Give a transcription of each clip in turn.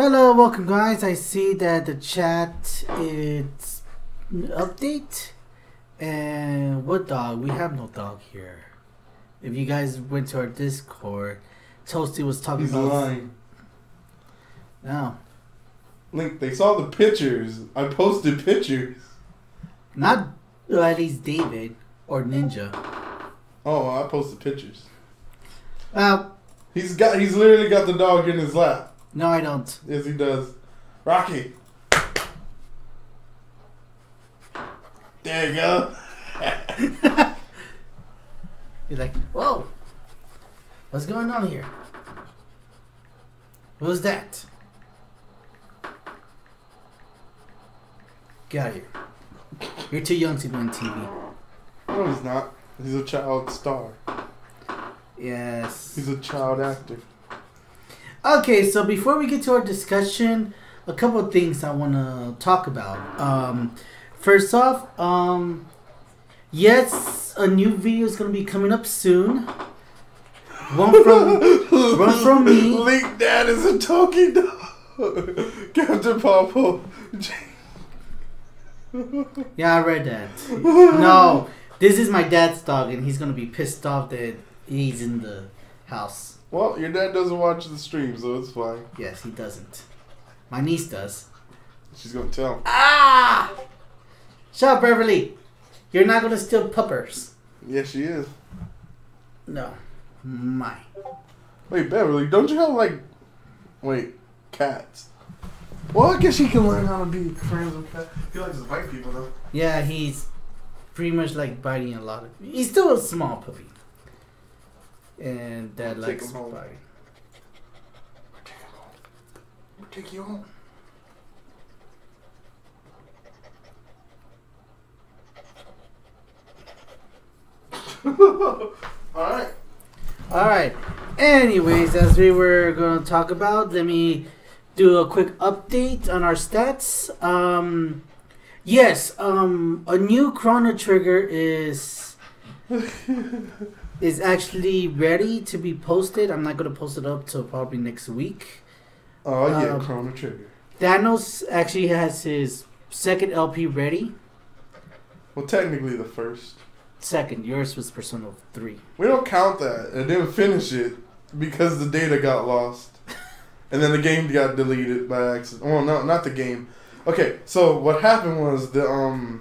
Hello, welcome guys. I see that the chat is update. And what dog? We have no dog here. If you guys went to our Discord, Toasty was talking He's about... lying. No. Link, they saw the pictures. I posted pictures. Not at least David or Ninja. Oh, I posted pictures. Well, He's literally got the dog in his lap. no I don't. Yes, he does. Rocky. There you go. You're like, whoa. What's going on here? What was that? Get out of here. You're too young to be on TV. No, he's not. He's a child star. Yes. He's a child actor. Okay, so before we get to our discussion, a couple of things I want to talk about. First off, yes, a new video is going to be coming up soon. One from me. Link Dad is a talking dog. Captain Popo. Yeah, I read that. No, this is my dad's dog, and he's going to be pissed off that he's in the house. Well, your dad doesn't watch the stream, so it's fine. Yes, he doesn't. My niece does. She's gonna tell. Ah! Shut up, Beverly. You're not going to steal puppers. Yes, she is. No. My. Wait, Beverly, don't you have cats? Well, I guess she can learn how to be friends with cats. He likes to bite people, though. Yeah, he's pretty much like biting a lot of... He's still a small puppy. And Dad likes him home. biting. We'll take you home. Alright. Alright. Anyways, as we were going to talk about, let me do a quick update on our stats. Yes, a new Chrono Trigger is actually ready to be posted. I'm not going to post it up till probably next week. Oh, yeah, Chrono Trigger. Thanos actually has his second LP ready. Well, technically the first. Second, yours was Persona 3. We don't count that. I didn't finish it because the data got lost. And then the game got deleted by accident. Well, no, not the game. Okay, so what happened was the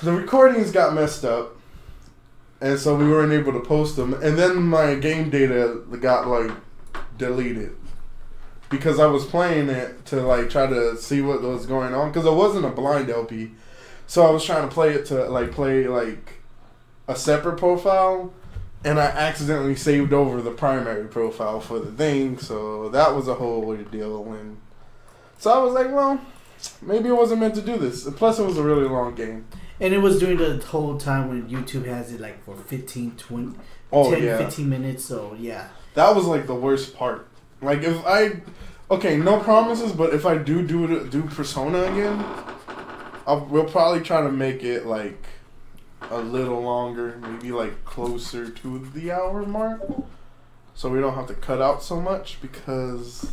recordings got messed up. And so we weren't able to post them. And then my game data got, deleted. Because I was playing it to, try to see what was going on. Because it wasn't a blind LP. So I was trying to play it to, play a separate profile. And I accidentally saved over the primary profile for the thing. So that was a whole ordeal. And so I was like, well, maybe it wasn't meant to do this. Plus, it was a really long game. And it was during the whole time when YouTube has it for 15, 20, 15 minutes. So, yeah. That was the worst part. If I... Okay, no promises, but if I do Persona again, we'll probably try to make it a little longer, maybe closer to the hour mark, so we don't have to cut out so much because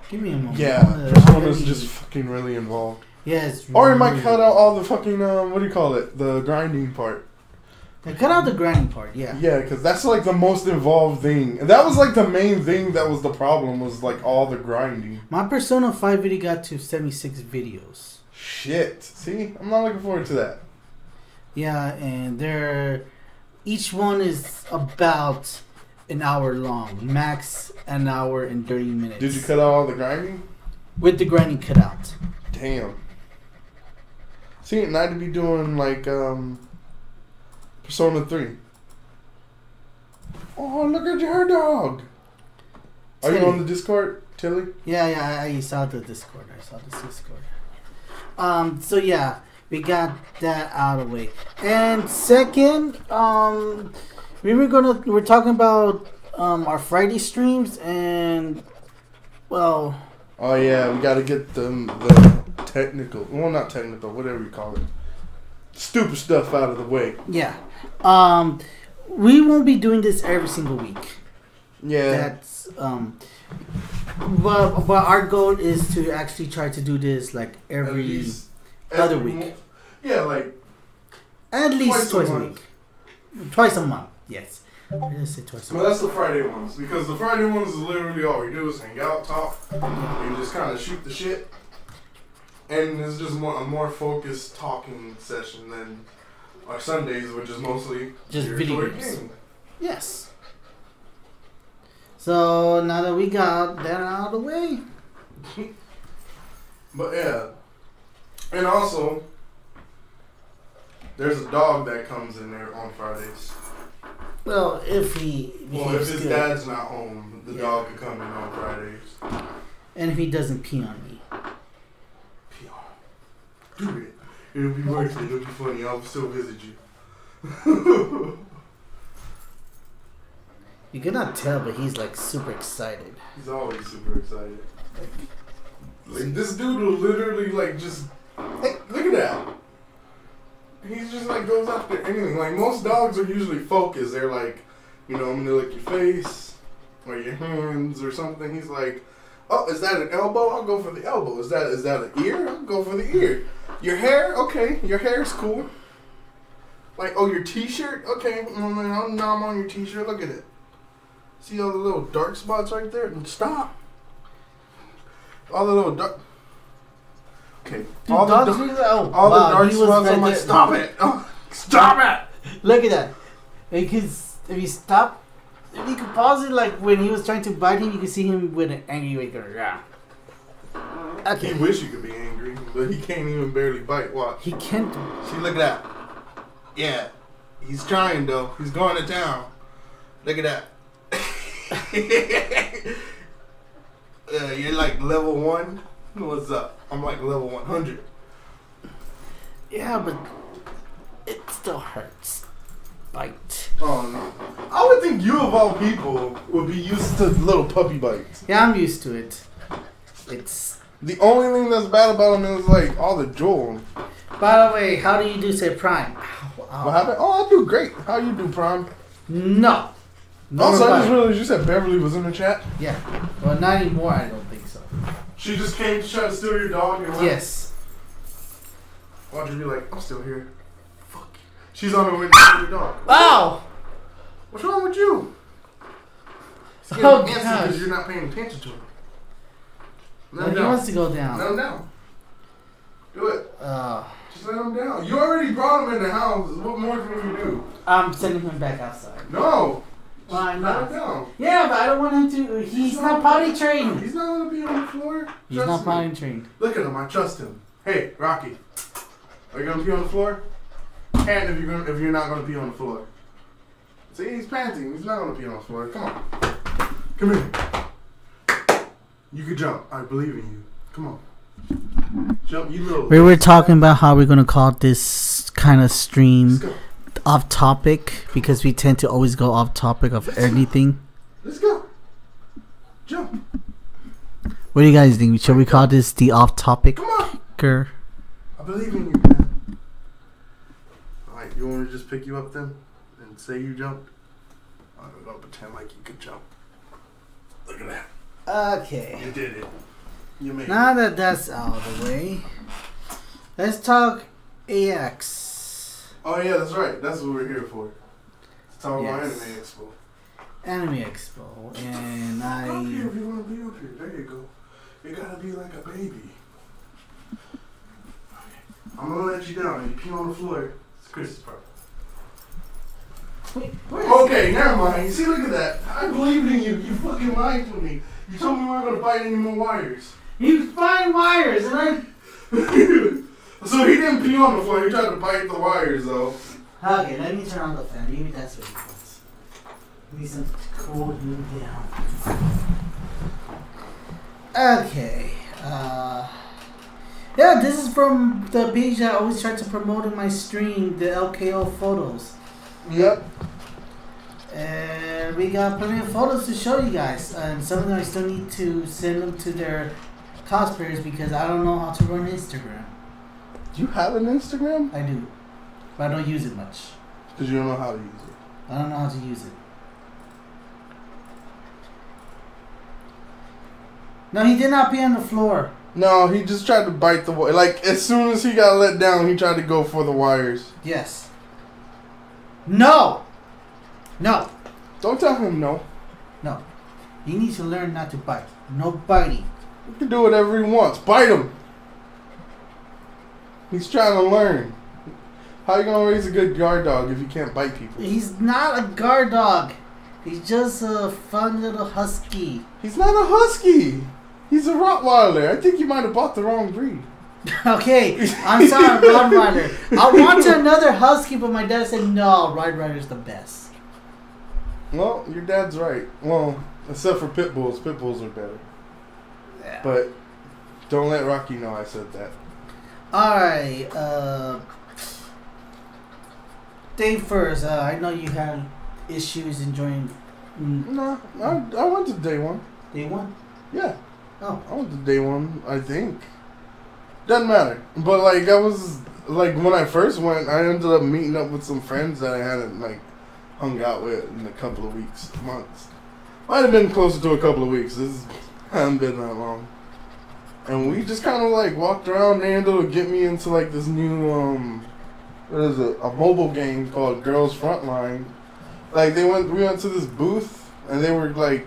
give me a moment. Yeah, Persona's just fucking really involved. Yes. Or it might cut out all the fucking what do you call it? The grinding part. They cut out the grinding part, yeah. Yeah, because that's the most involved thing. And that was the main thing that was the problem was all the grinding. My Persona 5 video got to 76 videos. Shit. See? I'm not looking forward to that. Yeah, and each one is about an hour long. Max an hour and 30 minutes. Did you cut out all the grinding? With the grinding cut out. Damn. See, and I'd be doing Persona 3. Oh, look at your dog. Tilly. Are you on the Discord, Tilly? Yeah, I saw the Discord. So yeah, we got that out of the way. And second, we're talking about our Friday streams and well. Oh yeah, we gotta get the technical. Well, not technical, whatever you call it. Stupid stuff out of the way. Yeah. we won't be doing this every single week. Yeah. That's but our goal is to actually try to do this like every other week. Yeah, like at least twice a week. Twice a month. Yes. I just say twice a Well, month. that's the Friday ones because the Friday ones is literally all we do is hang out, talk, and just kind of shoot the shit. And it's just a more focused talking session than our Sundays, which is mostly Just video games. gaming. Yes. So now that we got that out of the way, But yeah, and also there's a dog that comes in there on Fridays. well, if he Well, if his good, dad's not home, the dog could come in on Fridays. and if he doesn't pee on me, PR. Do it. It'll be worth it. It'll be funny. I'll still visit you. you cannot tell, but he's like super excited. He's always super excited. Like this dude will literally like just hey, look at that. He's just like goes after anything. Like most dogs are usually focused. They're like, you know, I'm gonna lick your face or your hands or something. He's like, oh, is that an elbow? I'll go for the elbow. Is that an ear? I'll go for the ear. Your hair? Okay, your hair's cool. Like, oh, your t-shirt? Okay, now I'm on your t-shirt. Look at it. See all the little dark spots right there? And stop. All the little dark. Okay. Dude, all the dogs dark, do that? Oh, all wow, the dark he was spots. I'm right like, there. stop it! Oh, stop it! Look at that. Because if you stop, if you could pause it, like when he was trying to bite him, you could see him with an angry way going, yeah. Okay. He wish he could be angry, but he can't even barely bite. Watch. He can't. See, look at that. Yeah. He's trying, though. He's going to town. Look at that. You're like level 1? What's up? I'm like level 100. Yeah, but it still hurts. Bite. Oh, no. I would think you, of all people, would be used to little puppy bites. Yeah, I'm used to it. It's. The only thing that's bad about him is, like, all the drool. By the way, how do you do say prime? Ow, ow. What happened? Oh, I do great. How you do, Prime? No. Also, I just reply. realized you said Beverly was in the chat. Yeah. Well, not anymore, I don't think so. She just came to try to steal your dog and left. Yes. Watch her be like, I'm still here. Fuck you. She's on her way to steal your dog. Wow! What's wrong with you? Oh, Because gosh. you're not paying attention to her. Well, he wants to go down. Let him down. Do it. Uh, Just let him down. You already brought him in the house. What more can you do? I'm sending him back outside. No. Why Let not? him down. Yeah, but I don't want him to. He's not potty trained. He's not going to be on the floor. He's Trust not me. potty trained. Look at him. I trust him. Hey, Rocky. Are you going to pee on the floor? And if you're not going to pee on the floor. See, he's panting. He's not going to pee on the floor. Come on. Come here. You can jump. I believe in you. Come on. Jump, you little. We were talking about how we're gonna call this kind of Let's stream go. off topic because we tend to always go off topic of anything. Let's go. Jump. What do you guys think? Should we call this the off topic? Come on. I believe in you, man. Alright, you want me to just pick you up then? And say you jumped? I'm gonna pretend like you could jump. Look at that. Okay. You did it. You made Now that that's out of the way, let's talk AX. Oh yeah, that's right. That's what we're here for. Let's talk about Yes. Anime Expo. Anime Expo, and Up here I. if you want to be up here. There you go. You gotta be like a baby. Okay. I'm gonna let you down and you pee on the floor. It's Chris's part. Wait, where? Okay, never mind. See, look at that. I believed in you. You fucking lied to me. You told me we weren't gonna bite any more wires. He was buying wires, and I. So he didn't pee on the floor. He tried to bite the wires, though. Okay, let me turn on the fan. Maybe that's what he wants. Need some to cool him down. Okay. Yeah, this is from the page I always try to promote in my stream, the LKO photos. Yep. And we got plenty of photos to show you guys. And some of them I still need to send them to their cosplayers because I don't know how to run Instagram. Do you have an Instagram? I do. But I don't use it much. Because you don't know how to use it. I don't know how to use it. No, he did not pee on the floor. No, he just tried to bite the wire. Like, as soon as he got let down, he tried to go for the wires. Yes. No! No. Don't tell him no. No. He needs to learn not to bite. No biting. He can do whatever he wants. Bite him. He's trying to learn. How you gonna raise a good guard dog if you can't bite people? He's not a guard dog. He's just a fun little husky. He's not a husky. He's a Rottweiler. I think you might have bought the wrong breed. Okay, I'm sorry, Rottweiler. I wanted another husky, but my dad said no. Rottweiler's the best. Well, your dad's right. Well, except for pit bulls. Pit bulls are better. Yeah. But don't let Rocky know I said that. Alright, Dave first. I know you had issues enjoying. No, I went to day one. Day one? Yeah. Oh. I went to day one, I think. Doesn't matter. But, like, I was, like, when I first went, I ended up meeting up with some friends that I hadn't, like, hung out with in a couple of weeks, months. Might have been closer to a couple of weeks. This hasn't been that long. And we just kind of, like, walked around. They ended up getting me into, like, this new, what is it? A mobile game called Girls Frontline. Like, we went to this booth, and they were, like,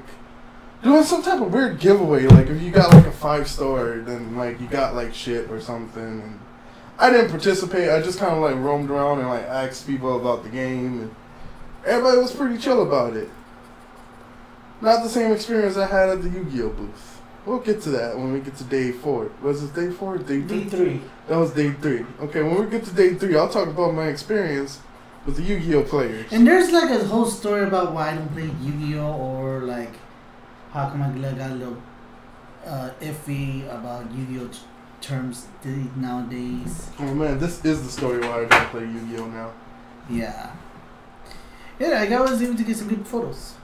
doing some type of weird giveaway. Like, if you got, like, a 5-star, then, like, you got, like, shit or something. And I didn't participate. I just kind of, like, roamed around and, like, asked people about the game. And everybody was pretty chill about it. Not the same experience I had at the Yu-Gi-Oh booth. We'll get to that when we get to day 4. Was it day 4 or day 3? Day 3. That was day 3. Okay, when we get to day 3, I'll talk about my experience with the Yu-Gi-Oh players. And there's like a whole story about why I don't play Yu-Gi-Oh, or like how come I got a little iffy about Yu-Gi-Oh terms nowadays. Oh man, this is the story why I don't play Yu-Gi-Oh now. Yeah. Yeah, I was able to get some good photos.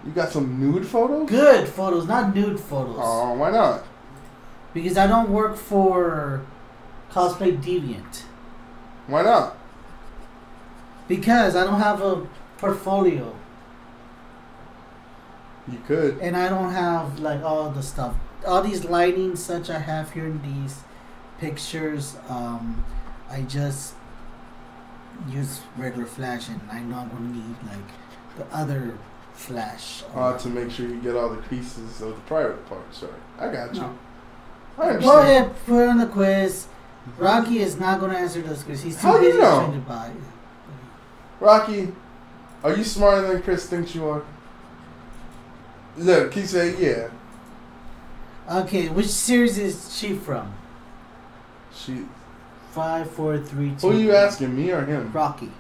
You got some nude photos? Good photos, not nude photos. Oh, why not? Because I don't work for Cosplay Deviant. Why not? Because I don't have a portfolio. You could. And I don't have like all the stuff. All these lighting such I have here in these pictures, I just use regular flash, and I know I'm going to need like the other flash. To make sure you get all the pieces of the private parts. Sorry. I got you. No. I understand. Go ahead, put on the quiz. Rocky is not going to answer this because he's too How do you busy know? trying to buy it. Rocky, are you smarter than Chris thinks you are? Look, he said yeah. Okay, which series is she from? She. 5, 4, 3, 2. Who are you asking, me or him? Rocky.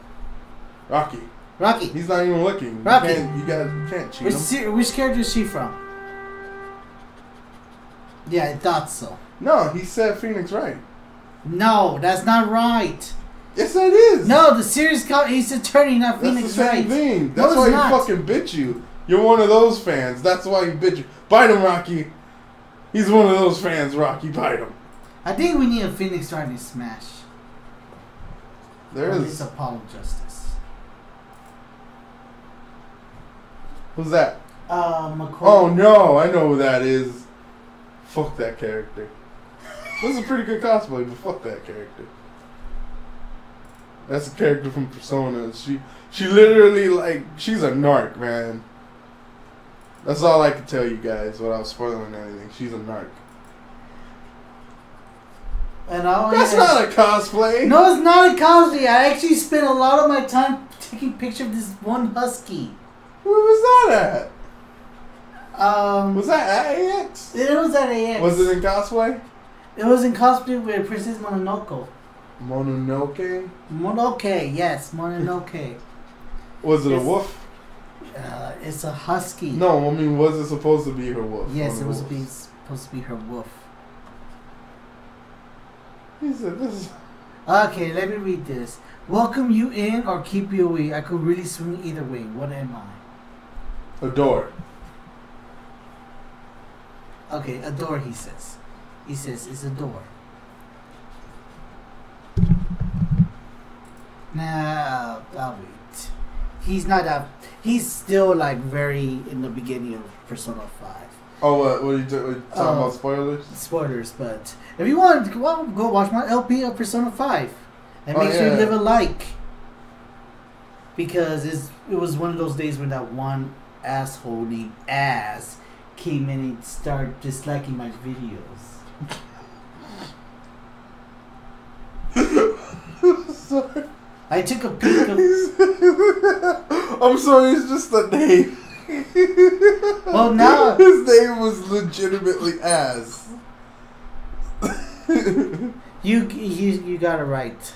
Rocky. Rocky. He's not even looking. Rocky. You can't cheat him. Which character is she from? Yeah, I thought so. No, he said Phoenix Wright. No, that's not right. Yes, that is. No, the series he's attorney, not That's Phoenix the same Wright. thing. No, That's it's why not. he fucking bit you. You're one of those fans. That's why he bit you. Bite him, Rocky. He's one of those fans, Rocky. Bite him. I think we need a Phoenix Wright in Smash. There Or at is. least Apollo Justice. Who's that? McCoy. Oh no, I know who that is. Fuck that character. This is a pretty good cosplay, but fuck that character. That's a character from Persona. She literally, like, she's a narc, man. That's all I can tell you guys without spoiling anything. She's a narc. And I That's not a cosplay. No, it's not a cosplay. I actually spent a lot of my time taking pictures of this one husky. Where was that Um, at? Was that at AX? it was at AX. Was it in cosplay? It was in cosplay with Princess Mononoke. Mononoke? Mononoke, yes, Mononoke. Was it a It's- wolf? It's a husky. No, I mean, was it supposed to be her wolf? Yes, One it of was the wolves. supposed to be her wolf. He said, this is... Okay, let me read this. Welcome you in or keep you away. I could really swing either way. What am I? A door. Okay, a door, he says. He says it's a door. Now, I'll wait. he's not that. He's still like very in the beginning of Persona 5. Oh, what are you talking about? Spoilers? Spoilers, but if you want, well, go watch my LP of Persona 5 and make sure you leave a like. Because it was one of those days when that one asshole named Ass came in and started disliking my videos. Sorry. I took a peek of... I'm sorry, it's just a name. Well, now... His name was legitimately Ass. You got it right.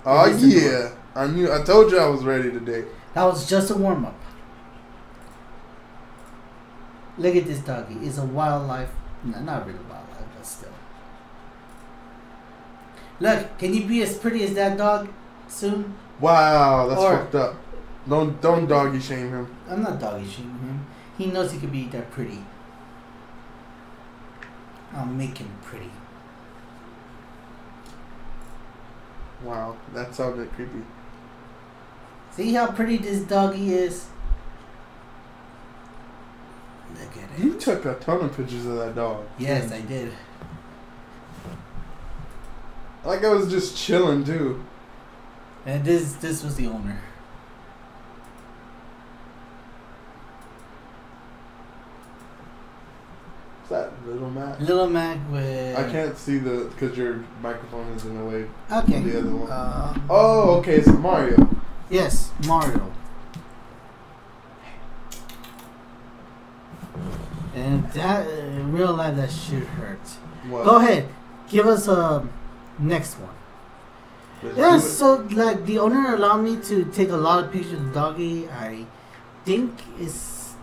Oh, yeah. I told you I was ready today. That was just a warm-up. Look at this doggy. It's a wildlife... No, not really wildlife, but still. Look, can you be as pretty as that dog soon? Wow, that's fucked up. Don't doggy shame him. I'm not doggy shaming him. He knows he could be that pretty. I'll make him pretty. Wow, that sounded creepy. See how pretty this doggy is? Look at it. You took a ton of pictures of that dog. Yes, I did. Like I was just chilling too. And this was the owner. Is that Little Mac? Little Mac with... I can't see because your microphone is in the way. Okay. Of the other one. Oh, okay, it's Mario. Yes, Mario. And that, in real life, that shit hurts. What? Go ahead. Give us a next one. Yeah, so like the owner allowed me to take a lot of pictures of the doggy. I think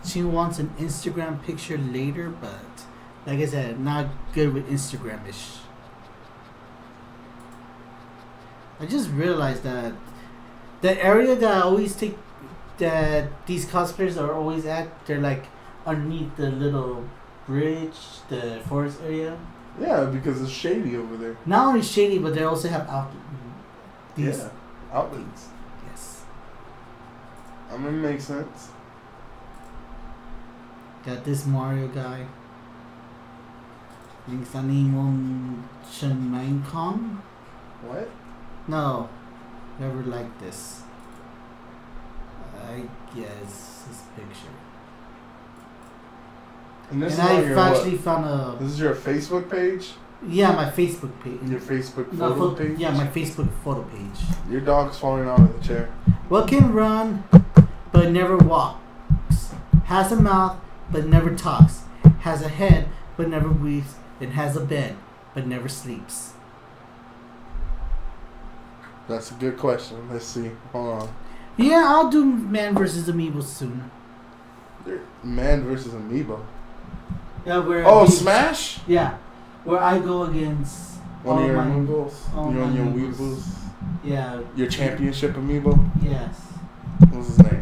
she wants an Instagram picture later, but like I said, not good with Instagram-ish. I just realized that the area that I always take, that these cosplayers are always at, they're like underneath the little bridge, the forest area. Yeah, because it's shady over there. Not only shady, but they also have Yeah, outlets. Yes. I mean, it makes sense. Got this Mario guy. Link's name Shen Kong. What? No, never liked this. I guess this picture. And this and is I actually found a... This is your Facebook page? Yeah, my Facebook page. Your Facebook photo page? Yeah, my Facebook photo page. Your dog's falling out of the chair. What can run, but never walks. Has a mouth, but never talks. Has a head, but never breathes. And has a bed, but never sleeps. That's a good question. Let's see. Hold on. Yeah, I'll do Man vs. Amiibo soon. Man versus Amiibo. Yeah, where... Oh, Smash? Yeah. Where I go against... One of your Amiibos? You on your Weebles? Yeah. Your championship Amiibo? Yes. What's his name?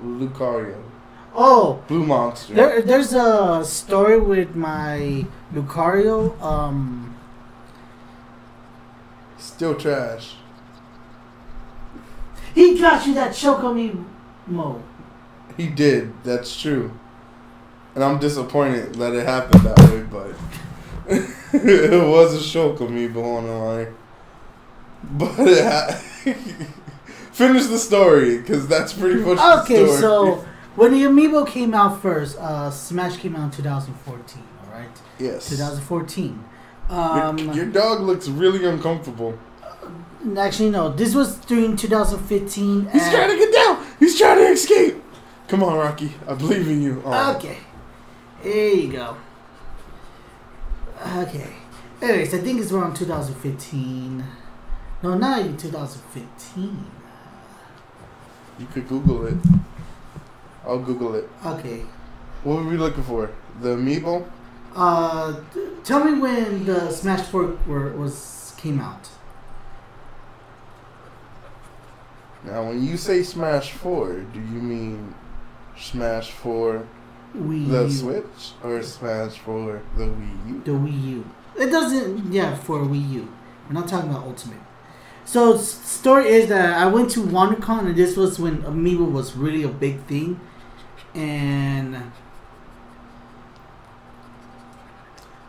Lucario. Oh! Blue Monster. There's a story with my Lucario. Still trash. He got you that Chocomiimo. He did. That's true. And I'm disappointed that it happened that way, but it was a shock of me on the line. But finish the story, because that's pretty much the story. Okay, so when the Amiibo came out first, Smash came out in 2014, alright? Yes. 2014. Your dog looks really uncomfortable. Actually, no. This was during 2015. He's trying to get down. He's trying to escape. Come on, Rocky. I believe in you. Oh. Okay. There you go. Okay. Anyways, I think it's around 2015. No, not even 2015. You could Google it. I'll Google it. Okay. What were we looking for? The Amiibo? Tell me when the Smash 4 came out. Now, when you say Smash 4, do you mean Smash 4 the Switch or Smash 4 the Wii U? The Wii U. It doesn't, yeah, for Wii U. We're not talking about Ultimate. So story is that I went to WonderCon, and this was when Amiibo was really a big thing, and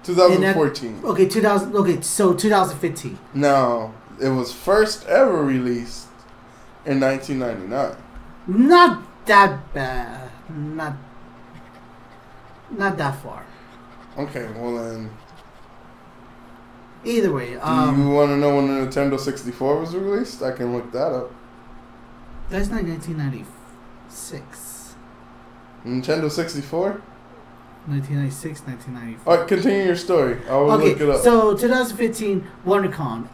2014. Okay, 2000. Okay, so 2015. No, it was first ever released in 1999. Not that bad. Not that far. Okay, well then. Either way, Do you want to know when the Nintendo 64 was released? I can look that up. That's not 1996. Nintendo 64? 1996, 1994. Alright, continue your story. I will look it up. So 2015 WonderCon.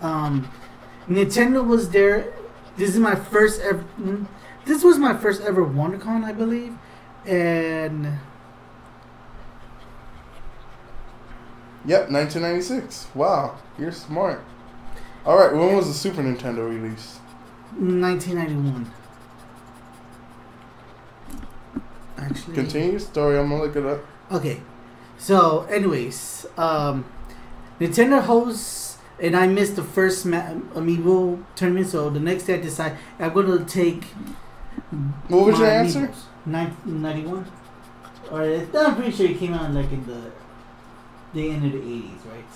Nintendo was there. This is my first ever. This was my first ever WonderCon, I believe, and. Yep, 1996. Wow, you're smart. Alright, when was the Super Nintendo released? 1991. Actually. Continue your story, I'm gonna look it up. Okay. So, anyways, Nintendo hosts, and I missed the first Amiibo tournament, so the next day I decided I'm going to take. What was your answer? 1991. Or I'm pretty sure it came out like in the end of the 80s, right?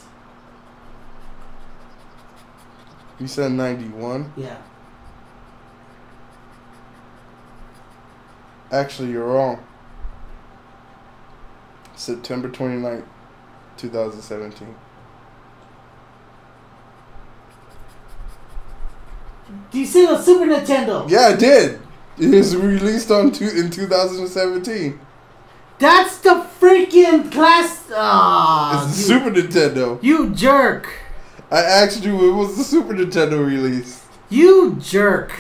You said 91? Yeah. Actually, you're wrong. September 29th, 2017. Do you see the Super Nintendo? Yeah, I did. It was released in 2017. That's the freaking class. It's the Super Nintendo. You jerk. I asked you when was the Super Nintendo release. You jerk.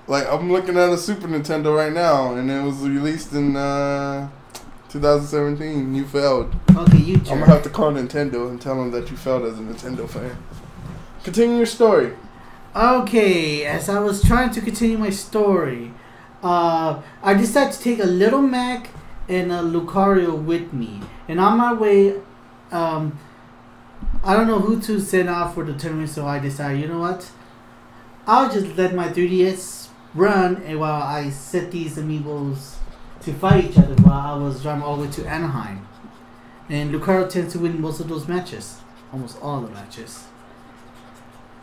Like, I'm looking at a Super Nintendo right now, and it was released in 2017. You failed. Okay, you jerk. I'm going to have to call Nintendo and tell them that you failed as a Nintendo fan. Continue your story. Okay, as I was trying to continue my story, I decided to take a Little Mac and a Lucario with me. And on my way, I don't know who to send out for the tournament, so I decided, you know what? I'll just let my 3DS run, and while I set these amiibos to fight each other while I was driving all the way to Anaheim. And Lucario tends to win most of those matches. Almost all the matches.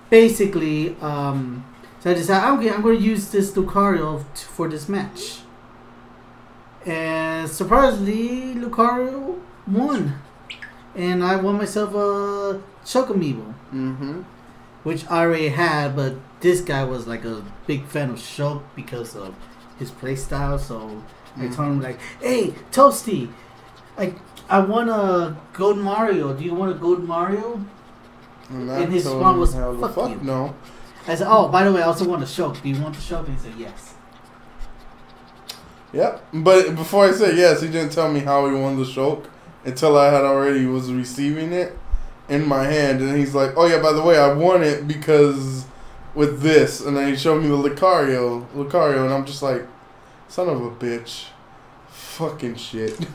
Basically, so I decided, okay, I'm going to use this Lucario for this match. And surprisingly, Lucario won. And I won myself a Choke Amiibo. Mm-hmm. Which I already had, but this guy was like a big fan of Shulk because of his playstyle. So I told him like, "Hey, Toasty, I want a Gold Mario. Do you want a Gold Mario?" And his response was, "Fuck you." No. I said, "Oh, by the way, I also want a Shulk. Do you want the Shulk?" And he said, "Yes." Yep, but before I said yes, he didn't tell me how he won the Shulk until I had already was receiving it in my hand, and he's like, "Oh yeah, by the way, I won it because with this," and then he showed me the Lucario, and I'm just like, son of a bitch, fucking shit.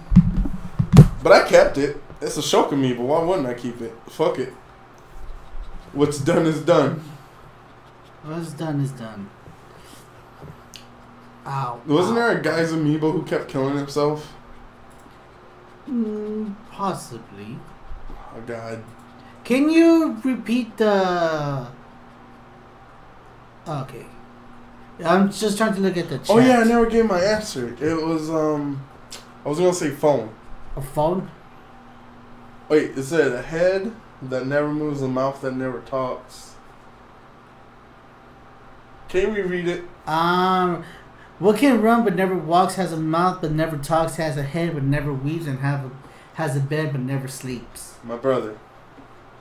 But I kept it. It's a Shulk Amiibo. Why wouldn't I keep it? Fuck it. What's done is done. What's done is done. Ow. Wasn't there a guy's Amiibo who kept killing himself? Possibly. Oh God. Can you repeat the... Okay. I'm just trying to look at the chat. Oh yeah, I never gave my answer. It was I was gonna say phone. A phone? Wait, it said a head that never moves, a mouth that never talks. Can we read it? What can run but never walks, has a mouth but never talks, has a head but never weaves, and has a bed but never sleeps? My brother.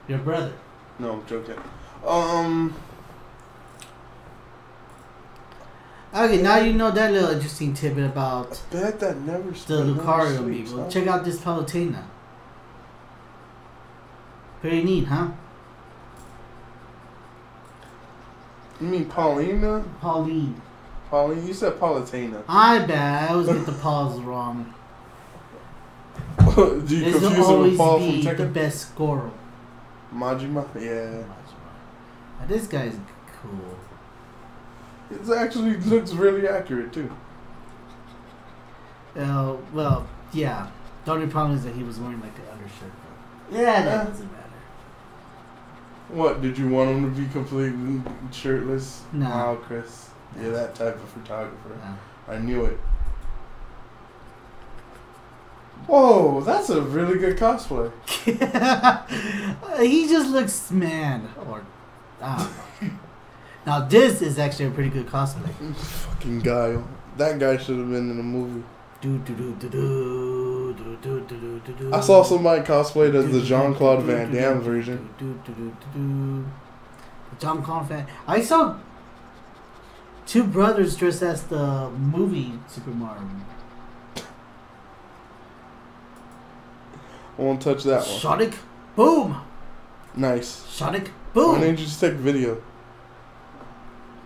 Your brother. No, I'm joking. Okay, now you know that little interesting tidbit about bed that never the Lucario Amiibo. Check out this Palutena. Very neat, huh? You mean Paulina? Pauline. Pauline? You said Palutena. I bet. I always get the Pauls wrong. Do you confuse it with Paul from the Tekken? best scorer. Majima? Yeah. This guy's cool. It actually looks really accurate too. Well, yeah. The only problem is that he was wearing like an undershirt. But yeah, that doesn't matter. What, did you want him to be completely shirtless? No. Oh, Chris. You're that type of photographer. No. I knew it. Whoa, that's a really good cosplay. He just looks mad. Or, I don't know. Now, this is actually a pretty good cosplay. Fucking Guile. That guy should have been in a movie. I saw somebody cosplayed as the Jean-Claude Van Damme version. Jean-Claude Van. I saw two brothers dressed as the movie Super Mario. I won't touch that one. Sonic Boom. Nice. Sonic Why Boom. didn't you just take video?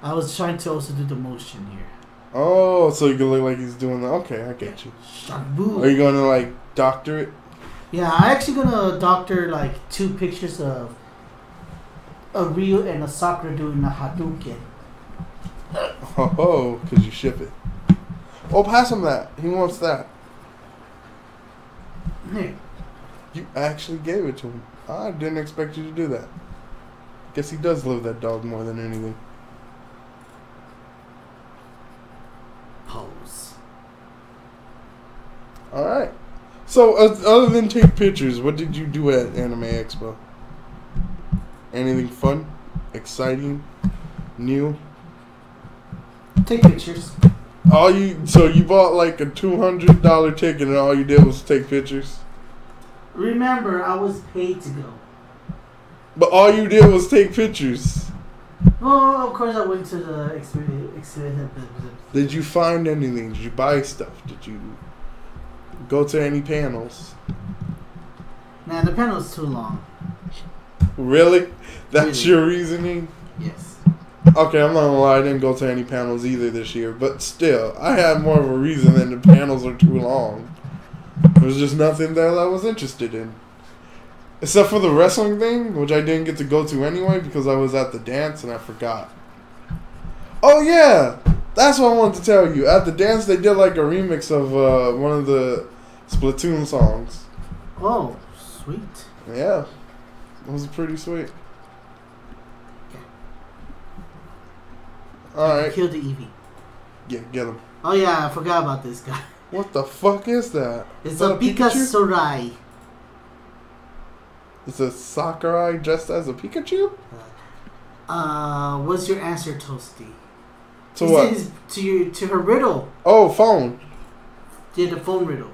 I was trying to also do the motion here. Oh, so you can look like he's doing that. Okay, I get you. Sonic Boom. Are you going to like doctor it? Yeah, I'm actually gonna doctor like two pictures of a Ryu and a Sakura doing a Hadouken. Oh, because you ship it. Oh, pass him that. He wants that. Here. You actually gave it to him. I didn't expect you to do that. Guess he does love that dog more than anything. Pose. Alright. So, other than take pictures, what did you do at Anime Expo? Anything fun? Exciting? New? Take pictures. So you bought like a $200 ticket and all you did was take pictures? Remember, I was paid to go. But all you did was take pictures. Well, of course I went to the experience. Did you find anything? Did you buy stuff? Did you go to any panels? Nah, the panel's too long. Really? That's Really? your reasoning? Yes. Okay, I'm not gonna lie, I didn't go to any panels either this year, but still, I had more of a reason than the panels are too long. There was just nothing that I was interested in. Except for the wrestling thing, which I didn't get to go to anyway because I was at the dance and I forgot. Oh yeah! That's what I wanted to tell you. At the dance, they did like a remix of one of the Splatoon songs. Oh, sweet. Yeah. It was pretty sweet. Alright. Kill the Eevee. Yeah, get him. Oh yeah, I forgot about this guy. What the fuck is that? It's Is that a Pika Sorai. It's a Sakurai dressed as a Pikachu? What's your answer, Toasty? To He what? says to her riddle. Oh, phone. Did the phone riddle.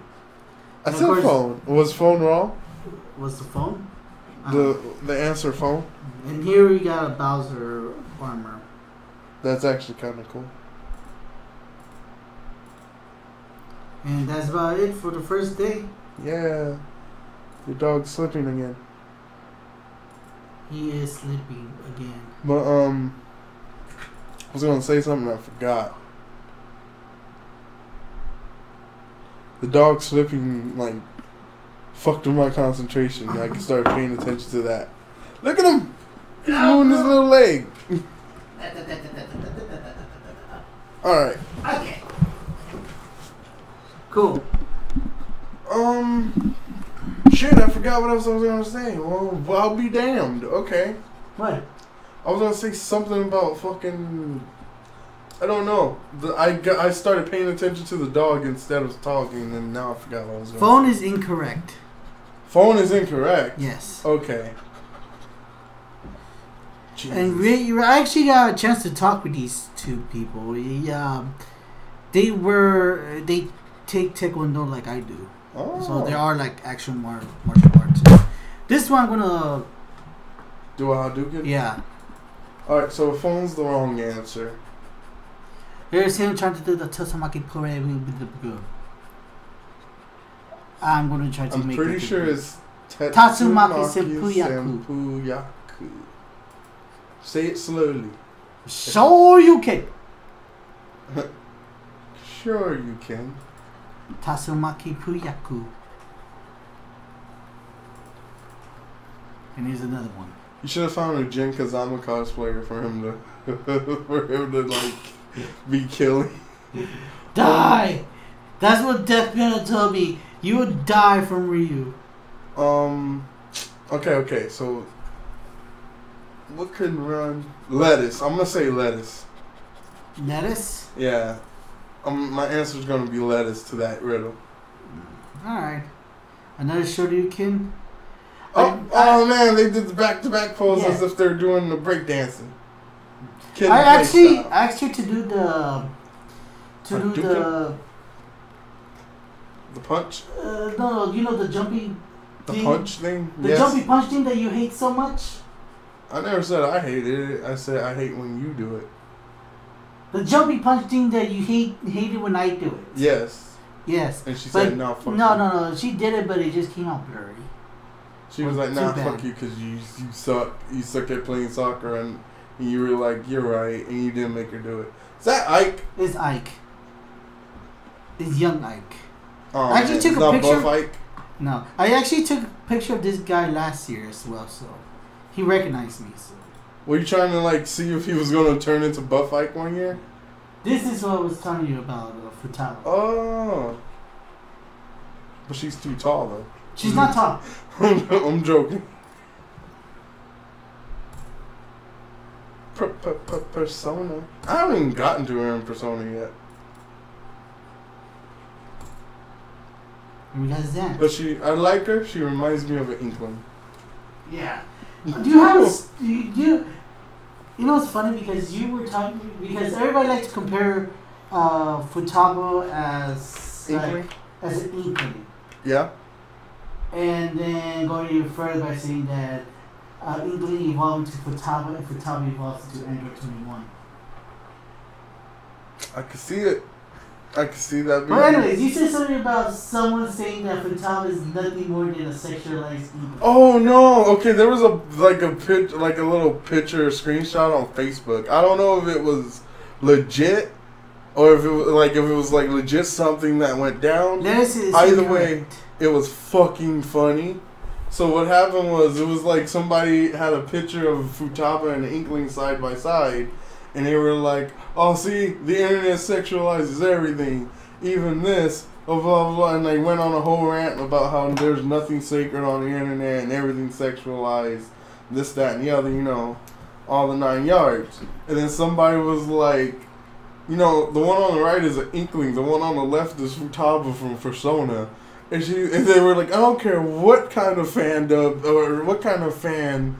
I And of said course- phone. Was phone wrong? Was the phone? The answer phone? And here we got a Bowser armor. That's actually kind of cool. And that's about it for the first day. Yeah. Your dog's slipping again. He is sleeping again. But, I was going to say something I forgot. The dog slipping, like, fucked with my concentration. I started paying attention to that. Look at him! He's moving his little leg. Alright. Okay. Cool. Shit, I forgot what else I was going to say. Well, I'll be damned. Okay. What? I was going to say something about fucking... I don't know. I started paying attention to the dog instead of talking, and now I forgot what I was going to say. Phone is incorrect. Phone is incorrect? Yes. Okay. Jesus. And I actually got a chance to talk with these two people. They take Taekwondo like I do. Oh. So they are like actual martial arts. This one I'm gonna... Do a Hadouken? Yeah. Alright, so phone's the wrong answer. Here's him trying to do the Tatsumaki Parade. I'm gonna try to I'm make pretty it sure it's Tatsumaki Senpuyaku. Senpuyaku. Say it slowly. Shoryuken. Sure you can. Tatsumaki Puyaku. And here's another one. You should have found a Jin Kazama cosplayer for him to like be killing. Die! That's what Death Piano told me. You would die from Ryu. Okay. So, what could run? Lettuce. I'm gonna say lettuce. Lettuce? Yeah. My answer's gonna be lettuce to that riddle. Alright. Another Shoryuken? Oh man, they did the back-to-back pose Yeah. as if they're doing the breakdancing. I actually asked you to do the punch. no, you know the jumping The thing? punch thing. The jumping punch thing that you hate so much. I never said I hated it. I said I hate when you do it. The jumping punch thing that you hated when I do it. Yes. Yes. And she But said no. Fuck no. She did it, but it just came out blurry. She was like, nah, Too fuck bad. you, because you suck. You suck at playing soccer, and you were like, you're right, and you didn't make her do it. Is that Ike? It's Ike. It's young Ike. Oh, I actually man. took a Not picture. Buff Ike? No, I actually took a picture of this guy last year as well, so he recognized me. So Were you trying to like see if he was going to turn into Buff Ike one year? this is what I was telling you about Futaba. Oh. But she's too tall, though. She's not tall. I'm joking. Persona. I haven't even gotten to her in Persona yet. Because then. But I like her. She reminds me of an Inkling. Yeah. Do you have you know it's funny because you were talking because everybody likes to compare Futaba as Inkling? as an Inkling. Yeah. And then going even further by saying that Inkling evolved into Futaba and Futaba evolved into Android 21. I can see it. I can see that. But anyways, you said something about someone saying that Futaba is nothing more than a sexualized Inkling. Oh no! Okay, there was a little picture, screenshot on Facebook. I don't know if it was legit or if it was legit something that went down. Either way, it was fucking funny. So what happened was it was like somebody had a picture of Futaba and Inkling side by side, and they were like, "Oh, see, the internet sexualizes everything, even this." Blah, blah, blah, and they went on a whole rant about how there's nothing sacred on the internet and everything's sexualized, this, that, and the other, all the 9 yards. And then somebody was like, the one on the right is an Inkling, the one on the left is Futaba from Persona. And they were like, I don't care what kind of fandom or what kind of fan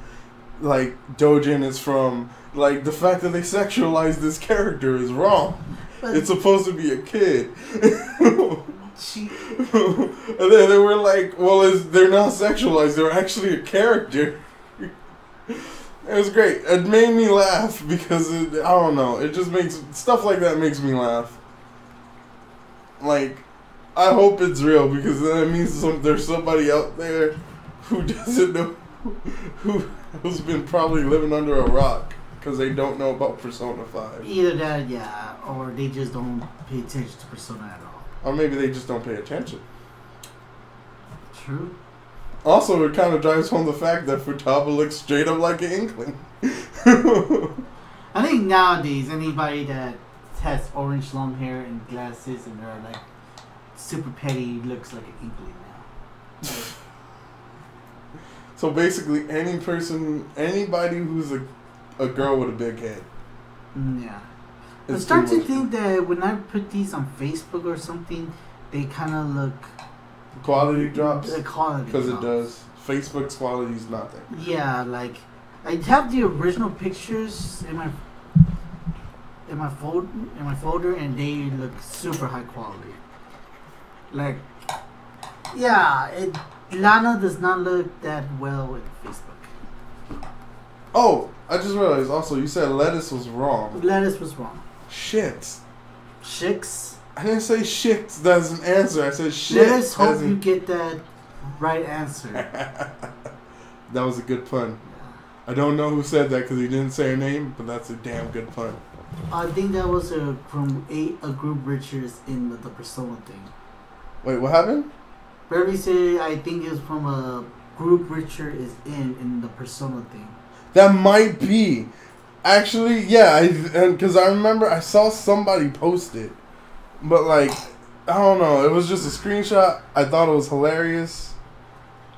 like Dojin is from, like the fact that they sexualize this character is wrong. But it's supposed to be a kid. And then they were like, well, they're not sexualized, they're actually a character. It was great. It made me laugh because I don't know, it just makes stuff like that makes me laugh. Like, I hope it's real because that means there's somebody out there who doesn't know, who's been probably living under a rock because they don't know about Persona 5. Either that, yeah, or they just don't pay attention to Persona at all. Or maybe they just don't pay attention. True. Also, it kind of drives home the fact that Futaba looks straight up like an Inkling. I think nowadays anybody that has orange long hair and glasses and they're like super petty looks like an Inkling now. So basically, anybody who's a girl with a big head. Yeah. I'm starting to think that when I put these on Facebook or something, they kind of look... Quality drops? The quality because it does. Facebook's quality is nothing. Yeah, like, I have the original pictures in my folder, and they look super high quality. Like, yeah, Lana does not look that well with Facebook. Oh, I just realized also you said lettuce was wrong. Lettuce was wrong. Shit. Shix? I didn't say shit. That's an answer. I said shit. Let us hope you get that right answer. That was a good pun. I don't know who said that because he didn't say a name, but that's a damn good pun. I think that was from a group Richards in the Persona thing. Wait, what happened? Barry said I think it was from a group Richard is in the Persona thing. That might be. Actually, yeah, because I remember I saw somebody post it. But, like, I don't know. It was just a screenshot. I thought it was hilarious.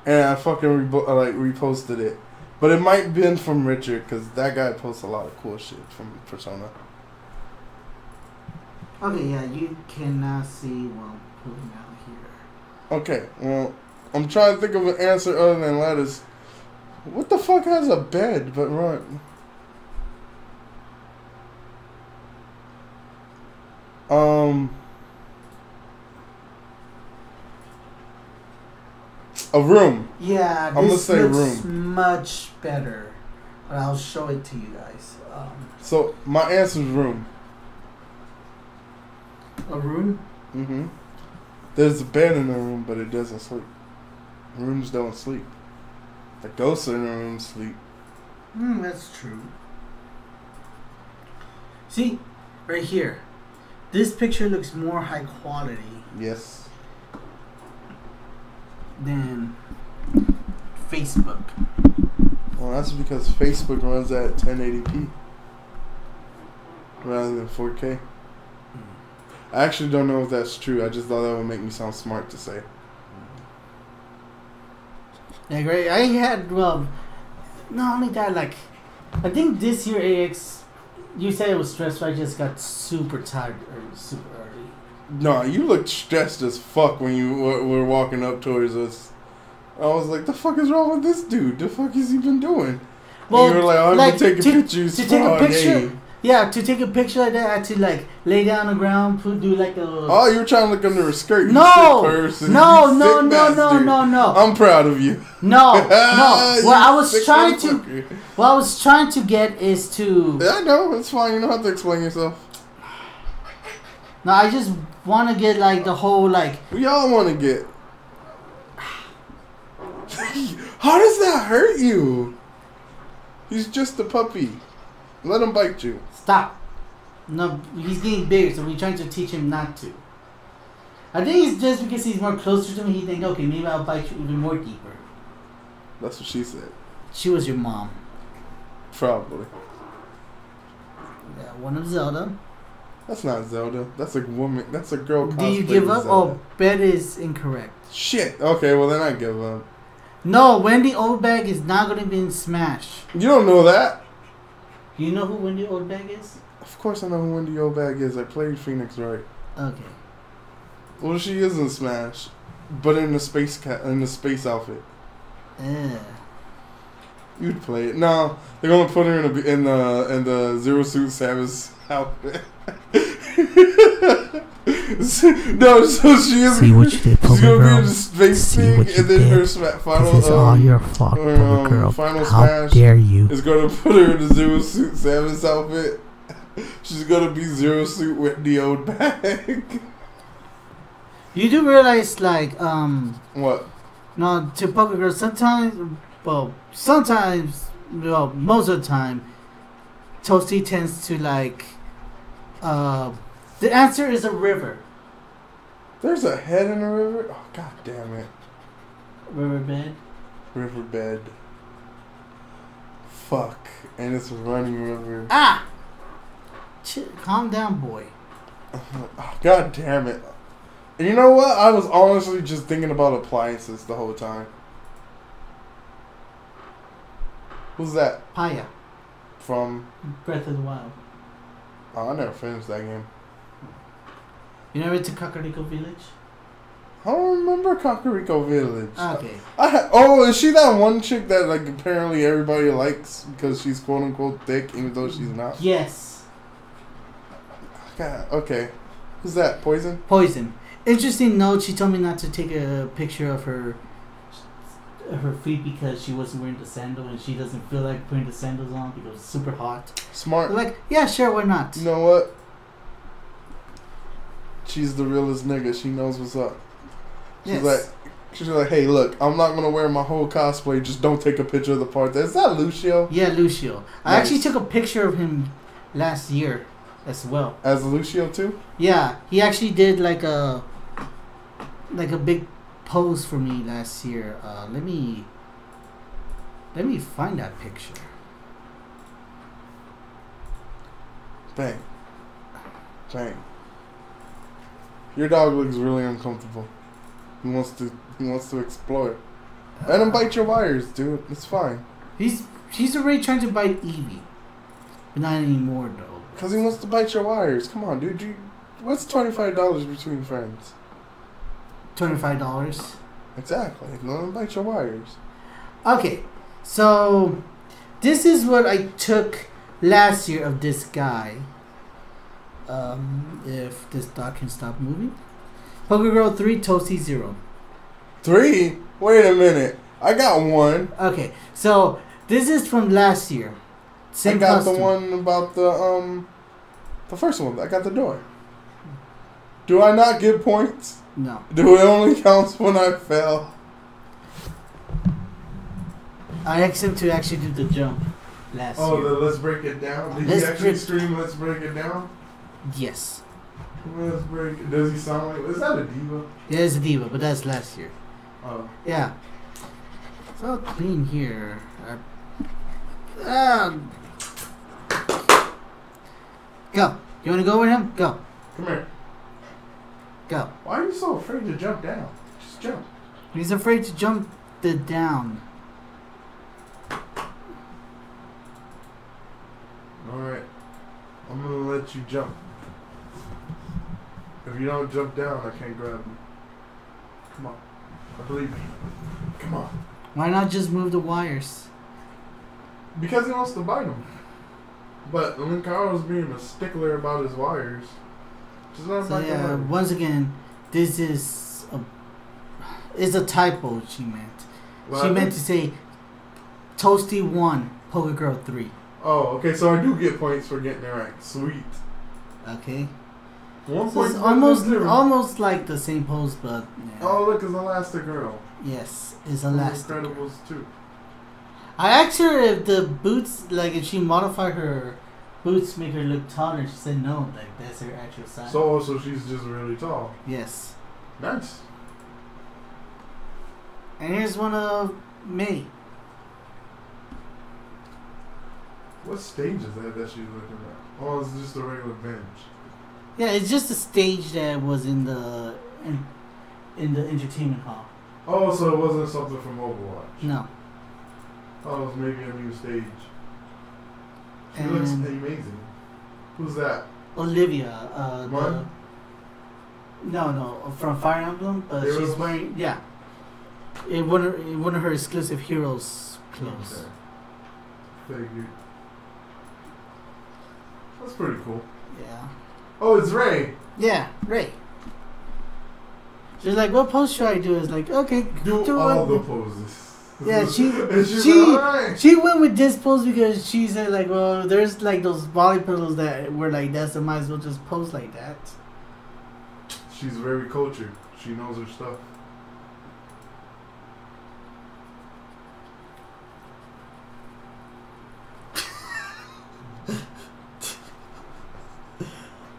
And I fucking reposted it. But it might have been from Richard, because that guy posts a lot of cool shit from Persona. Okay, yeah, you cannot see what I'm putting out here. Okay, well, I'm trying to think of an answer other than lettuce. What the fuck has a bed but run? A room. Yeah, I'm gonna say looks room. much better. But I'll show it to you guys. So my answer is room. A room? Mm-hmm. There's a bed in the room, but it doesn't sleep. Rooms don't sleep. The ghosts in the room sleep. That's true. See, right here. This picture looks more high quality Yes. than Facebook. Well, that's because Facebook runs at 1080p rather than 4K. I actually don't know if that's true. I just thought that would make me sound smart to say. Yeah, great. I had, well, not only that, like, I think this year AX, you said it was stressful. I just got super tired super early. No, you looked stressed as fuck when you were walking up towards us. I was like, the fuck is wrong with this dude? The fuck has he been doing? Well, and you were like, I'm like, taking pictures. To take a picture, hey. yeah, to take a picture like that, I had to, like, lay down on the ground, do like a... Oh, you were trying to look under her skirt. You No! sick person. No, You no, sick no, bastard. no. I'm proud of you. No, no. You What I was sick trying to... motherfucker. What I was trying to get is to... Yeah, I know. It's fine. You don't have to explain yourself. No, I just want to get, like, the whole, like... We all want to get. How does that hurt you? He's just a puppy. Let him bite you. Stop. No, he's getting bigger, so we're trying to teach him not to. I think it's just because he's more closer to me, he think, okay, maybe I'll bite you even more deeper. That's what she said. She was your mom. Probably. Yeah, one of Zelda. That's not Zelda. That's a woman. That's a girl. Do you cosplaying give as up? Zelda. Oh, bet is incorrect. Shit. Okay, well then I give up. No, Wendy Oldbag is not going to be in Smash. You don't know that. You know who Wendy Oldbag is? Of course I know who Wendy Obag is. I played Phoenix Wright. Okay. Well, she is in Smash, but in the space outfit. You'd play it. No, they're gonna put her in the Zero Suit Samus outfit. No, so she is. See what you did, She's Poker gonna be Girl. in the space See thing, what you and then did. her This final. is all your fault, Poker Girl. Final How Smash dare you? is gonna put her in the Zero Suit Samus outfit. She's gonna be Zero Suit with the old bag. You do realize, like, What? no, to Poker Girl, sometimes, most of the time, Toasty tends to, like, the answer is a river. There's a head in the river? Oh, god damn it. Riverbed. Riverbed. Fuck. And it's a running river. Ah! Calm down, boy. Oh, god damn it. And you know what? I was honestly just thinking about appliances the whole time. Who's that? Paya. From? Breath of the Wild. Oh, I never finished that game. You never went to Kakariko Village? I don't remember Kakariko Village. Okay. Is she that one chick that like apparently everybody likes because she's quote unquote thick even though she's not? Yes. God, okay. Who's that? Poison? Poison. Interesting note, she told me not to take a picture of her feet because she wasn't wearing the sandal and she doesn't feel like putting the sandals on because it's super hot. Smart. I'm like, yeah, sure, why not? You know what? She's the realest nigga. She knows what's up. She's like, hey, look, I'm not gonna wear my whole cosplay. Just don't take a picture of the part. Is that Lucio? Yeah, Lucio. I Nice. actually took a picture of him last year as well. As Lucio too? Yeah, he actually did like a big pose for me last year. Let me find that picture. Bang. Bang. Your dog looks really uncomfortable. He wants to explore. Let him bite your wires, dude. It's fine. He's already trying to bite Evie. But not anymore, though. Because he wants to bite your wires. Come on, dude. What's $25 between friends? $25. Exactly. Let him bite your wires. Okay, so this is what I took last year of this guy. If this dog can stop moving. Pokegirl 3, Toasty 0. 3? Wait a minute. I got one. Okay, so this is from last year. Same I got costume. the one about the first one. I got the door. Do I not get points? No. Do it only counts when I fell? I asked him to actually do the jump last year. Let's break it down. Did Let's he actually break- scream, let's break it down? Yes. Let's break it. Does he sound like, is that a diva? Yeah, it's a diva, but that's last year. Oh. Yeah. It's all clean here. Go. You want to go with him? Go. Come here. Go. Why are you so afraid to jump down? Just jump. He's afraid to jump the down. Alright. I'm gonna let you jump. If you don't jump down, I can't grab you. Come on. I believe me. Come on. Why not just move the wires? Because he wants to bite him. But Linkaro's being a stickler about his wires. Just let him So bite the yeah, wires. once again, this is a typo she meant. Well, She I meant think- to say Toasty 1, Pokegirl 3. Oh, okay, so I do get points for getting it right. Sweet. Okay? 1 So point. it's almost like the same pose, but yeah. Oh, look, it's Elastigirl. Yes, it's From elastic. Incredibles 2. I asked her if the boots, like if she modified her boots to make her look taller. She said no, like that's her actual size. So she's just really tall. Yes. Nice. And here's one of May. What stage is that she's looking at? Oh, it's just a regular bench. Yeah, it's just a stage that was in the entertainment hall. Oh, so it wasn't something from Overwatch. No. Oh, it was maybe a new stage. She And looks amazing. Who's that? Olivia, What? no, from Fire Emblem, but Heroes? she's wearing in one of her exclusive heroes clothes. Okay. Figured. That's pretty cool. Yeah. Oh, it's Ray. Yeah, Ray. She's like, what pose should I do? It's like, okay, Do all one. the poses. Yeah, And she's she like, alright. she went with this pose because she said like, well, there's like those volley pillows that were like that, so might as well just pose like that. She's very cultured. She knows her stuff.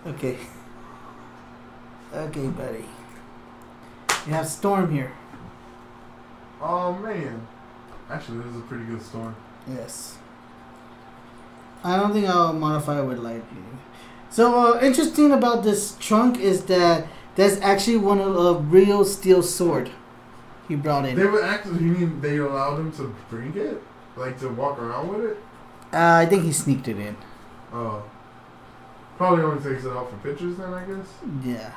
Okay. Okay, buddy. You have Storm here. Oh man. Actually, this is a pretty good storm. Yes. I don't think I'll modify it with lightning. So interesting about this trunk is that that's actually one of a real steel sword he brought in. They would actually, you mean they allowed him to bring it? Like to walk around with it? I think he sneaked it in. Oh. Probably only takes it out for pictures then, I guess. Yeah.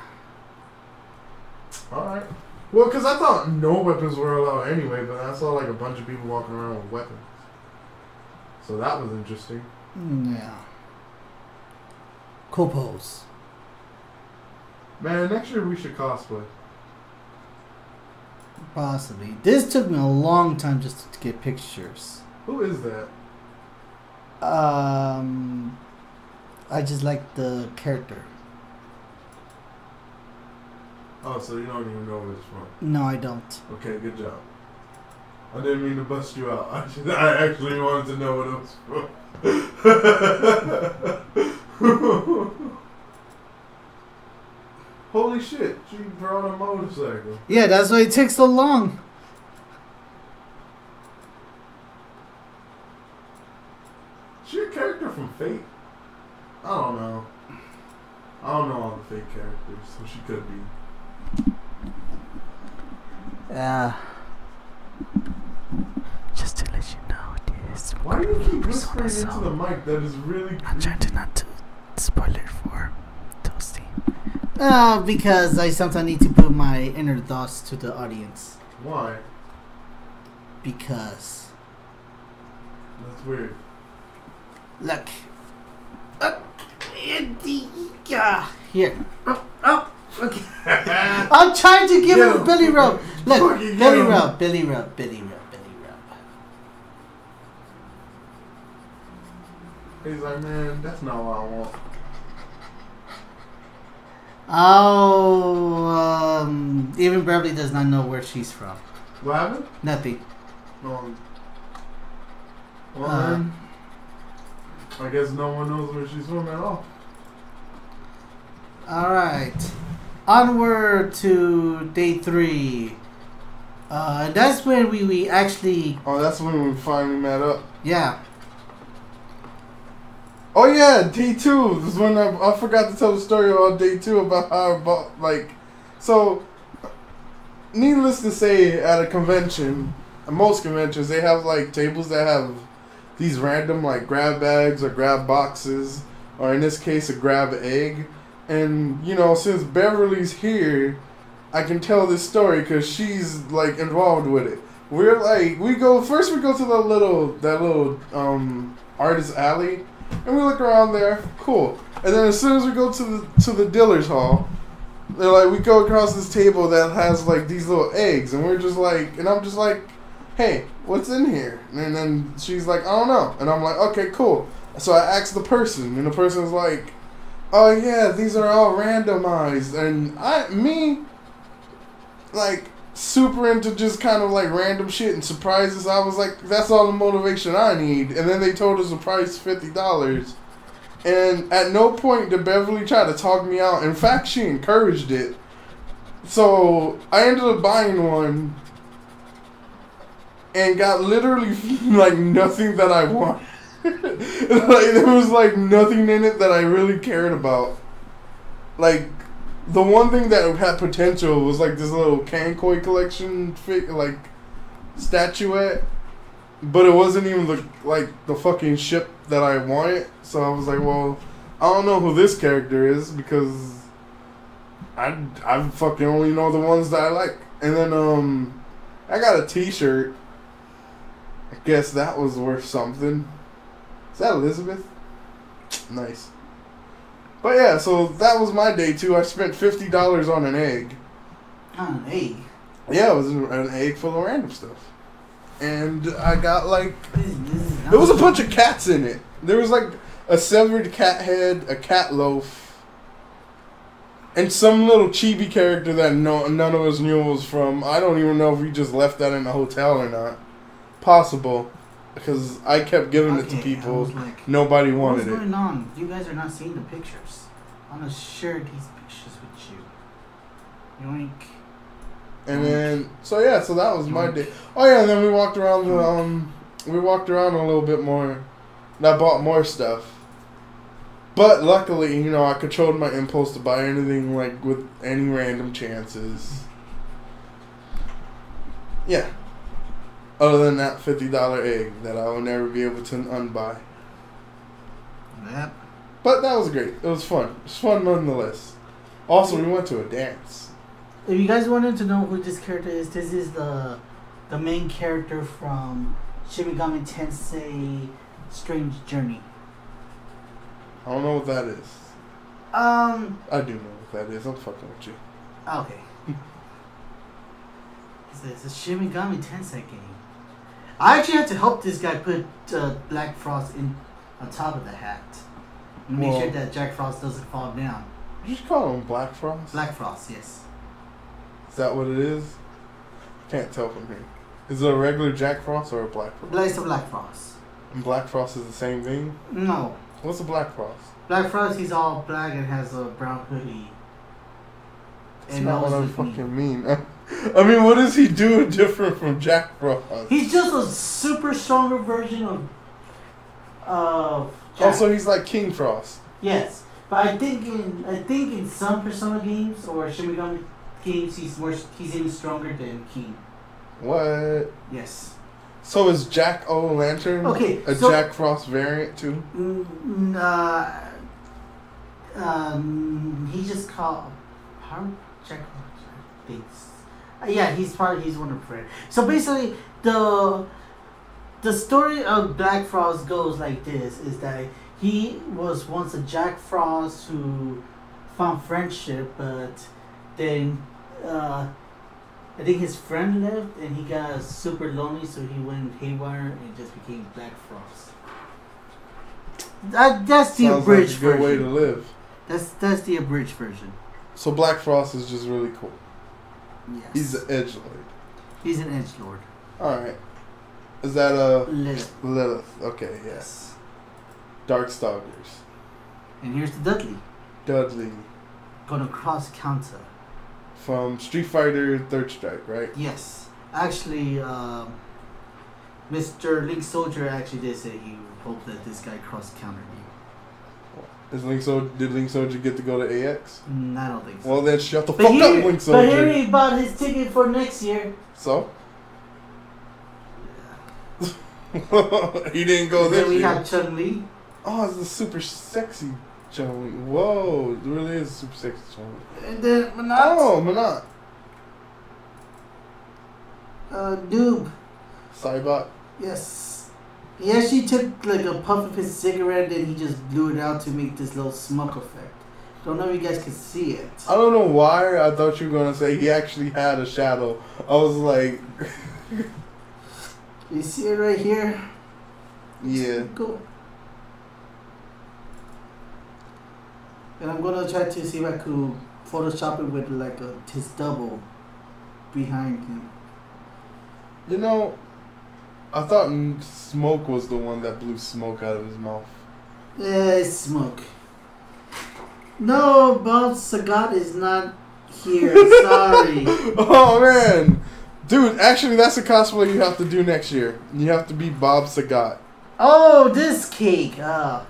Alright. Well, because I thought no weapons were allowed anyway, but I saw like a bunch of people walking around with weapons. So that was interesting. Yeah. Cool pose. Man, next year we should cosplay. Possibly. This took me a long time just to get pictures. Who is that? I just like the character. Oh, so you don't even know where it's from. No, I don't. Okay, good job. I didn't mean to bust you out. I actually wanted to know what it was from. Holy shit, she brought a motorcycle. Yeah, that's why it took so long. She a character from Fate. I don't know. I don't know all the fake characters, so she could be. Just to let you know, this. Why do you keep whispering into the mic? That is really I'm trying to not to spoil it for Toasty. Because I sometimes need to put my inner thoughts to the audience. Why? Because. That's weird. Look. Here. Oh, okay. I'm trying to give him a Billy rub. Look, Billy rub, Billy rub, Billy rub, Billy rub. He's like, man, that's not what I want. Oh, even Beverly does not know where she's from. What happened? Nothing. Well, then, I guess no one knows where she's from at all. Alright. Onward to day 3. That's when we actually... Oh, that's when we finally met up. Yeah. Oh yeah, day 2. This is when I forgot to tell the story about day 2 about how I bought, like... So, needless to say, at a convention, at most conventions, they have, like, tables that have these random, like, grab bags or grab boxes, or in this case, a grab egg. And, you know, since Beverly's here, I can tell this story because she's, like, involved with it. We're, like, we go to that little artist alley, and we look around there, cool. And then as soon as we go to the dealer's hall, they're like, we go across this table that has, like, these little eggs, and we're just like, and I'm just like, hey, what's in here? And then she's like, I don't know. And I'm like, okay, cool. So I asked the person, and the person's like, oh yeah, these are all randomized. And like, super into just kind of like random shit and surprises. I was like, that's all the motivation I need. And then they told us the price $50. And at no point did Beverly try to talk me out. In fact, she encouraged it. So I ended up buying one and got literally like nothing that I wanted. Like, there was like nothing in it that I really cared about. Like, the one thing that had potential was like this little Kankoi collection like statuette, but it wasn't even the fucking ship that I wanted. So I was like, well, I don't know who this character is because I fucking only know the ones that I like. And then I got a T-shirt. I guess that was worth something. Is that Elizabeth? Nice. But yeah, so that was my day 2. I spent $50 on an egg. On an egg? Yeah, it was an egg full of random stuff. And I got like... There was a bunch of cats in it. There was like a severed cat head, a cat loaf, and some little chibi character that none of us knew was from. I don't even know if we just left that in the hotel or not. Possible. Because I kept giving it to people. Like, nobody wanted it. What's going on? You guys are not seeing the pictures. I'm going to share these pictures with you. Yoink. And then, so yeah, so that was my day. Oh yeah, and then we walked around a little bit more. And I bought more stuff. But luckily, you know, I controlled my impulse to buy anything, like, with any random chances. Yeah. Other than that $50 egg that I will never be able to unbuy. Yep. But that was great. It was fun. It was fun nonetheless. Also, we went to a dance. If you guys wanted to know who this character is, this is the main character from Shin Megami Tensei Strange Journey. I don't know what that is. I do know what that is. I'm fucking with you. Okay. It's a Shin Megami Tensei game. I actually had to help this guy put Black Frost in on top of the hat. Make sure that Jack Frost doesn't fall down. You just call him Black Frost? Black Frost, yes. Is that what it is? Can't tell from here. Is it a regular Jack Frost or a Black Frost? It's a Black Frost. And Black Frost is the same thing? No. What's a Black Frost? Black Frost, he's all black and has a brown hoodie. That's not what I fucking mean. I mean, what does he do different from Jack Frost? He's just a super stronger version of Jack. Also, he's like King Frost. Yes, but I think in some Persona games or Shin Megami games, he's even stronger than King. What? Yes. So is Jack O'Lantern a Jack Frost variant too? He just called Jack Frost. I think. Yeah, he's one of the friends. So basically, the story of Black Frost goes like this: is that he was once a Jack Frost who found friendship, but then I think his friend left and he got super lonely, so he went haywire and just became Black Frost. That's the abridged version. Sounds like a good way to live. That's the abridged version. So Black Frost is just really cool. Yes. He's an edgelord. He's an edgelord. Alright. Is that a Lilith? Lilith. Okay, yes. Darkstalkers. And here's the Dudley. Gonna cross counter. From Street Fighter Third Strike, right? Yes. Actually, Mr. Link Soldier actually did say he hoped that this guy cross countered you. Did Link Soldier get to go to AX? I don't think so. Well then shut the fuck up, Link Soldier. But here he bought his ticket for next year. So? He didn't go this year. Then we have Chun-Li. Oh, it's the super sexy Chun-Li. Whoa, it really is super sexy Chun-Li. And then Menat. Oh, Menat. Noob. Cybot. Yes. He actually took like a puff of his cigarette and he just blew it out to make this little smoke effect. Don't know if you guys can see it. I don't know why I thought you were going to say he actually had a shadow. I was like... You see it right here? Yeah. Cool. And I'm gonna try to see if I could Photoshop it with like his double behind him. You know, I thought Smoke was the one that blew smoke out of his mouth. Yeah, it's Smoke. No, Bob Sagat is not here. Sorry. Oh man, dude! Actually, that's a cosplay you have to do next year. You have to be Bob Sagat. Oh, this cake. Oh,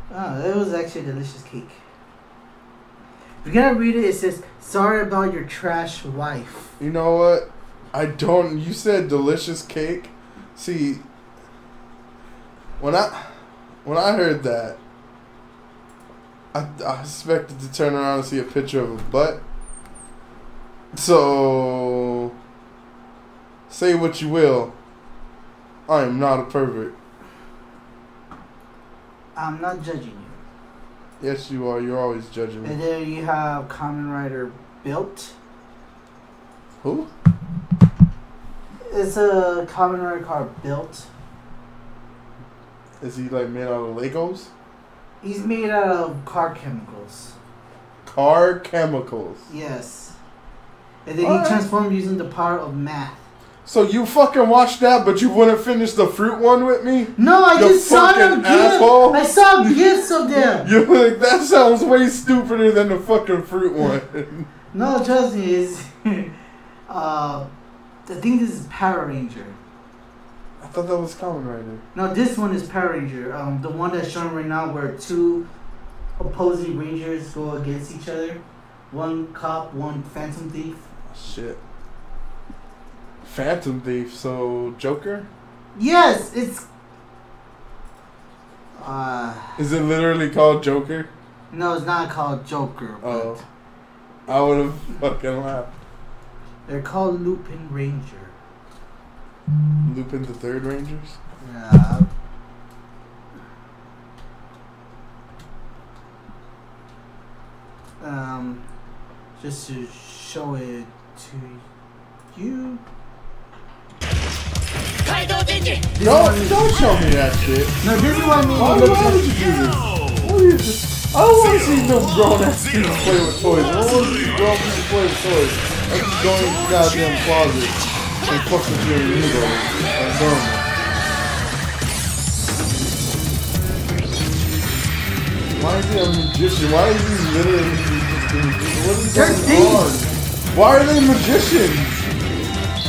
that was actually a delicious cake. If you're gonna read it, it says, "Sorry about your trash wife." You know what? I don't. You said delicious cake. See, when I heard that, I expected to turn around and see a picture of a butt. So, say what you will. I am not a pervert. I'm not judging you. Yes, you are. You're always judging me. And then you have Kamen Rider Built. Who? It's a Kamen Rider car Built. Is he like made out of Legos? He's made out of car chemicals. Car chemicals. Yes. And then he transformed using the power of math. So you fucking watched that, but you wouldn't finish the fruit one with me? No, I just saw them asshole. I saw gifs of them. You're like, that sounds way stupider than the fucking fruit one. No, trust me, it's I think this is Power Ranger. I thought that was Kamen Rider. No, this one is Power Ranger. The one that's shown right now where two opposing Rangers go against each other. One cop, one Phantom Thief. Shit. Phantom Thief, so Joker? Yes, it's... Is it literally called Joker? No, it's not called Joker. Oh. I would have fucking laughed. They're called Lupin Ranger. Lupin the Third Rangers? Yeah. Just to show it to you. Don't show me that shit. No, this is what I mean. Why would you do this? What are you just, I don't want to see no grown ass people play with toys. I don't want to see grown people play with toys. I just go in the goddamn closet and fuck with your window. That's normal. Why is he a magician? Why is he literally what is going on? Why are they magicians?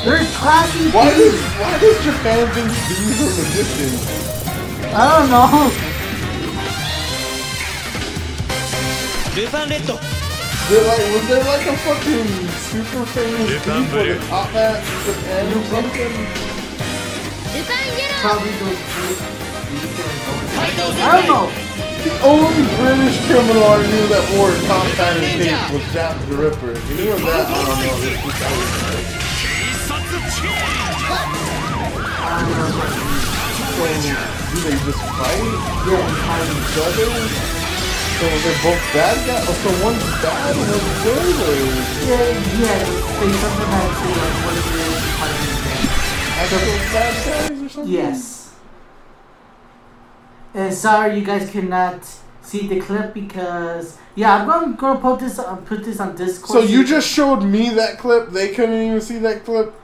They're classy. Why does Japan think these are magicians? I don't know. They're like, was there like a fucking super famous beef with a top hat in Japan or something? Probably those. I don't know. The only British criminal I knew that wore a top hat and cape was Jack the Ripper. If you knew of that, I don't know. Do they just fight? Yeah, fight each other? So they're both bad guys? Oh, so one's bad and one's good? Or? Yeah, they sometimes say like what it is, Actual bad guys or something? Yes. And sorry, you guys cannot see the clip because I'm gonna put this on Discord. So you just showed me that clip. They couldn't even see that clip.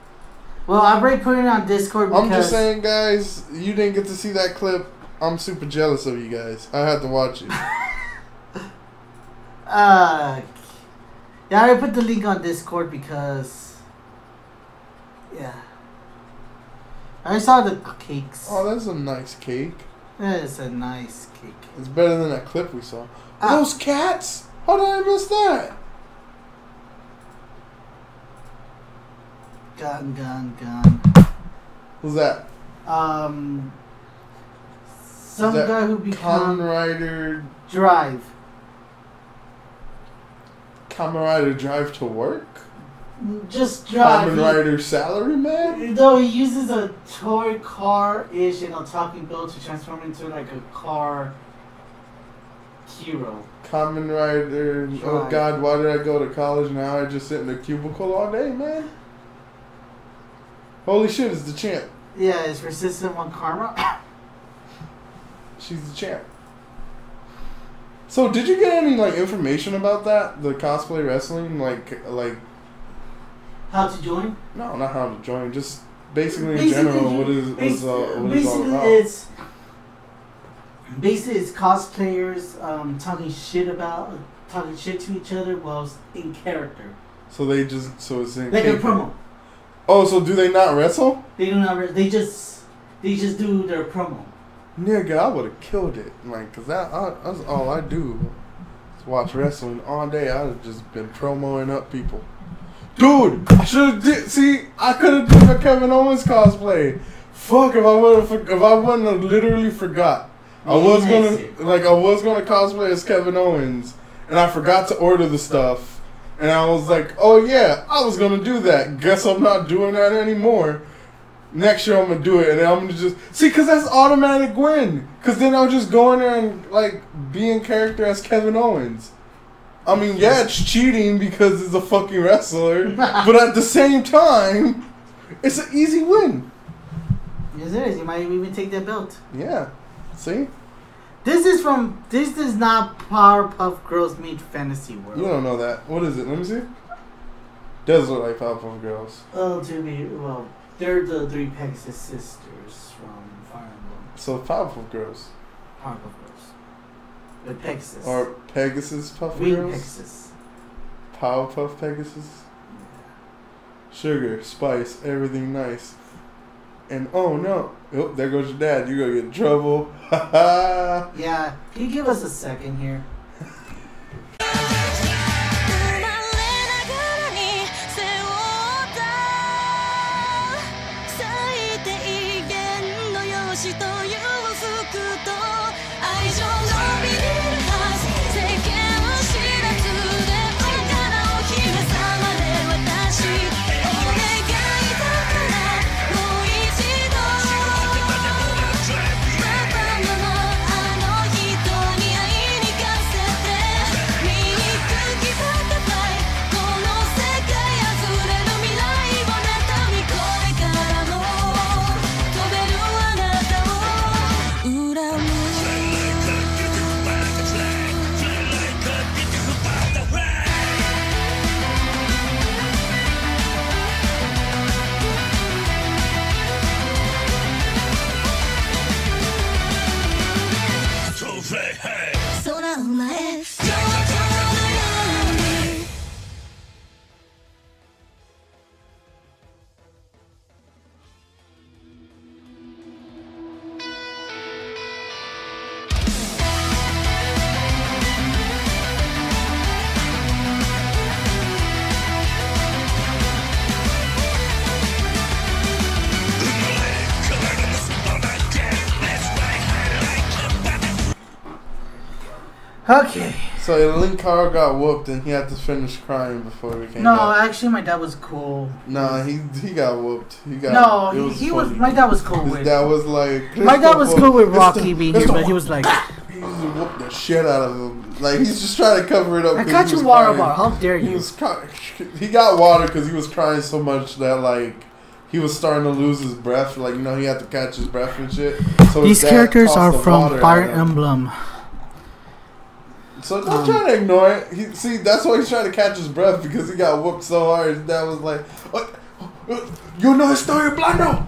Well, I'm already putting it on Discord because I'm just saying, guys, you didn't get to see that clip. I'm super jealous of you guys. I had to watch it. I already put the link on Discord because I saw the cakes. Oh, that's a nice cake. That is a nice cake. It's better than that clip we saw. Those cats? How did I miss that? Gun. Who's that? Some guy who become Kamen Rider Drive. Kamen Rider Drive to work? Just Drive. Kamen Rider Salary Man? No, he uses a toy car-ish and a talking bill to transform into like a car hero. Kamen Rider. Drive. Oh God, why did I go to college now? I just sit in a cubicle all day, man. Holy shit, it's the champ. Yeah, it's Resistant One Karma. She's the champ. So, did you get any like information about that? The cosplay wrestling, like How to join? No, not how to join. Just basically in general, what is all about? It's cosplayers talking shit to each other while in character. So it's in like a promo. Oh, so do they not wrestle? They do not. They just do their promo. Nigga, I would have killed it. Like, cause that's all I do. Is watch wrestling all day. I'd have just been promoing up people. Dude, I should have I could have done a Kevin Owens cosplay. Fuck, if I wouldn't have literally forgot. I was gonna cosplay as Kevin Owens, and I forgot to order the stuff. And I was like, oh yeah, I was gonna do that. Guess I'm not doing that anymore. Next year I'm gonna do it, and then I'm gonna just cause that's automatic win. Cause then I'll just go in there and like be in character as Kevin Owens. I mean, yeah, it's cheating because it's a fucking wrestler, but at the same time, it's an easy win. Yes, it is. You might even take that belt. Yeah. See? This is not Powerpuff Girls meet Fantasy World. You don't know that. What is it? Let me see. Does look like Powerpuff Girls. Oh, they're the three Pegasus sisters from Fire Emblem. So Powerpuff Girls. Powerpuff Girls. With Pegasus. Or Pegasus Puff Green Girls? Pegasus. Powerpuff Pegasus? Yeah. Sugar, spice, everything nice. And oh no, there goes your dad. You're gonna get in trouble. Yeah, can you give us a second here? Okay. So Linkara got whooped and he had to finish crying before we came No, back. actually, my dad was cool. Nah, he got whooped. He got No, it he was. funny. My dad was cool His with. dad was like. My dad was cool with Rocky Mr. being here, Mr. but he was like, He used to whoop the shit out of him. Like he's just trying to cover it up. "I 'cause got he you was water crying. bottle. How dare He you?" was crying. He got water because he was crying so much that like he was starting to lose his breath. Like he had to catch his breath and shit. So his These dad characters tossed are the from water Fire at him. Emblem. So don't try to ignore it. See, that's why he's trying to catch his breath because he got whooped so hard. His dad was like, "You know story, Blando."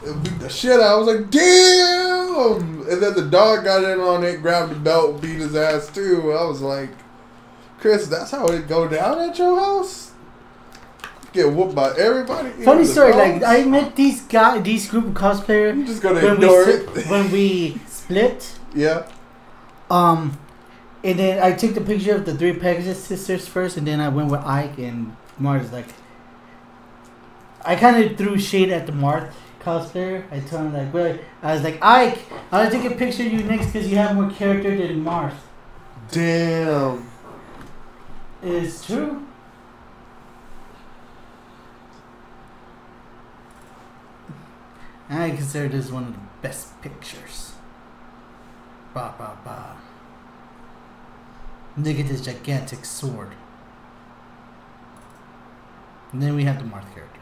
And beat the shit out. I was like, "Damn!" And then the dog got in on it, grabbed the belt, beat his ass too. I was like, "Chris, that's how it go down at your house? Get whooped by everybody." Funny the story. dogs? Like I met these group of cosplayers You just gonna when ignore it. when we split. Yeah. And then I took the picture of the 3 Pegasus sisters first, and then I went with Ike and Marth. Like, I kind of threw shade at the Marth cosplayer. I told him like, well, I was like, Ike, I'll take a picture of you next because you have more character than Marth. Damn. It's true. I consider this one of the best pictures. Ba ba ba. Look at this gigantic sword. And then we have the Marth character.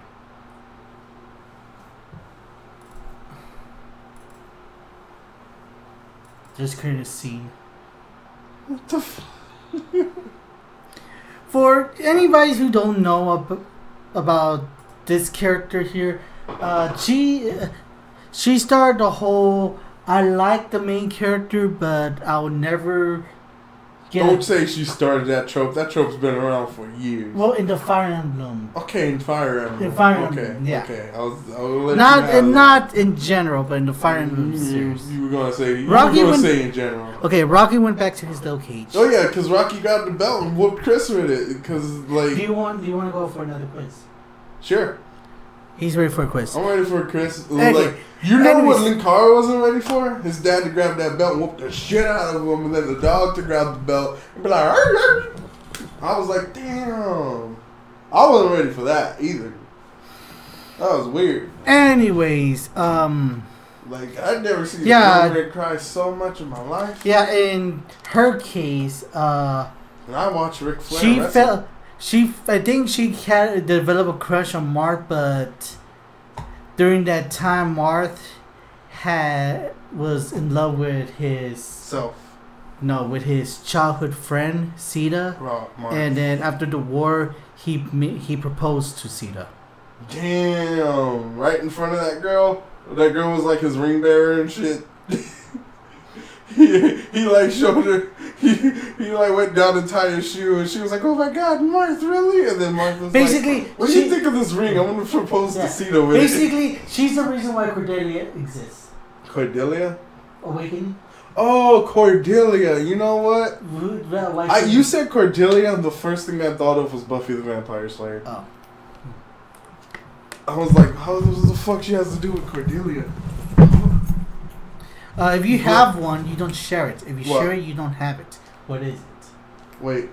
Just create a scene. What the f- For anybody who don't know about this character here, she started the whole I like the main character, but I'll never get. Don't say she started that trope. That trope's been around for years. Well, in the Fire Emblem, Okay, in Fire Emblem. In Fire okay, Emblem, yeah. Okay, I'll let you have that. not in general, but in the Fire Emblem You series. were gonna say. You Rocky were gonna went- say in general. Okay, Rocky went back to his little cage. Oh yeah, because Rocky got the belt and whooped Chris with it. Because like, Do you want to go for another quiz? sure, He's ready for a quiz. I'm ready for Chris. Okay. Like, you know what Anyways. Linkara wasn't ready for? His dad to grab that belt and whoop the shit out of him, and then the dog to grab the belt and be like, "Arr, arr." I was like, damn. I wasn't ready for that either. That was weird. Anyways, Like, I'd never seen Yeah. a girl cry so much in my life. yeah, in her case, And I watched Ric Flair she wrestle. I think she had developed a crush on Marth, but during that time, Marth was in love with his childhood friend Sita, Mark. and then after the war, he proposed to Sita. Damn. Right in front of that girl. That girl was like his ring bearer and shit. he like showed her. He like went down to tie her shoe and she was like, "Oh my God, Marth, really?" And then Marth was Basically, like, "What do you think of this ring? I'm gonna propose to Sita with it." Basically, she's the reason why Cordelia exists. Cordelia. Awakening. Oh, Cordelia. You know what? You said Cordelia, and the first thing I thought of was Buffy the Vampire Slayer. Oh. I was like, how the fuck she has to do with Cordelia? If you have one, you don't share it. If you What? share it, you don't have it. What is it? Wait.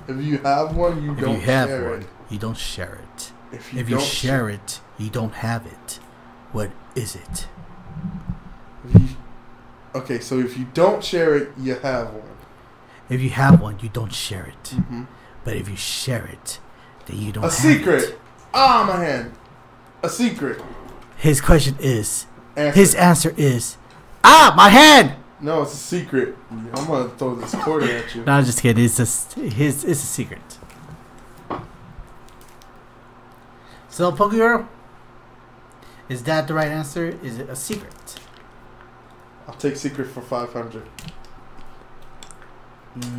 If you have one, you don't share it. you don't share it. If If you share it, you don't have it. What is it? Okay, so if you don't share it, you have one. If you have one, you don't share it. Mm-hmm. But if you share it, then you don't A have secret. it. Ah, my hand. A secret. His question is, Answer. his answer is, my hand! No, it's a secret. I'm gonna throw this quarter at you. No, I'm just kidding. It's just it's a secret. So, Pokegirl, is that the right answer? Is it a secret? I'll take secret for 500.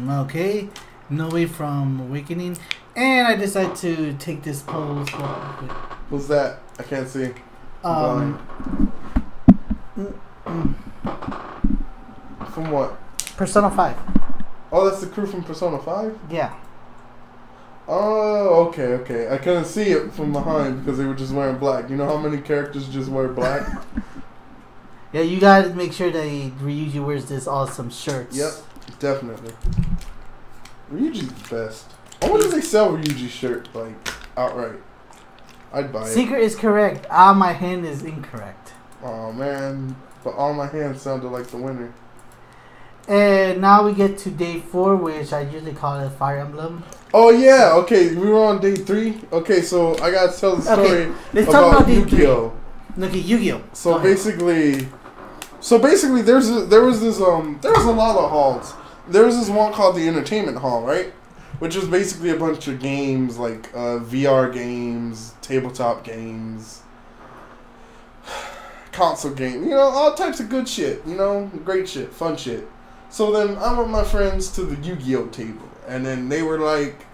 Okay. No way from Awakening. And I decided to take this pose. Who's that? I can't see. Um, From what? Persona 5. Oh, that's the crew from Persona 5? Yeah. Oh, okay. I couldn't see it from behind because they were just wearing black. You know how many characters just wear black? Yeah, you gotta make sure that Ryuji wears this awesome shirt. Yep. definitely. Ryuji's the best. I wonder if they sell Ryuji shirt like outright. I'd buy it. Secret is correct. Ah, my hand is incorrect. Oh man, but all my hands sounded like the winner. And now we get to day 4, which I usually call it Fire Emblem. Oh yeah, okay, we were on day 3. Okay, so I gotta tell the story let's talk about day Yu-Gi-Oh. 3. Okay, Yu-Gi-Oh. So basically, there was a lot of halls. There was this one called the Entertainment Hall, right? Which was basically a bunch of games like VR games, tabletop games, console games, all types of good shit, great shit, fun shit. So then I went with my friends to the Yu-Gi-Oh table, and then they were like,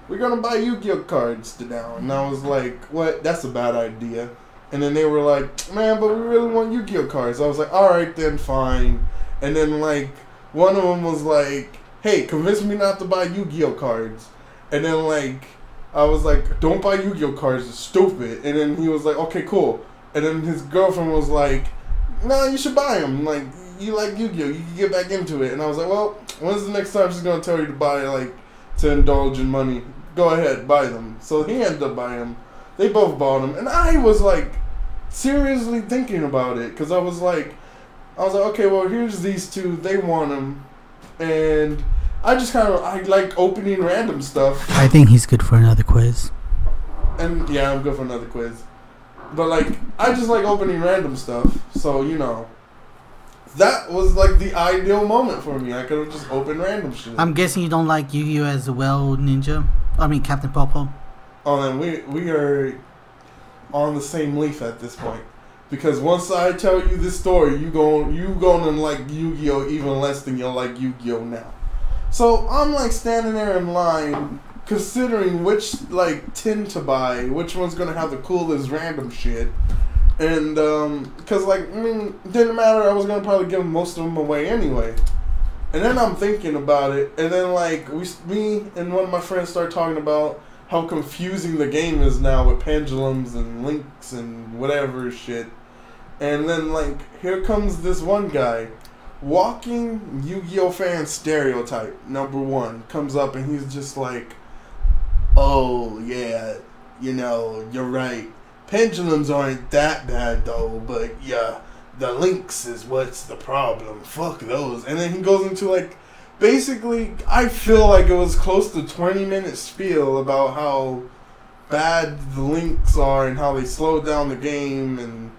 we're gonna buy Yu-Gi-Oh cards now. And I was like, what? That's a bad idea. And then they were like, man, but we really want Yu-Gi-Oh cards. I was like, alright then, fine. And then like, one of them was like, hey, convince me not to buy Yu-Gi-Oh cards. And then like, I was like, don't buy Yu-Gi-Oh cards, it's stupid. And then he was like, okay, cool. And then his girlfriend was like, nah, you should buy them. Like, you like Yu-Gi-Oh, you can get back into it. And I was like, well, when's the next time she's going to tell you to buy, like, to indulge in money? Go ahead, buy them. So he ended up buying them. They both bought them. And I was like, seriously thinking about it. Because I was like, okay, well, here's these two. They want them. And I just I like opening random stuff. I think he's good for another quiz. And yeah, I'm good for another quiz. But like, I just like opening random stuff. So, that was like the ideal moment for me. I could have just opened random shit. I'm guessing you don't like Yu-Gi-Oh as well, Ninja? I mean, Captain Popo. Oh, then we are on the same leaf at this point. Because once I tell you this story, you gonna like Yu-Gi-Oh even less than you'll like Yu-Gi-Oh now. So I'm like standing there in line, considering which like tin to buy, which one's gonna have the coolest random shit, and because it didn't matter. I was gonna probably give most of them away anyway. And then I'm thinking about it, and then like me and one of my friends start talking about how confusing the game is now with pendulums and links and whatever shit. And then like here comes this one guy, walking Yu-Gi-Oh fan stereotype #1, comes up and he's just like, oh yeah, you're right. Pendulums aren't that bad though, but yeah, the links is what's the problem. Fuck those. And then he goes into like, basically, I feel like it was close to 20-minute spiel about how bad the links are and how they slow down the game, and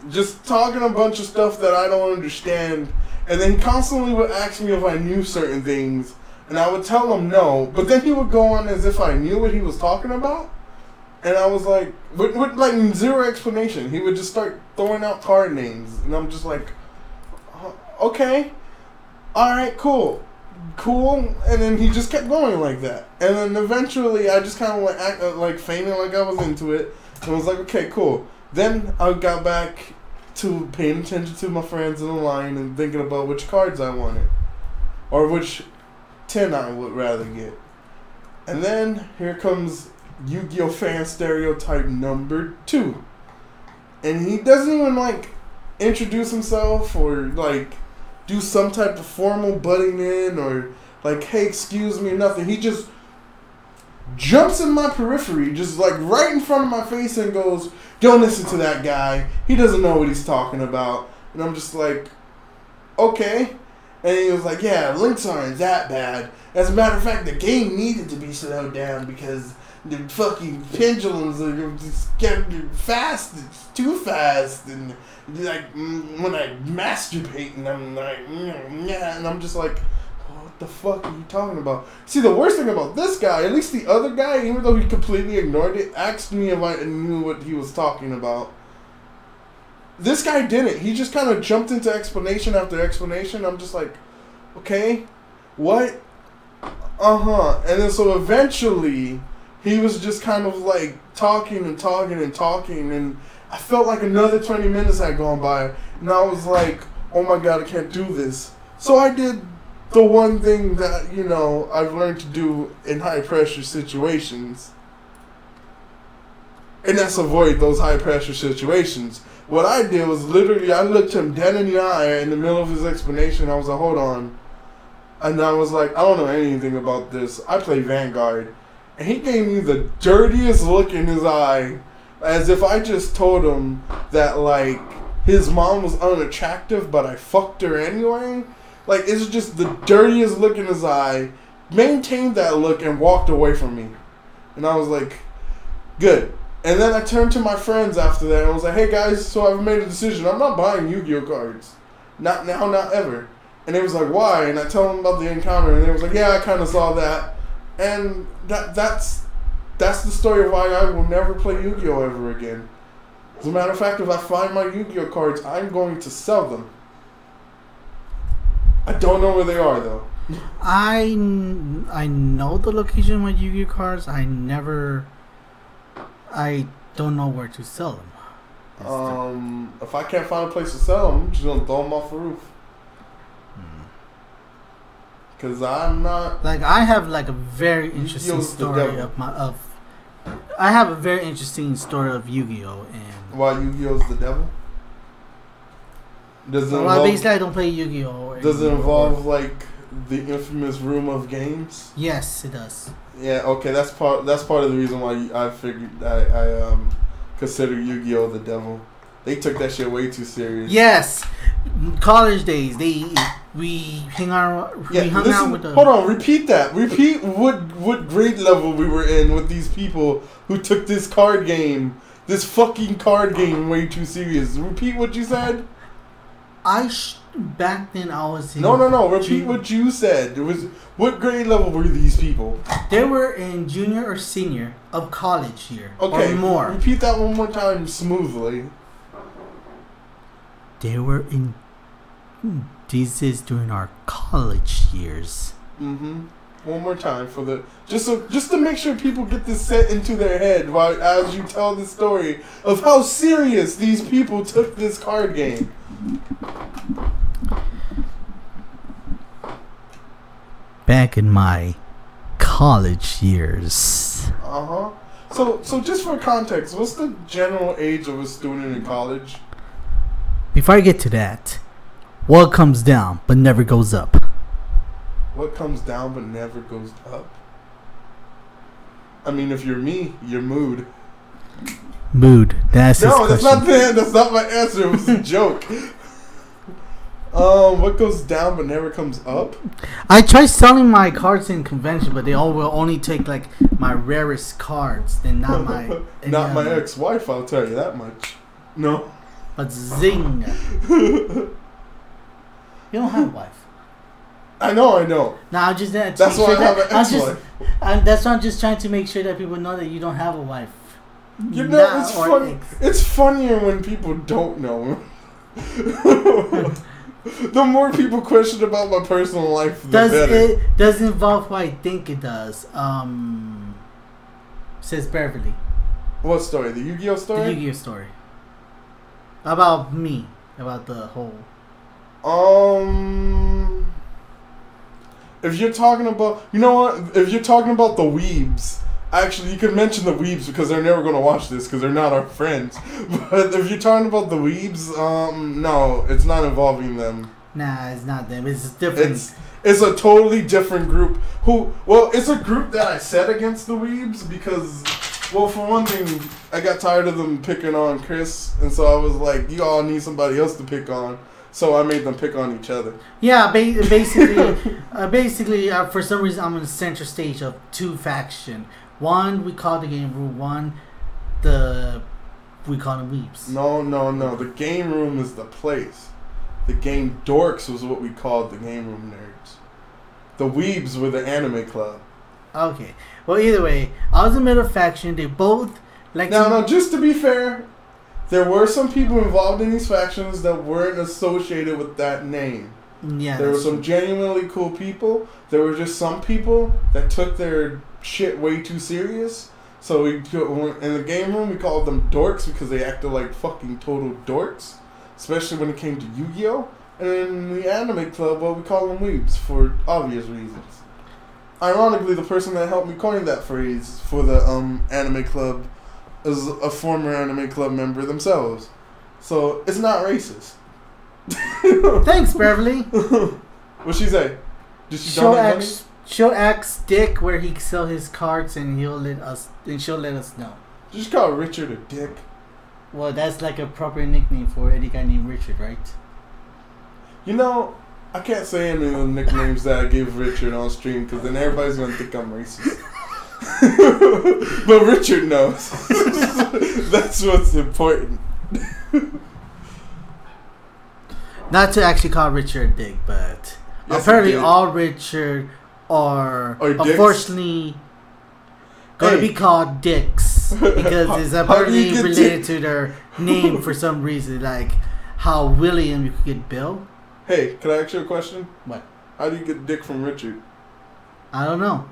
just talking a bunch of stuff that I don't understand. And then he constantly would ask me if I knew certain things, and I would tell him no, but then he would go on as if I knew what he was talking about. And I was like, with like zero explanation. He would just start throwing out card names, and I'm just like, okay. Alright, cool. And then he just kept going like that. And then eventually I just kind of like feigning like I was into it. And was like, okay, cool. Then I got back to paying attention to my friends in the line and thinking about which cards I wanted. Or which tin I would rather get. And then here comes Yu-Gi-Oh fan stereotype #2. And he doesn't even like introduce himself or like do some type of formal butting in or like, hey, excuse me, or nothing. He just jumps in my periphery, just like right in front of my face, and goes, don't listen to that guy. He doesn't know what he's talking about. And I'm just like, okay. And he was like, yeah, links aren't that bad. As a matter of fact, the game needed to be slowed down because the fucking pendulums are just getting fast. It's too fast. And like when I masturbate, and I'm like, yeah, and I'm just like, what the fuck are you talking about? See, the worst thing about this guy, at least the other guy, even though he completely ignored it, asked me if I knew what he was talking about. This guy didn't. He just kind of jumped into explanation after explanation. I'm just like, okay, what? And then so eventually, he was just kind of like talking, and I felt like another 20 minutes had gone by, and I was like, oh my god, I can't do this. So I did the one thing that, I've learned to do in high pressure situations, and that's avoid those high pressure situations. What I did was literally, I looked him dead in the eye in the middle of his explanation. I was like, hold on. And I was like, I don't know anything about this. I play Vanguard. And he gave me the dirtiest look in his eye. As if I just told him that, like, his mom was unattractive, but I fucked her anyway. Like, it's just the dirtiest look in his eye. Maintained that look and walked away from me. And I was like, good. And then I turned to my friends after that and I was like, hey guys, so I've made a decision. I'm not buying Yu-Gi-Oh cards. Not now, not ever. And it was like, why? And I tell them about the encounter and they was like, yeah, I kind of saw that. And that's the story of why I will never play Yu-Gi-Oh ever again. As a matter of fact, if I find my Yu-Gi-Oh cards, I'm going to sell them. I don't know where they are though. I know the location of my Yu-Gi-Oh cards. I don't know where to sell them. If I can't find a place to sell them, I'm just gonna throw them off the roof. Cause I'm not like I have like a very interesting story I have a very interesting story of Yu-Gi-Oh and why Yu-Gi-Oh's the devil. Basically I don't play Yu-Gi-Oh. Does it involve like the infamous room of games? Yes, it does. Yeah, okay, that's part of the reason why I figured I consider Yu-Gi-Oh the devil. They took that shit way too serious. Yes, college days. We hung out with the. Hold on, repeat that. Repeat what grade level we were in with these people who took this this fucking card game, way too serious. Repeat what you said. Back then I was in... No. Repeat what you said. It was what grade level were these people? They were in junior or senior of college year. Okay, or more. Repeat that one more time smoothly. They were in... This is during our college years. Mm-hmm. One more time for the... Just to make sure people get this set into their head as you tell the story of how serious these people took this card game. Back in my college years. So just for context, what's the general age of a student in college? Before I get to that, what comes down but never goes up? What comes down but never goes up? I mean, if you're me, your mood. Mood. That's no, that's not that. That's not my answer. It was a joke. What goes down but never comes up? I tried selling my cards in convention, but they all will only take like my rarest cards, and not my not my ex-wife. I'll tell you that much. No. But zing. You don't have a wife. I know. No, I'm just that's why I have an ex-wife. That's why I'm just trying to make sure that people know that you don't have a wife. You know, it's funny. It's funnier when people don't know. The more people question about my personal life, the better. It does involve who I think it does. Says Beverly. What story? The Yu-Gi-Oh story? The Yu-Gi-Oh story. About me. About the whole... If you're talking about... You know what? If you're talking about the weebs... Actually, you could mention the weebs because they're never going to watch this because they're not our friends. But if you're talking about the weebs, no, it's not involving them. Nah, it's not them. It's different. It's a totally different group. It's a group that I set against the weebs because, well, for one thing, I got tired of them picking on Chris. And so I was like, you all need somebody else to pick on. So I made them pick on each other. Yeah, basically, for some reason, I'm in the center stage of two factions. One, we call the game room. One, we call them weeps. No. The game room is the place. The game dorks was what we called the game room nerds. The weebs were the anime club. Okay. Well, either way, I was in the middle faction. They both like. No. Just to be fair, there were some people involved in these factions that weren't associated with that name. Yeah. There were some genuinely cool people. There were just some people that took their shit way too serious. So in the game room we called them dorks because they acted like fucking total dorks, especially when it came to Yu-Gi-Oh. And in the anime club, well, we call them weebs for obvious reasons. Ironically, the person that helped me coin that phrase for the anime club is a former anime club member themselves, so it's not racist. Thanks, Beverly. What'd she say? Did she donate money? She'll ask Dick where he sell his cards, and she'll let us know. Just call Richard a dick. Well, that's like a proper nickname for any guy named Richard, right? You know, I can't say any of the nicknames that I gave Richard on stream because then everybody's gonna think I'm racist. But Richard knows. That's what's important. Not to actually call Richard a dick, but Yes, apparently he did. all Richard are Or dicks? unfortunately going to Hey. be called dicks because it's How do apparently you get related dick? to their name for some reason, like how William you could get Bill. Hey, can I ask you a question? What? How do you get dick from Richard? I don't know.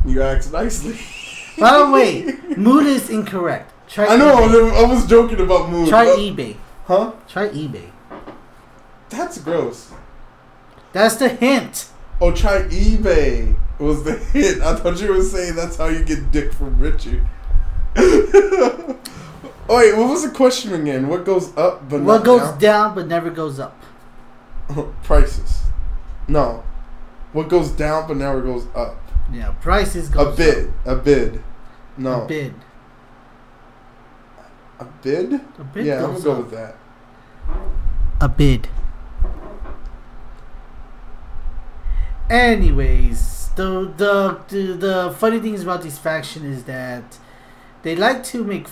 You asked nicely. By the way, mood is incorrect. Try I know. eBay. I was joking about mood. Try eBay. Huh? Try eBay. That's gross. That's the hint. Oh, try eBay was the hint. I thought you were saying that's how you get dick from Richard. Oh, wait, what was the question again? What goes up but What not goes down? down but never goes up? Prices. No. What goes down but never goes up? Yeah, prices A go bid. A bid. No. A bid. A bid? A bid Yeah, I'm goes gonna go up. with that. A bid. Anyways, the funny things about this faction is that they like to make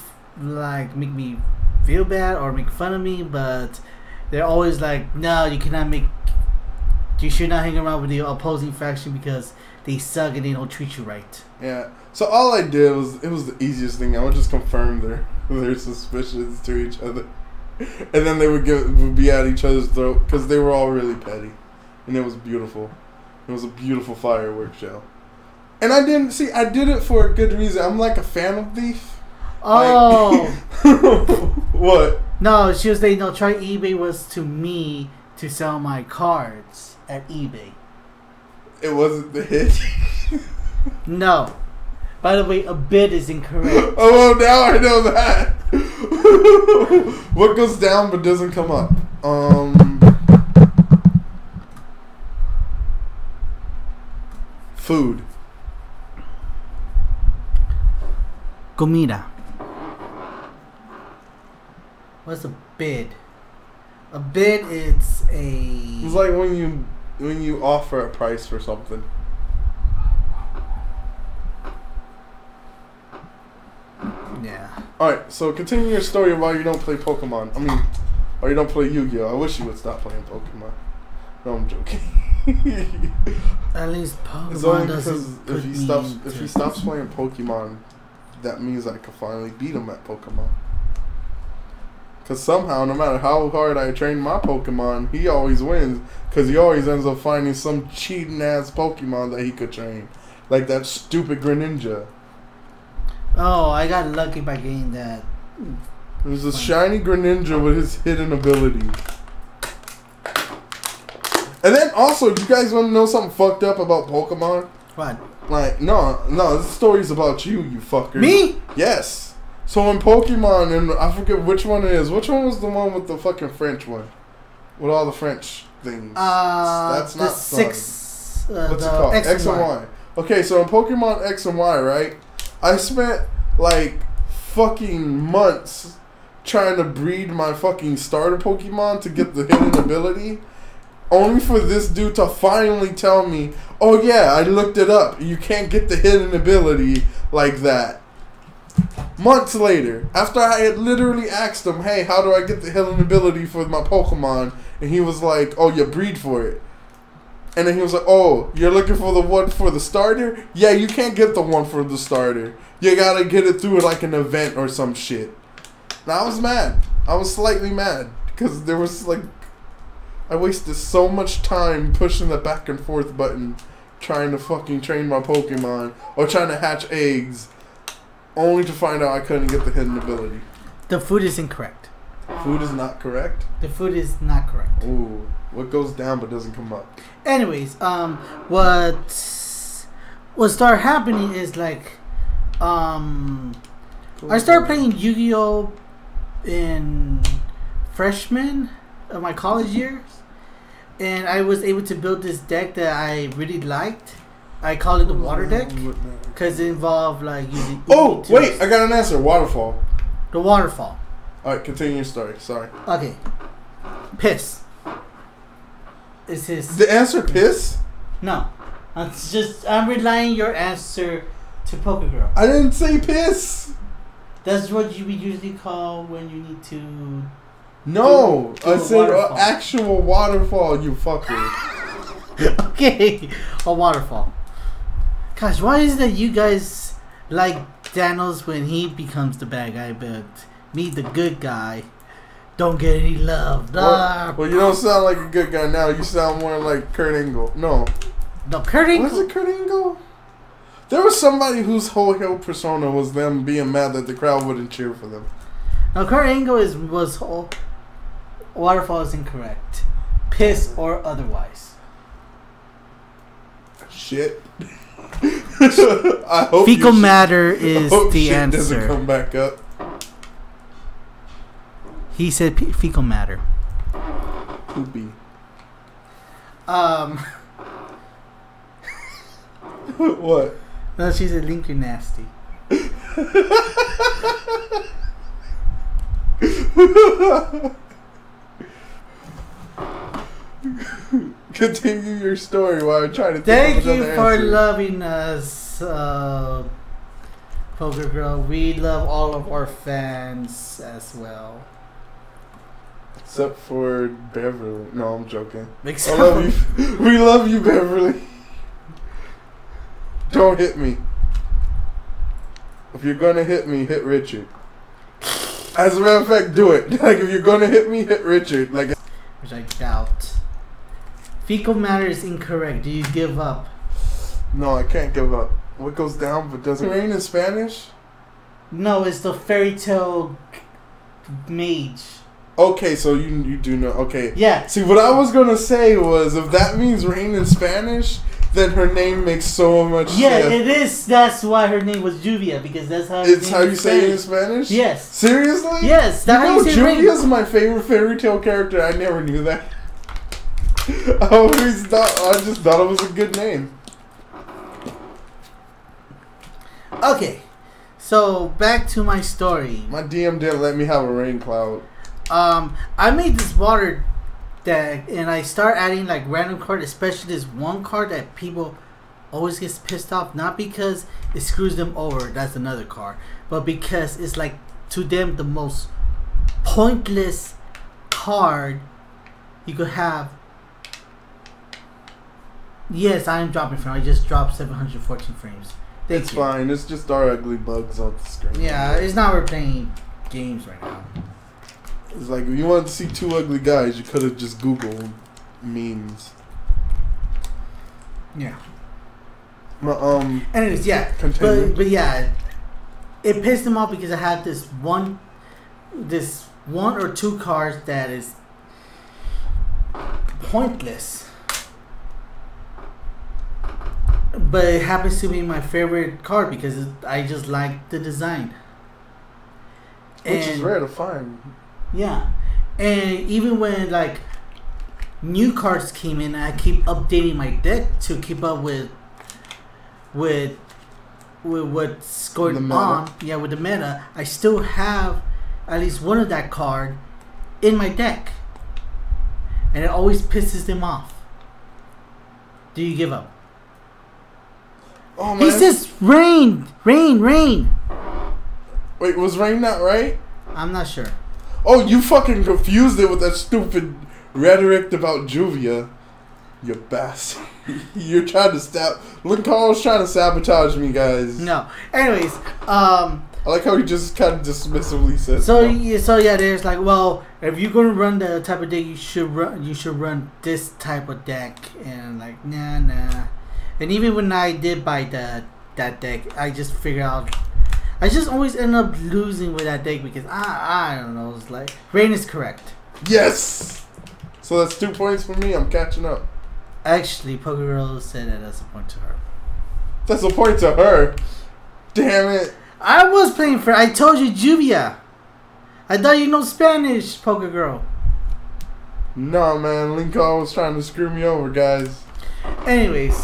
me feel bad or make fun of me, but they're always like, no, you should not hang around with the opposing faction because they suck and they don't treat you right. Yeah. So all I did was the easiest thing. I would just confirm their suspicions to each other, and then they would be at each other's throat because they were all really petty, and it was beautiful. It was a beautiful fireworks show, and I did it for a good reason. I'm like a fan of Thief. Oh What? no, she was saying no. Try eBay was to me to sell my cards at eBay. It wasn't the hit. No. By the way, a bid is incorrect. Oh, well, now I know that. What goes down but doesn't come up? Food. Comida. What's a bid? A bid it's It's like when you offer a price for something. yeah. Alright, so continue your story of why you don't play Pokemon. I mean, or you don't play Yu-Gi-Oh! I wish you would stop playing Pokemon. No, I'm joking. At least It's Pokemon only doesn't because put if he stops playing Pokemon, that means I can finally beat him at Pokemon. Because somehow, no matter how hard I train my Pokemon, he always wins. Because he always ends up finding some cheating ass Pokemon that he could train. Like that stupid Greninja. Oh, I got lucky by getting that. There's a shiny Greninja with his hidden ability. And then also, you guys want to know something fucked up about Pokemon? What? Like, no, this story's about you fucker. Me? Yes. So in Pokemon, and I forget which one it is. Which one was the one with the fucking French one? With all the French things. That's the not six. What's the it called? X and Y. Okay, so in Pokemon X and Y, right? I spent like fucking months trying to breed my fucking starter Pokemon to get the hidden ability. Only for this dude to finally tell me, oh yeah, I looked it up. You can't get the hidden ability like that. Months later, after I had literally asked him, hey, how do I get the hidden ability for my Pokemon? And he was like, oh, you breed for it. And then he was like, oh, you're looking for the one for the starter? Yeah, you can't get the one for the starter. You gotta get it through like an event or some shit. Now I was mad. I was slightly mad. Because there was like, I wasted so much time pushing the back and forth button trying to fucking train my Pokemon or trying to hatch eggs only to find out I couldn't get the hidden ability. The food is incorrect. Food is not correct? The food is not correct. Ooh, what goes down but doesn't come up? Anyways, what started happening is like, I started playing Yu-Gi-Oh in freshman of my college years, and I was able to build this deck that I really liked. I call it the water deck because it involved like using. Oh wait, I got an answer. Waterfall. The waterfall. All right, continue your story. Sorry. Okay. Piss. Is his The answer piss? no? I'm relying your answer to Poker Girl. I didn't say piss. That's what you would usually call when you need to. No, Do I a said waterfall. actual waterfall. You fucker. Okay, a waterfall. Gosh, why is it that you guys like Thanos when he becomes the bad guy, but me, the good guy, don't get any love? Well, you don't sound like a good guy now. You sound more like Kurt Angle. No. No, Kurt Angle. Was it Kurt Angle? There was somebody whose whole persona was them being mad that the crowd wouldn't cheer for them. No, Kurt Angle was whole. Waterfall is incorrect. Piss or otherwise. Shit. I hope Fecal your matter shit- is I hope the shit doesn't answer. come back up. He said fecal matter. Poopy. What? No, she said Link, you're nasty. Continue your story while I'm trying to think Thank of you another for answer. loving us, Poker Girl. We love all of our fans as well. Except for Beverly. No, I'm joking. Except I love you. We love you, Beverly. Don't hit me. If you're gonna hit me, hit Richard. As a matter of fact, do it. Like, if you're gonna hit me, hit Richard. Like, which I doubt. Fecal matter is incorrect. Do you give up? no, I can't give up. What goes down but doesn't rain in Spanish? No, it's the fairy tale mage. Okay, so you do know. Okay. Yeah. See, what I was gonna say was, if that means rain in Spanish, then her name makes so much Yeah, sense. it is. That's why her name was Juvia, because that's how It's how you say it in Spanish? Yes. Seriously? Yes, You that's how know, you say rain. Julia's my favorite fairy tale character. I never knew that. I just thought it was a good name. Okay, so back to my story. My DM didn't let me have a rain cloud. I made this water deck, and I start adding like random card, especially this one card that people always gets pissed off. Not because it screws them over, that's another card, but because it's like to them the most pointless card you could have. Yes, I am dropping frame. I just dropped 714 frames. Thank It's you. fine. It's just our ugly bugs on the screen. Yeah, it's not we're playing games right now. It's like, if you wanted to see two ugly guys, you could have just Googled memes. Yeah. Continue. Anyways, yeah. But yeah, it pissed them off because I had this one or two cards that is pointless. But it happens to be my favorite card because I just like the design. Which is rare to find. Yeah. And even when like new cards came in, I keep updating my deck to keep up with what's going on. Yeah, with the meta. I still have at least one of that card in my deck. And it always pisses them off. Do you give up? Oh, man. He says rain. Wait, was rain not right? I'm not sure. Oh, you fucking confused it with that stupid rhetoric about Juvia. You bastard. You're trying to Look, Carl's trying to sabotage me, guys. No. Anyways, I like how he just kind of dismissively said. So no. yeah, there's like, well, if you're gonna run the type of deck, you should run this type of deck, and like, nah. And even when I did buy that deck, I just figured out, I just always end up losing with that deck because I don't know. It's like rain is correct. Yes. So that's 2 points for me. I'm catching up. Actually, Poker Girl said that as a point to her. That's a point to her. Damn it. I was playing for. I told you, Juvia. I thought you know Spanish, Poker Girl. No, man, Link was trying to screw me over, guys. Anyways,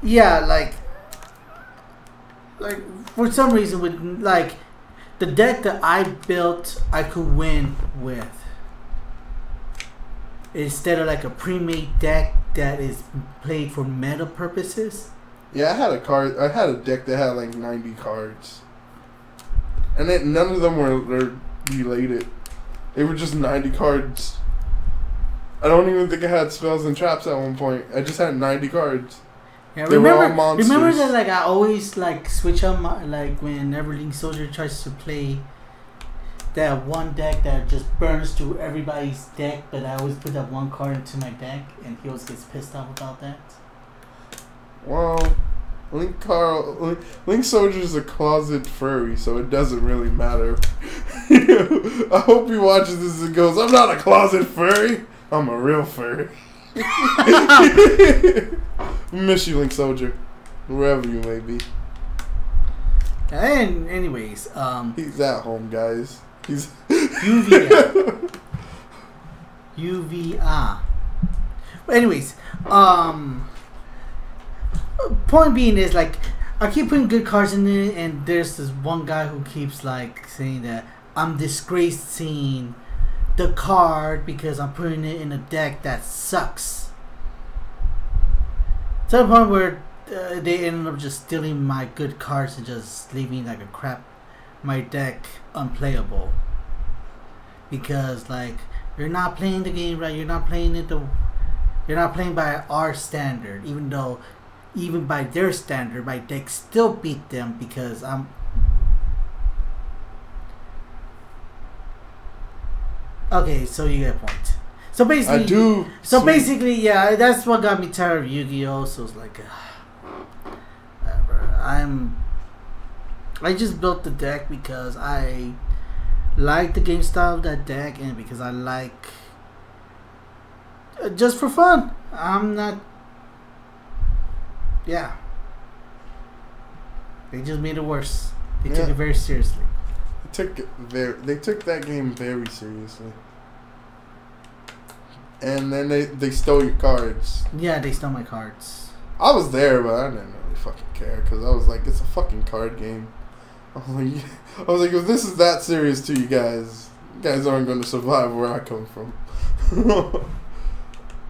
yeah, like for some reason with like the deck that I built, I could win with. Instead of like a pre-made deck that is played for meta purposes. Yeah, I had a deck that had like 90 cards, and none of them were related. They were just 90 cards. I don't even think I had spells and traps at one point. I just had 90 cards. Yeah, They were all monsters. remember that like I always like switch up my like whenever Link Soldier tries to play that one deck that just burns through everybody's deck, but I always put that one card into my deck, and he always gets pissed off about that. Well, Link Soldier is a closet furry, so it doesn't really matter. I hope he watches this and goes, "I'm not a closet furry. I'm a real furry." Miss you, Link Soldier, wherever you may be. And anyways, he's at home, guys. He's UVR. UVR. But anyways, point being is like I keep putting good cards in it, and there's this one guy who keeps like saying that I'm disgracing the card because I'm putting it in a deck that sucks. To the point where they ended up just stealing my good cards and just leaving like a crap my deck unplayable, because like you're not playing the game right. You're not playing by our standard, even though even by their standard my deck still beat them because I'm okay. So you get a point. So basically, I do. So basically, yeah, that's what got me tired of Yu-Gi-Oh. So it's like, whatever. I just built the deck because I like the game style of that deck, and because I like just for fun. I'm not. Yeah. They just made it worse. They took it very seriously. They took that game very seriously. And then they stole your cards. Yeah, they stole my cards. I was there, but I didn't really fucking care because I was like, it's a fucking card game. I was like, if this is that serious to you guys aren't going to survive where I come from.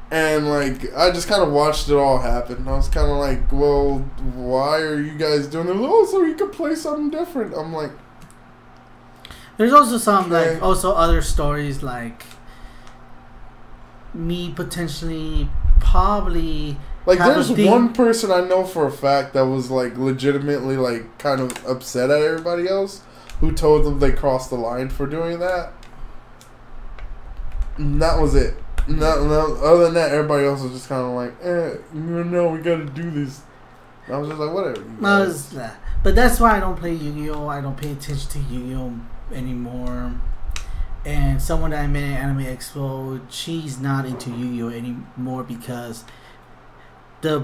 And like, I just kind of watched it all happen. I was kind of like, well, why are you guys doing this? Oh, so you can play something different. I'm like, there's also some like also other stories like me potentially probably like there's one person I know for a fact that was like legitimately like kind of upset at everybody else who told them they crossed the line for doing that. And that was it. No, other than that, everybody else was just kind of like, no, we gotta do this. And I was just like, whatever. But that's why I don't play Yu-Gi-Oh. I don't pay attention to Yu-Gi-Oh anymore. And someone that I met at Anime Expo, she's not into Yu-Gi-Oh anymore because the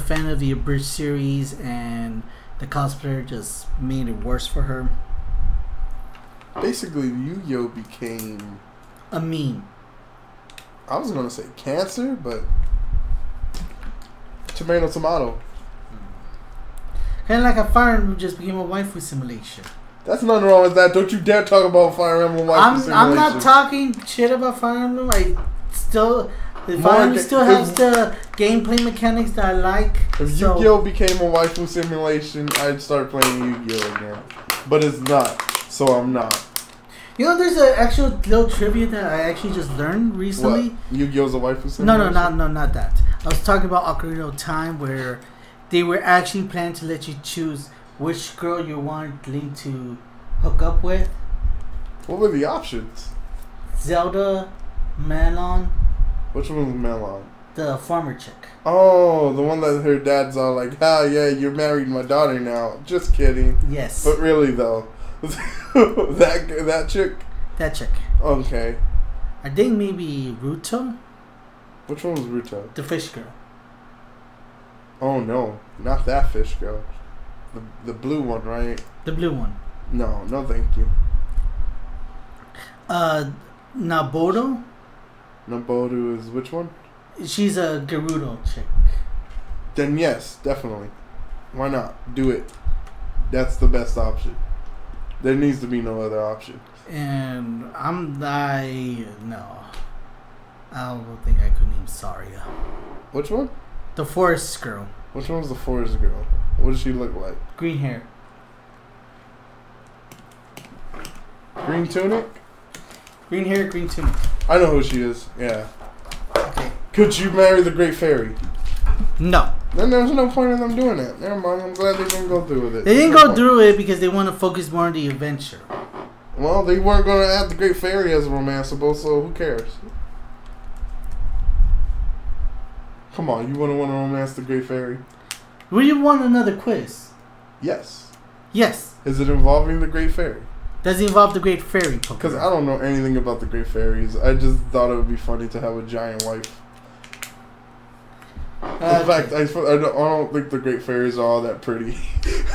fan of the Bridge series and the cosplayer just made it worse for her. Basically, Yu-Gi-Oh became a meme. I was gonna say cancer, but tomato. Kind of like a Fire Emblem just became a waifu simulation. That's nothing wrong with that. Don't you dare talk about Fire Emblem waifu simulation. I'm not talking shit about Fire Emblem. Fire Emblem still has the gameplay mechanics that I like. If Yu-Gi-Oh became a waifu simulation, I'd start playing Yu-Gi-Oh again. But it's not, so I'm not. You know, there's an actual little trivia that I actually just learned recently. What? Yu-Gi-Oh's a waifu simulation? No, not that. I was talking about Ocarina of Time, where they were actually planning to let you choose which girl you want Link to hook up with. What were the options? Zelda, Melon. Which one was Melon? The farmer chick. Oh, the one that her dad's all like, yeah, you're married my daughter now. Just kidding. Yes. But really, though. that chick? That chick. Okay. I think maybe Ruto? Which one was Ruto? The fish girl. Oh, no. Not that fish girl. The blue one, right? The blue one. No, thank you. Naboto? Noboru is which one? She's a Gerudo chick. Then yes, definitely. Why not? Do it. That's the best option. There needs to be no other option. And no. I don't think I could name Saria. Which one? The forest girl. Which one's the forest girl? What does she look like? Green hair. Green tunic? Green hair, green tunic. I know who she is. Yeah. Okay. Could you marry the Great Fairy? No. Then there's no point in them doing that. Never mind. I'm glad they didn't go through with it. They didn't go through it because they want to focus more on the adventure. Well, they weren't going to add the Great Fairy as romanceable, so who cares? Come on, you wouldn't want to romance the Great Fairy? Would you want another quiz? Yes. Yes. Is it involving the Great Fairy? Does it involve the Great Fairy? Because I don't know anything about the Great Fairies. I just thought it would be funny to have a giant wife. In fact, I don't think the Great Fairies are all that pretty.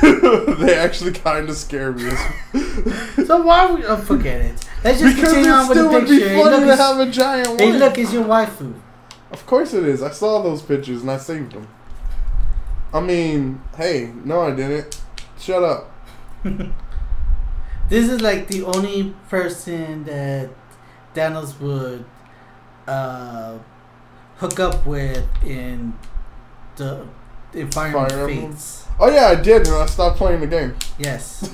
They actually kind of scare me. So why would forget it? Let's just because continue on with the would picture. be funny to have a giant wife. Hey, look, it's your waifu. Of course it is. I saw those pictures and I saved them. I mean, hey, no, I didn't. Shut up. This is like the only person that Thanos would hook up with in the Fire Emblem Fates. Oh yeah, I did, and I stopped playing the game. Yes.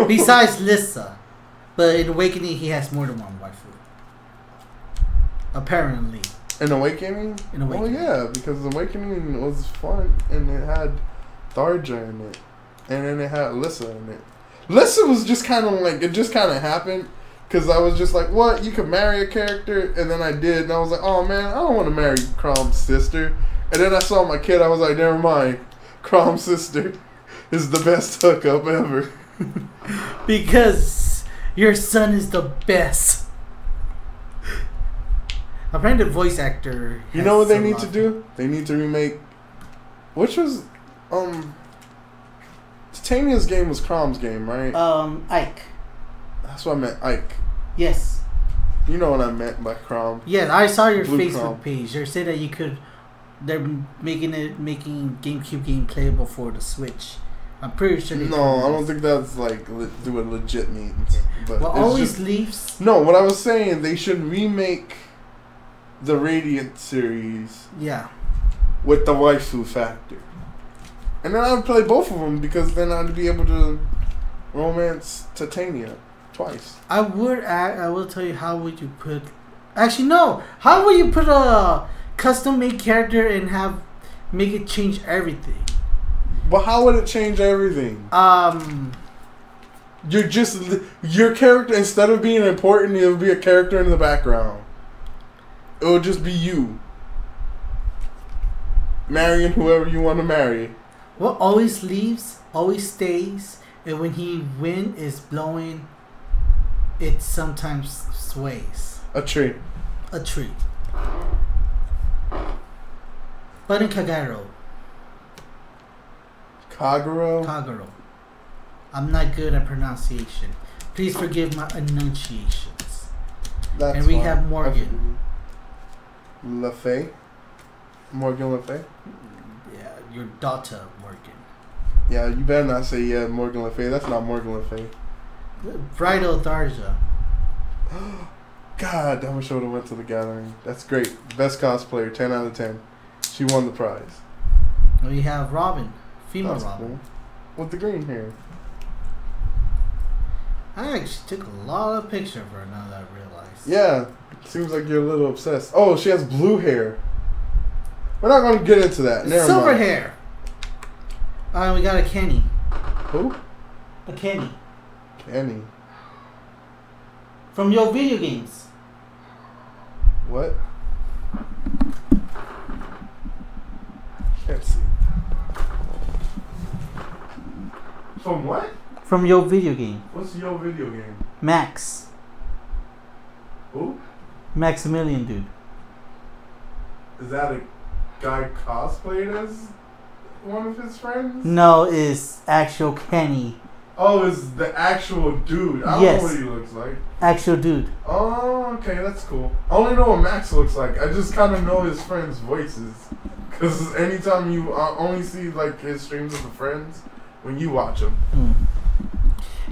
Besides Lissa, but in Awakening he has more than one waifu. Apparently. In Awakening? In Awakening. Oh yeah, because Awakening was fun, and it had Tharja in it, and then it had Lissa in it. Lissa was just kind of like, it just kind of happened. Because I was just like, what? You could marry a character? And then I did. And I was like, oh, man, I don't want to marry Crom's sister. And then I saw my kid. I was like, never mind. Crom's sister is the best hookup ever. Because your son is the best. Apparently the voice actor... You know what they need to do? They need to remake... Which was... Titania's game was Crom's game, right? Ike. That's what I meant, Ike. Yes. You know what I meant by Crom. Yes, I saw your Blue Facebook Crom. page. They said that you could. They're making GameCube game playable for the Switch. I'm pretty sure. No, I don't think that's like do a legit means. But well, it's always just, leaves. No, what I was saying, they should remake the Radiant series. Yeah. With the waifu factor, and then I would play both of them because then I'd be able to romance Titania twice. I will tell you how would you put. Actually, no. How would you put a custom made character and make it change everything? But how would it change everything? Your character, instead of being important, it would be a character in the background. It would just be you marrying whoever you want to marry. What always leaves, always stays, and when he wind is blowing, it sometimes sways. A tree. A tree. But in Kagero. Kagero. I'm not good at pronunciation. Please forgive my enunciations. That's and we fine. have Morgan. Le Fay? Morgan Le Fay? Yeah, your daughter, Morgan. Yeah, you better not say Morgan Le Fay. That's not Morgan Le Fay. Bridal Tharja. God, I wish I would have went to the gathering. That's great. Best cosplayer, 10 out of 10. She won the prize. We have Robin. Female That's Robin. Cool. With the green hair. I actually took a lot of pictures of her now that I realized. Yeah, seems like you're a little obsessed. Oh, she has blue hair. We're not going to get into that. Never Silver mind. hair. We got a Kenny. Who? A Kenny. Kenny. From your video games. What? Can't see. From what? From your video game. What's your video game? Max. Who? Maximilian, dude. Is that a guy cosplayed as one of his friends? No, it's actual Kenny Oh, it's the actual dude. I don't Yes. know what he looks like. Actual dude. Oh, okay, that's cool. I only know what Max looks like. I just kind of know his friends' voices. Because anytime you only see like his streams of the friends when you watch him.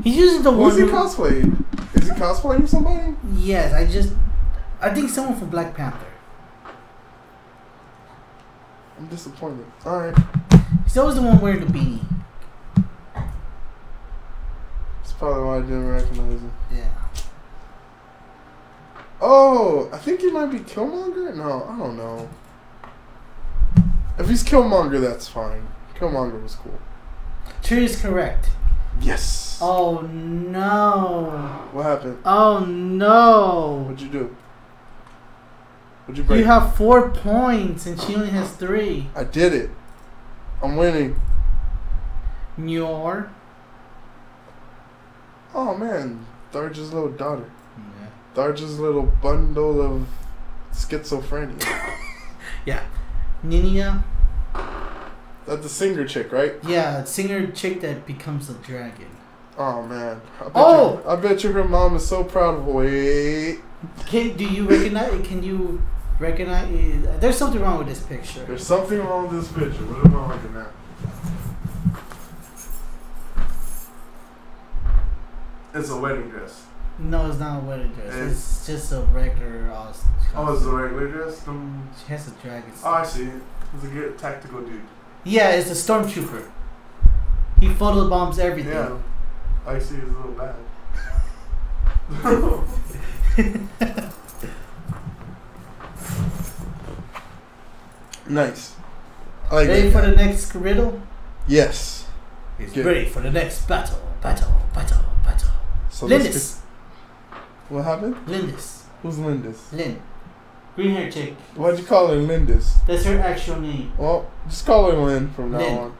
He's usually the one. Who's he cosplaying? Is he cosplaying somebody? Yes, I think someone from Black Panther. I'm disappointed. Alright. He's always the one wearing the beanie. That's probably why I didn't recognize him. Yeah. Oh, I think he might be Killmonger? No, I don't know. If he's Killmonger, that's fine. Killmonger was cool. True is correct. Yes. Oh no. What happened? Oh no. What'd you do? What'd you break? You have 4 points and she only has 3. I did it. I'm winning. Your. Oh man, Tharja's little daughter. Yeah. Tharja's little bundle of schizophrenia. Yeah. Ninia. That's the singer chick, right? Yeah, singer chick that becomes a dragon. Oh man. I bet you her mom is so proud of her. Wait. Do you recognize it? Can you recognize it? There's something wrong with this picture. There's something wrong with this picture. What am I looking at? It's a wedding dress. No, it's not a wedding dress. It's just a regular. Oh, it's a regular dress? She has a dragon. Oh, I see. It's a good tactical dude. Yeah, it's a stormtrooper. He photobombs everything. Yeah. I see his little bag. Nice. I like Ready that. for the next riddle? Yes. He's Good. ready for the next battle. So Lindis. What happened? Lindis. Who's Lindis? Lynn. Green hair chick. Why'd you call her Lindis? That's her actual name. Well, just call her Lynn from now Lynn. on.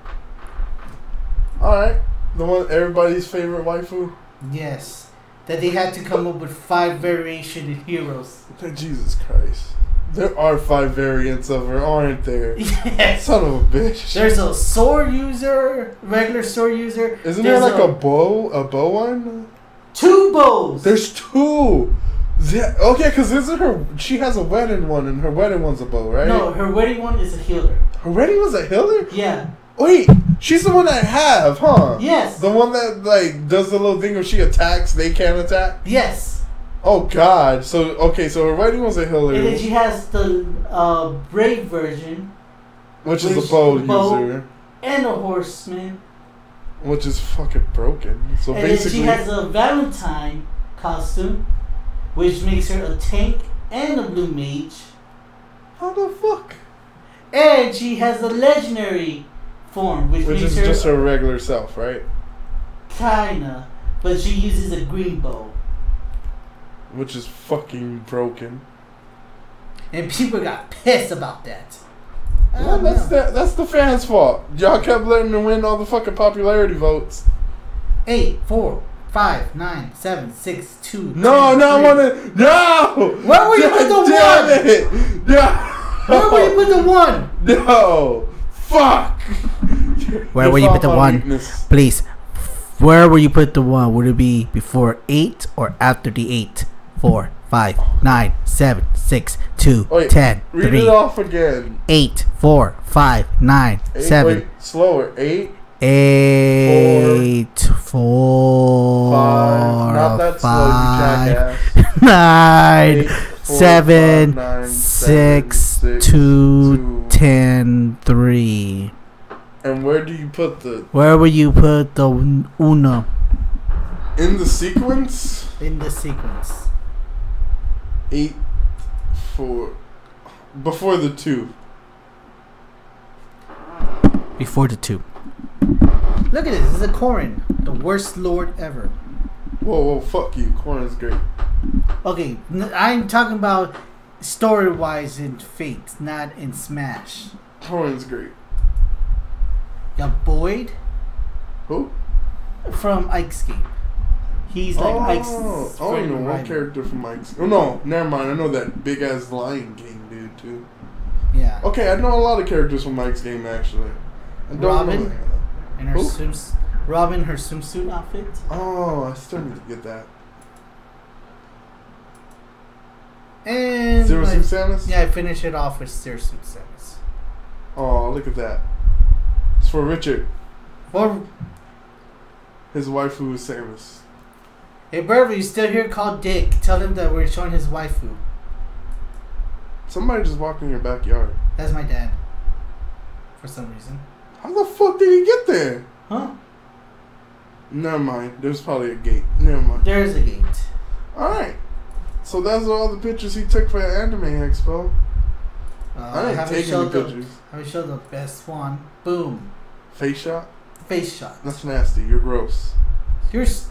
Alright. The one, everybody's favorite waifu? Yes. That they had to come up with 5 variation in heroes. Jesus Christ. There are 5 variants of her, aren't there? Yes. Son of a bitch. There's a sword user, regular sword user. Isn't there like a bow one? 2 bows. There's 2. Okay, because isn't her? She has a wedding one, and her wedding one's a bow, right? No, her wedding one is a healer. Her wedding one's a healer. Yeah. Wait, she's the one I have, huh? Yes. The one that like does the little thing where she attacks, they can't attack. Yes. Oh God. So okay, so her wedding one's a healer, And then she has the brave version, which is a bow user, and a horseman. which is fucking broken. So And basically, then she has a Valentine costume, which makes her a tank and a blue mage. how the fuck? And she has a legendary form, which Which makes is her just her regular self, right? kinda, but she uses a green bow. Which is fucking broken. And people got pissed about that. I Well, don't know. that's the fans' fault. Y'all kept letting her win all the fucking popularity votes. 8, 4, 5, 9, 7, 6, 2. No, 10, no, I 3. wanna. No! Where would you put the Damn one? it! No! Where would you put the 1? No! Fuck! Where would you put the my 1? weakness. Please. Where will you put the 1? Would it be before 8 or after the 8? 4, 5, 9, 7, 6, 2, Wait, 10, read 3, it off again. 8, 4, 5, 9, 7, Wait, slower. 8, 8, 4, 5. Not that slow, you 5, jackass. 9, 8, 4, 7, 5, 9, 6, 2, 2. 10, 3. And where do you put the. Where will you put the uno? In the sequence? In the sequence. 8, 4. Before the 2. Before the 2. Look at this. This is a Corrin, the worst lord ever. Whoa, fuck you. Corrin's great. Okay, I'm talking about story-wise in Fate, not in Smash. Corrin's great. You got Boyd Who? from Ike's game. He's like Ike's. I don't know one rival. character from Ike's. Oh no, never mind. I know that big ass Lion King dude too. Yeah. Okay, I know a lot of characters from Mike's game actually. I don't Robin? know that. And her Who? swims. Robin, her swimsuit outfit. Oh, I still need to get that. And Zero Suit Samus? Yeah, I finish it off with Zero Suit Samus. Oh, look at that. It's for Richard. For His waifu is Samus. hey, Bert, you still here? Call Dick. Tell him that we're showing his waifu. Somebody just walked in your backyard. That's my dad. For some reason. How the fuck did he get there? Huh? Never mind. There's probably a gate. Never mind. There's a gate. Alright. So that's all the pictures he took for the Anime Expo. I ain't taking the pictures. I will show the best one. Boom. Face shot? Face shot. That's nasty. You're gross. Here's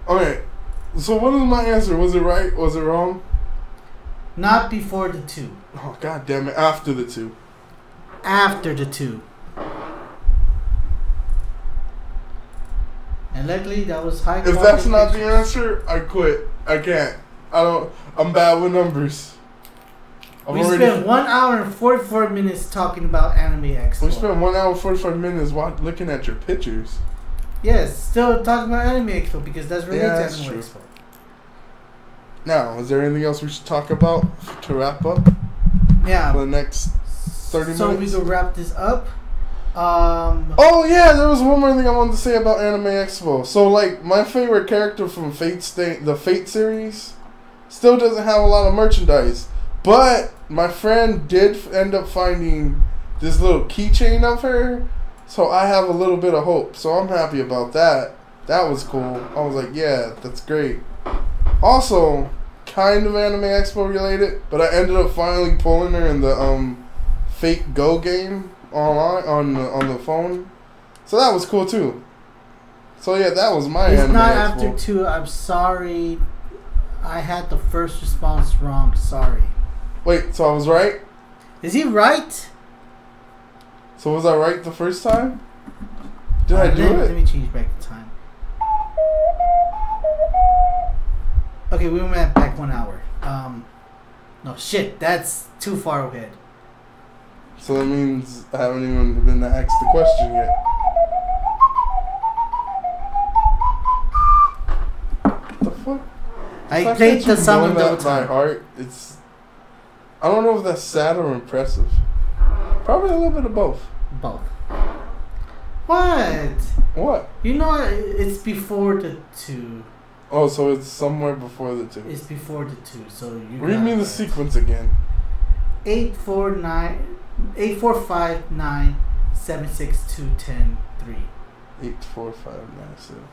Okay. So what is my answer? Was it right? Was it wrong? not before the 2. Oh, god damn it. After the 2. After the 2. And luckily that was high If quality that's not the pictures. answer, I quit. I can't. I'm bad with numbers. We spent 1 hour and 44 minutes talking about Anime Expo. We spent 1 hour 45 minutes looking at your pictures. Yes, still talking about Anime Expo because that's related Yeah, to that's Anime true. Expo. Now, is there anything else we should talk about to wrap up Yeah. for the next 30 So minutes? we can wrap this up. Oh yeah, there was one more thing I wanted to say about Anime Expo. So like my favorite character from the Fate series still doesn't have a lot of merchandise. But my friend did end up finding this little keychain of her. So I have a little bit of hope. So I'm happy about that. That was cool. I was like, yeah, that's great. Also, kind of Anime Expo related, but I ended up finally pulling her in the Fate Go game online on the phone. So that was cool too. So yeah, that was my it's Anime not Expo. after 2. I'm sorry. I had the first response wrong. Sorry. Wait, so I was right? Is he right? So was I right the first time? Did I do Let it? me change back the time. Okay, we went back 1 hour. No shit, that's too far ahead. So that means I haven't even been asked the question yet. What the fuck? I fact played that the you song know of that the by time. heart. It's. I don't know if that's sad or impressive. Probably a little bit of both. Both. What? What? You know, it's before the 2. Oh, so it's somewhere before the 2. It's before the 2, so you Read got me the it. sequence again. 8459 762 10 3. 8, 4, 5, 9, 7.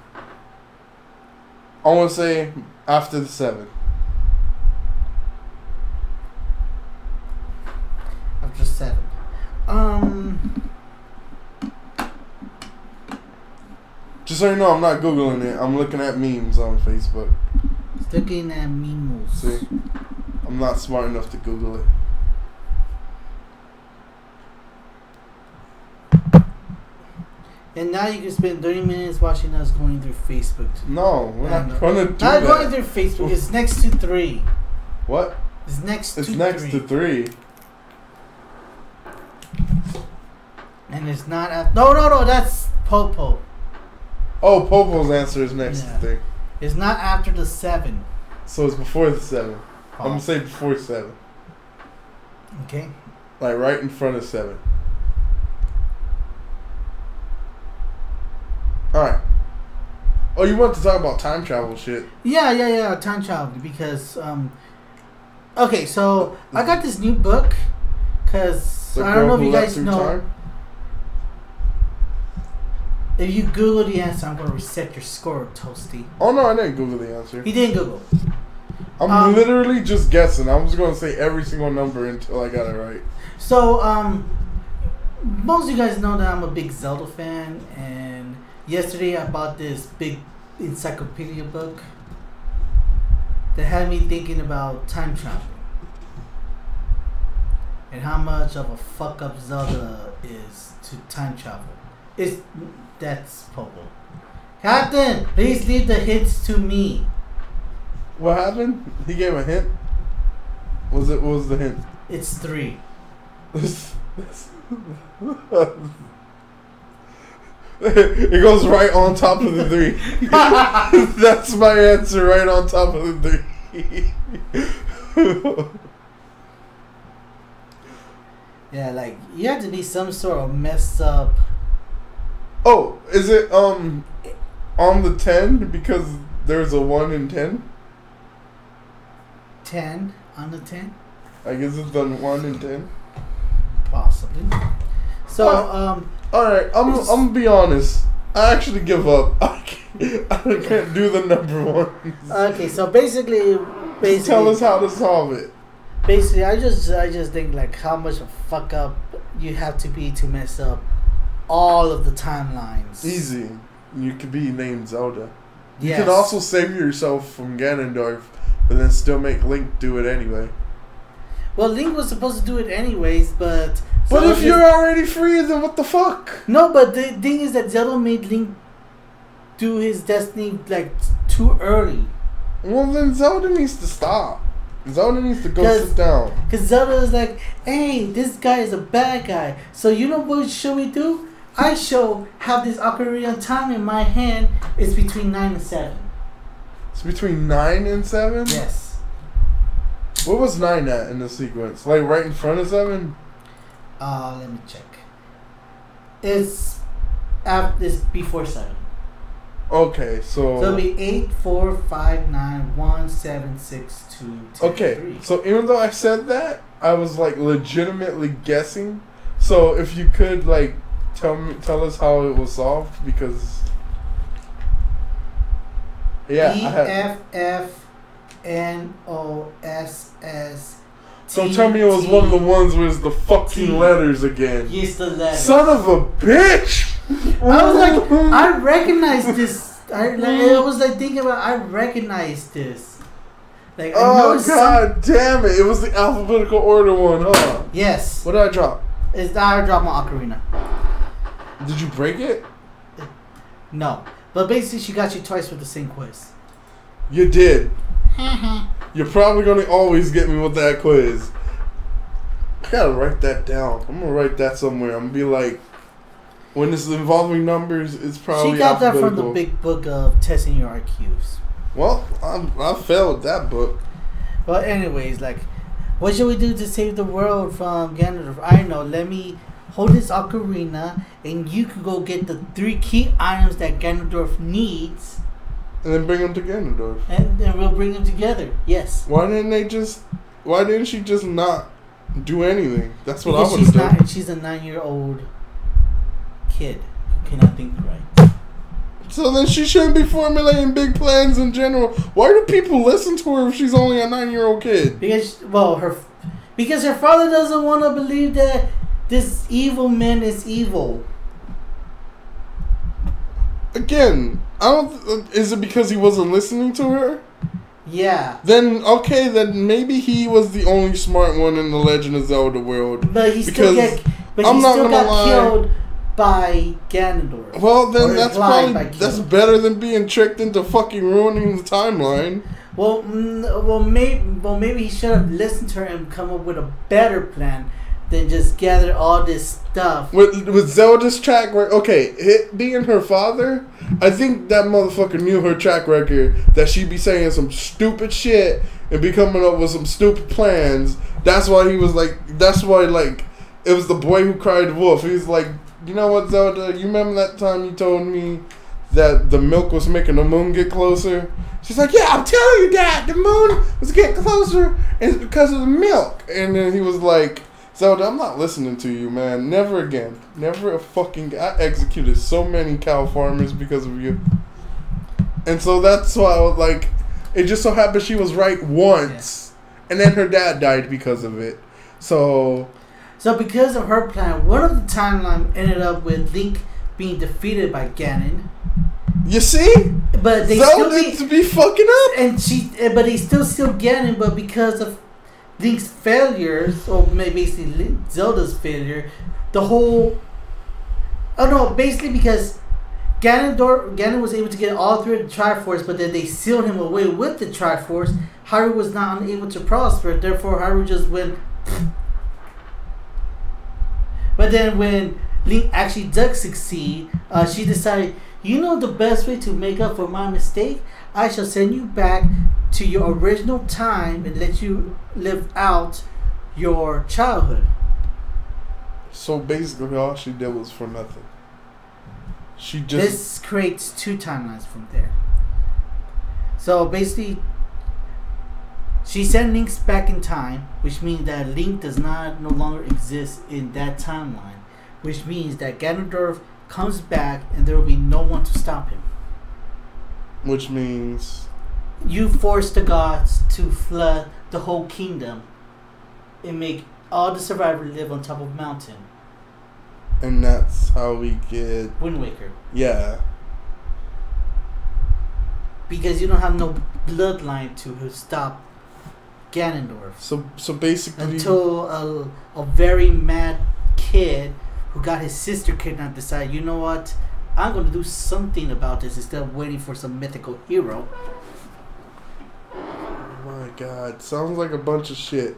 I want to say after the 7. After 7. Just so you know, I'm not Googling it. I'm looking at memes on Facebook. Looking at memes. See? I'm not smart enough to Google it. And now you can spend 30 minutes watching us going through Facebook. No, we're not going to do Not that. going through Facebook. It's next to 3. What? It's next It's to next 3. to 3. And it's not at... No, that's Popo. Oh, Popo's answer is next Yeah. to 3. It's not after the 7. So it's before the 7. I'm Oh. going to say before 7. Okay. Like right in front of 7. Alright. Oh, you want to talk about time travel shit? Yeah. Time travel because okay, so I got this new book because The I don't Girl know if Who you Leapt guys Through know. Time? If you Google the answer, I'm gonna reset your score, Toasty. Oh no, I didn't Google the answer. He didn't Google. I'm literally just guessing. I was going to say every single number until I got it right. So most of you guys know that I'm a big Zelda fan, and yesterday I bought this big encyclopedia book that had me thinking about time travel and how much of a fuck up Zelda is to time travel. That's Popo. Captain, please leave the hints to me. What happened? He gave a hint. What was the hint? It's 3. It goes right on top of the 3. That's my answer, right on top of the 3. Yeah, like you have to be some sort of messed up. Oh, is it on the 10 because there's a 1 in 10? 10 on the 10? I guess it's the 1 in 10. Possibly. So, Alright, I'm gonna be honest. I actually give up. I can't do the number 1. okay, so basically Tell us how to solve it. Basically, I just think like how much a fuck up you have to be to mess up all of the timelines. Easy. You could be named Zelda. You Yes. can also save yourself from Ganondorf, but then still make Link do it anyway. Well, Link was supposed to do it anyways, but... But Zelda if you're already free, then what the fuck? No, but the thing is that Zelda made Link do his destiny like too early. Well, then Zelda needs to stop. Zelda needs to go sit down. Because Zelda is like, hey, this guy is a bad guy. So you know what should we do? I have this Ocarina of Time in my hand. It's between 9 and 7. It's between 9 and 7? Yes. What was 9 at in the sequence? Like right in front of 7? Let me check. It's before 7. Okay, so it'll be 8, 4, 5, 9, 1, 7, 6, 2, 10, okay, 3. so even though I said that, I was like legitimately guessing. So if you could like tell us how it was solved, because yeah, E, I have. F, F, N, O, S, S. So tell me it was one of the ones where it's the fucking T. letters again. Yes, the letters. Son of a bitch! I was like, I recognize this. I was like thinking about, I recognize this. Like, I know Oh it's god damn it! It was the alphabetical order one, huh? Yes. What did I drop? It's I dropped my Ocarina. Did you break it? No. But basically, she got you twice with the same quiz. You did. You're probably gonna always get me with that quiz. I gotta write that down. I'm gonna write that somewhere. I'm gonna be like, when it's involving numbers, it's probably She got that from alphabetical. the big book of testing your IQs. Well, I failed that book. But anyways, like, what should we do to save the world from Ganondorf? I don't know. Let me hold this Ocarina, and you can go get the 3 key items that Ganondorf needs, And then bring them to Ganondorf. and then we'll bring them together. Yes. Why didn't she just not do anything? That's what Because I would have done. she's a 9-year-old kid who cannot think right. So then she shouldn't be formulating big plans in general. Why do people listen to her if she's only a 9-year-old kid? Because her father doesn't want to believe that this evil man is evil. Again, I don't. Is it because he wasn't listening to her? Yeah. Then okay, then maybe he was the only smart one in the Legend of Zelda world. But he still Because got lie. killed by Ganondorf. Well, then Or that's implied by probably that's killing. better than being tricked into fucking ruining the timeline. Well, maybe he should have listened to her and come up with a better plan than just gather all this stuff. With Zelda's track record, okay, being her father, I think that motherfucker knew her track record, that she'd be saying some stupid shit and be coming up with some stupid plans. That's why it was the boy who cried wolf. He was like, you know what, Zelda, you remember that time you told me that the milk was making the moon get closer? She's like, yeah, I'm telling you, Dad, the moon was getting closer and it's because of the milk. And then he was like, Zelda, I'm not listening to you, man. Never again. Never a fucking... I executed so many cow farmers because of you. And so that's why I was like... It just so happened she was right once. Yeah. And then her dad died because of it. So because of her plan, one of the timeline ended up with Link being defeated by Ganon. You see? But they Zelda still to be fucking up. But they still Ganon, but because of Link's failures, or maybe basically Zelda's failure, basically because Ganon was able to get all 3 of the Triforce, but then they sealed him away with the Triforce. Hyrule was not unable to prosper, therefore Hyrule just went. But then when Link actually does succeed, she decided, you know, the best way to make up for my mistake, I shall send you back to your original time and let you live out your childhood. So basically, all she did was for nothing. She just This creates two timelines from there. So basically, she sent Link back in time, which means that Link does not no longer exist in that timeline, which means that Ganondorf comes back and there will be no one to stop him. which means You force the gods to flood the whole kingdom and make all the survivors live on top of a mountain. and that's how we get Wind Waker. yeah. Because you don't have no bloodline to stop Ganondorf. So basically, Until a very mad kid who got his sister kidnapped decided, you know what? I'm going to do something about this instead of waiting for some mythical hero. oh my God, sounds like a bunch of shit.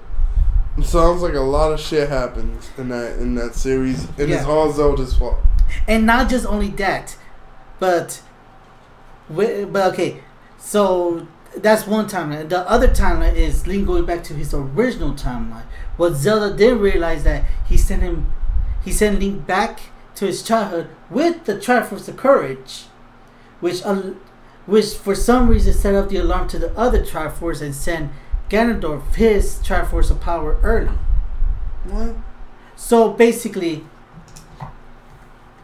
It sounds like a lot of shit happens in that series, and Yeah. it's all Zelda's fault. And not just only that, but okay, so that's one timeline. The other timeline is Link going back to his original timeline. What Zelda didn't realize that he sent Link back to his childhood with the Triforce of Courage, which for some reason set up the alarm to the other Triforce and sent Ganondorf his Triforce of Power early. What? So basically,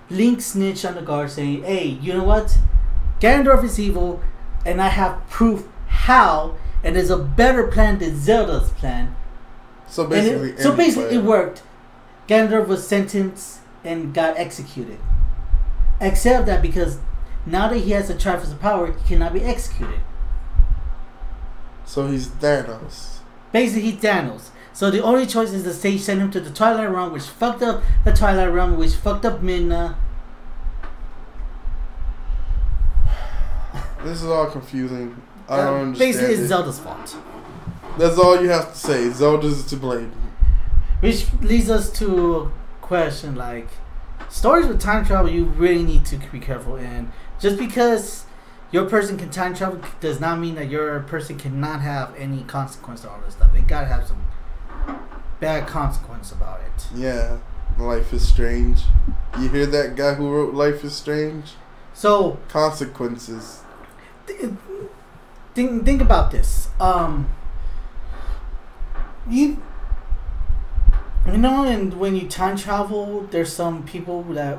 Link snitched on the guard saying, hey, you know what? Ganondorf is evil, and I have proof how, and there's a better plan than Zelda's plan. So And basically, it worked. Ganondorf was sentenced and got executed. Except that because now that he has the Triforce of Power, he cannot be executed. So he's Thanos. Basically, he's Thanos. So the only choice is to say send him to the Twilight Realm, which fucked up the Twilight Realm, which fucked up Midna. This is all confusing. I don't understand. Basically, it's it. Zelda's fault. That's all you have to say. Zelda's to blame. Which leads us to a question like, stories with time travel, you really need to be careful. And just because your person can time travel does not mean that your person cannot have any consequence to all this stuff. It gotta have some bad consequence about it. Yeah, Life is Strange. You hear that guy who wrote Life is Strange? So Consequences. think about this. You know, and when you time travel, there's some people that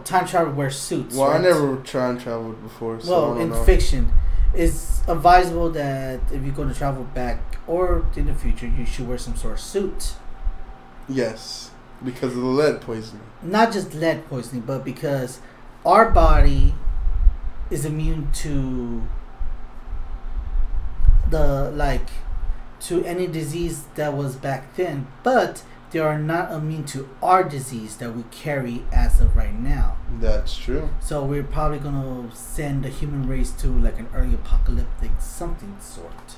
time travel wear suits. Well, right? I never time traveled before, so I Well, don't in know. fiction, it's advisable that if you're going to travel back or in the future, you should wear some sort of suit. Yes, because of the lead poisoning. Not just lead poisoning, but because our body is immune to to any disease that was back then, but they are not immune to our disease that we carry as of right now. That's true. So we're probably gonna send the human race to like an early apocalyptic something sort,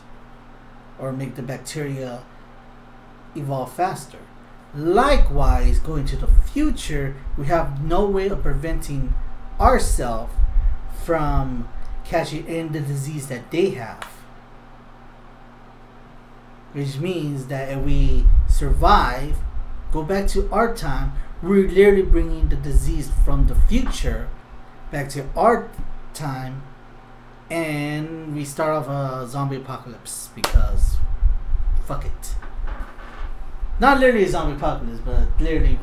or make the bacteria evolve faster. Likewise, going to the future, we have no way of preventing ourselves from catching in the disease that they have. Which means that if we survive, go back to our time, we're literally bringing the disease from the future back to our time, and we start off a zombie apocalypse because fuck it. Not literally a zombie apocalypse, but literally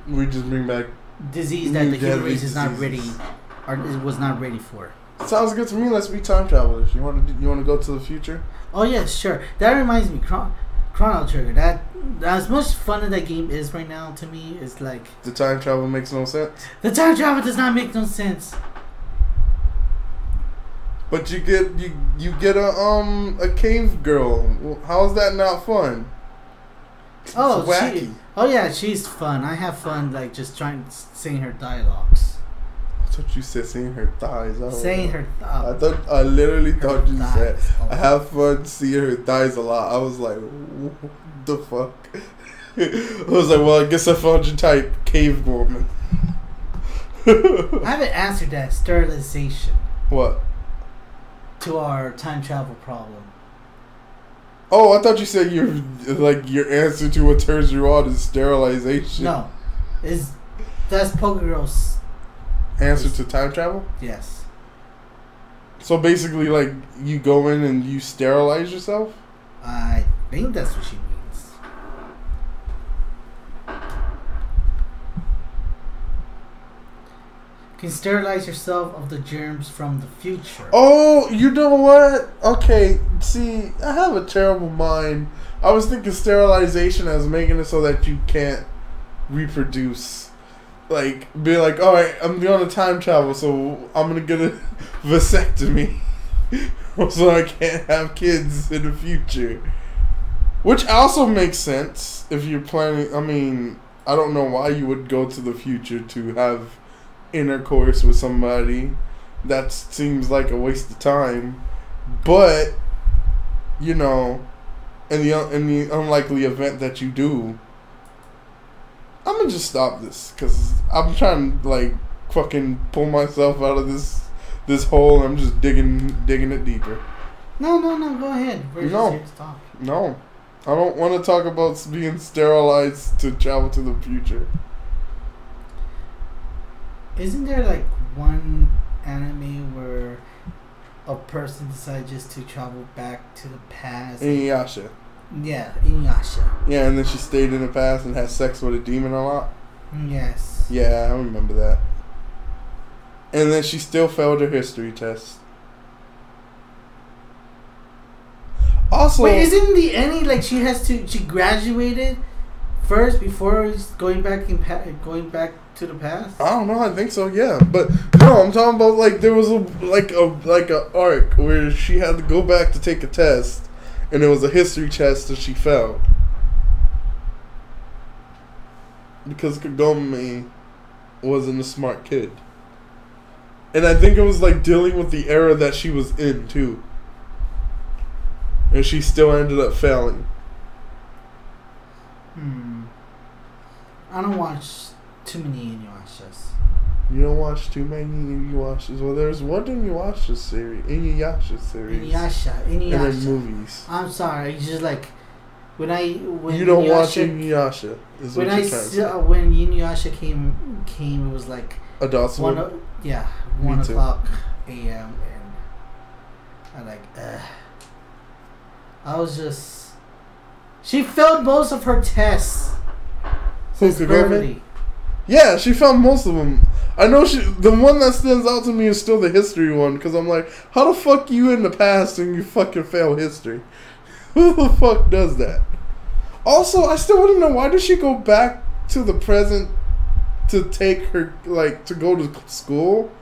We just bring back. disease that New the human deadly race is not ready, diseases. or it was not ready for. Sounds good to me. Let's be time travelers. You want to go to the future? Oh yes, sure. That reminds me, Chrono Trigger. That as much fun as that game is right now to me, is like The time travel makes no sense. the time travel does not make no sense. But you get a cave girl. Well, how's that not fun? Oh, It's wacky. yeah, she's fun. I have fun like just trying to sing her dialogues, I thought you said seeing her thighs. saying her. I literally her thought you said thighs. I have fun seeing her thighs a lot. I was like, what the fuck? I was like, well, I guess I found your type, cave woman. I haven't answered that sterilization What? to our time travel problem. Oh, I thought you said your answer to what turns you on is sterilization. No, that's Pokegirl's Answer to time travel? yes. So basically, like, you go in and you sterilize yourself? I think that's what she means. Can sterilize yourself of the germs from the future. Oh, you know what? Okay, see, I have a terrible mind. I was thinking sterilization as making it so that you can't reproduce. Like, be like, alright, I'm going to time travel, so I'm going to get a vasectomy. So I can't have kids in the future. Which also makes sense if you're planning. I mean, I don't know why you would go to the future to have intercourse with somebody. That seems like a waste of time. But, you know, in the unlikely event that you do, I'm gonna just stop this because I'm trying to like fucking pull myself out of this hole. I'm just digging it deeper. No, go ahead. We're just here to talk. No, I don't want to talk about being sterilized to travel to the future. Isn't there like one anime where a person decides just to travel back to the past? Inuyasha. Yeah, Inuyasha. Yeah, and then she stayed in the past and had sex with a demon a lot. Yes. Yeah, I remember that. And then she still failed her history test. Also, wait, isn't the ending like she graduated first before going back to the past? I don't know. I think so. Yeah, but no, I'm talking about like there was a arc where she had to go back to take a test, and it was a history test that she failed because Kagome wasn't a smart kid, and I think it was like dealing with the era that she was in too, and she still ended up failing. I don't watch too many Inuyashas. You don't watch too many Inuyashas. Well, there's one Inuyasha series. Inuyasha series. Inuyasha. And then movies. I'm sorry. It's just like when you don't Inuyasha, watch Inuyasha. Is when what you're trying to say. when Inuyasha came, it was like Adult Swim. 1 o'clock a.m. and I like. I was just. She failed most of her tests. Since Beverly. Yeah, she found most of them. I know the one that stands out to me is still the history one, because I'm like, how the fuck you in the past and you fucking fail history? Who the fuck does that? Also, I still want to know, why did she go back to the present to take her, like, to go to school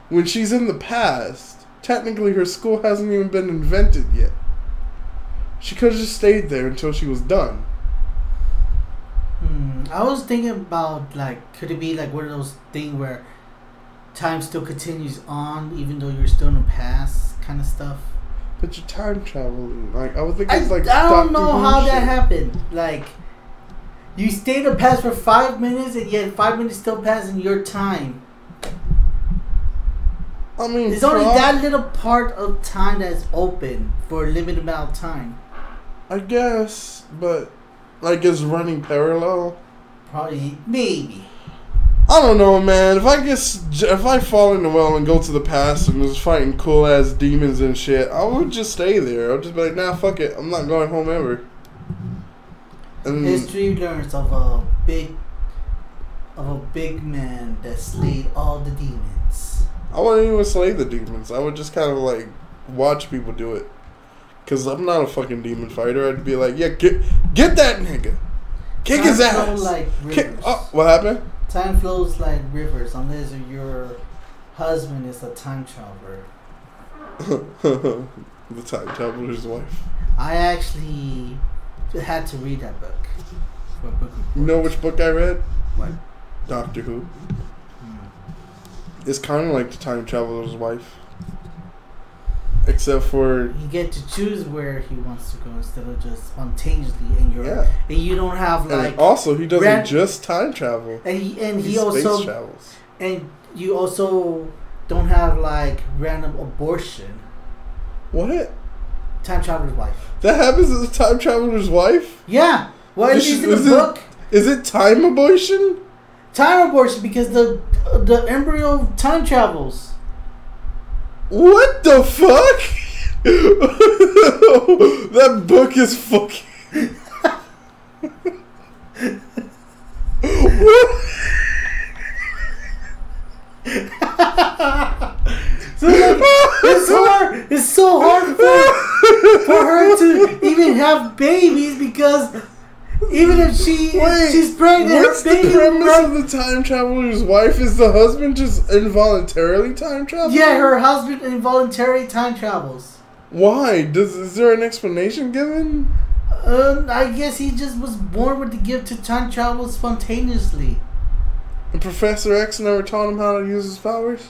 when she's in the past? Technically, her school hasn't even been invented yet. She could have just stayed there until she was done. I was thinking about, like, could it be like one of those things where time still continues on even though you're still in the past kind of stuff? But you're time traveling. Like, I would think it's like I don't know Doctor Who how shit. that happened. Like, you stay in the past for 5 minutes and yet 5 minutes still pass in your time. I mean, there's only that little part of time that's open for a limited amount of time. I guess, but like it's running parallel. Probably, maybe. I don't know, man. If I fall in the well and go to the past and was fighting cool ass demons and shit, I would just stay there. I'd just be like, nah, fuck it. I'm not going home ever. And history learns of a big man that slayed all the demons. I wouldn't even slay the demons. I would just kind of like watch people do it. Cause I'm not a fucking demon fighter. I'd be like, yeah, get that nigga, kick his ass. Like what happened? Time flows like rivers, unless your husband is a time traveler. The time traveler's wife. I actually had to read that book. For a book report. You know which book I read? What? Doctor Who. It's kind of like the time traveler's wife. Except for You get to choose where he wants to go instead of just spontaneously, and and you don't have like. And also, he doesn't just time travel. And he space also travels. And you also don't have like random abortion. What? Time traveler's wife. That happens to the time traveler's wife? Yeah. Well, it's in the book. Is it time abortion? Time abortion because the embryo time travels. What the fuck? That book is fucking. So like, it's so hard for her to even have babies because even if she's pregnant, what's her baby the premise of the time traveler's wife? Is the husband just involuntarily time traveling? Yeah, her husband involuntarily time travels. Why? Is there an explanation given? I guess he just was born with the gift to time travel spontaneously. And Professor X never taught him how to use his powers?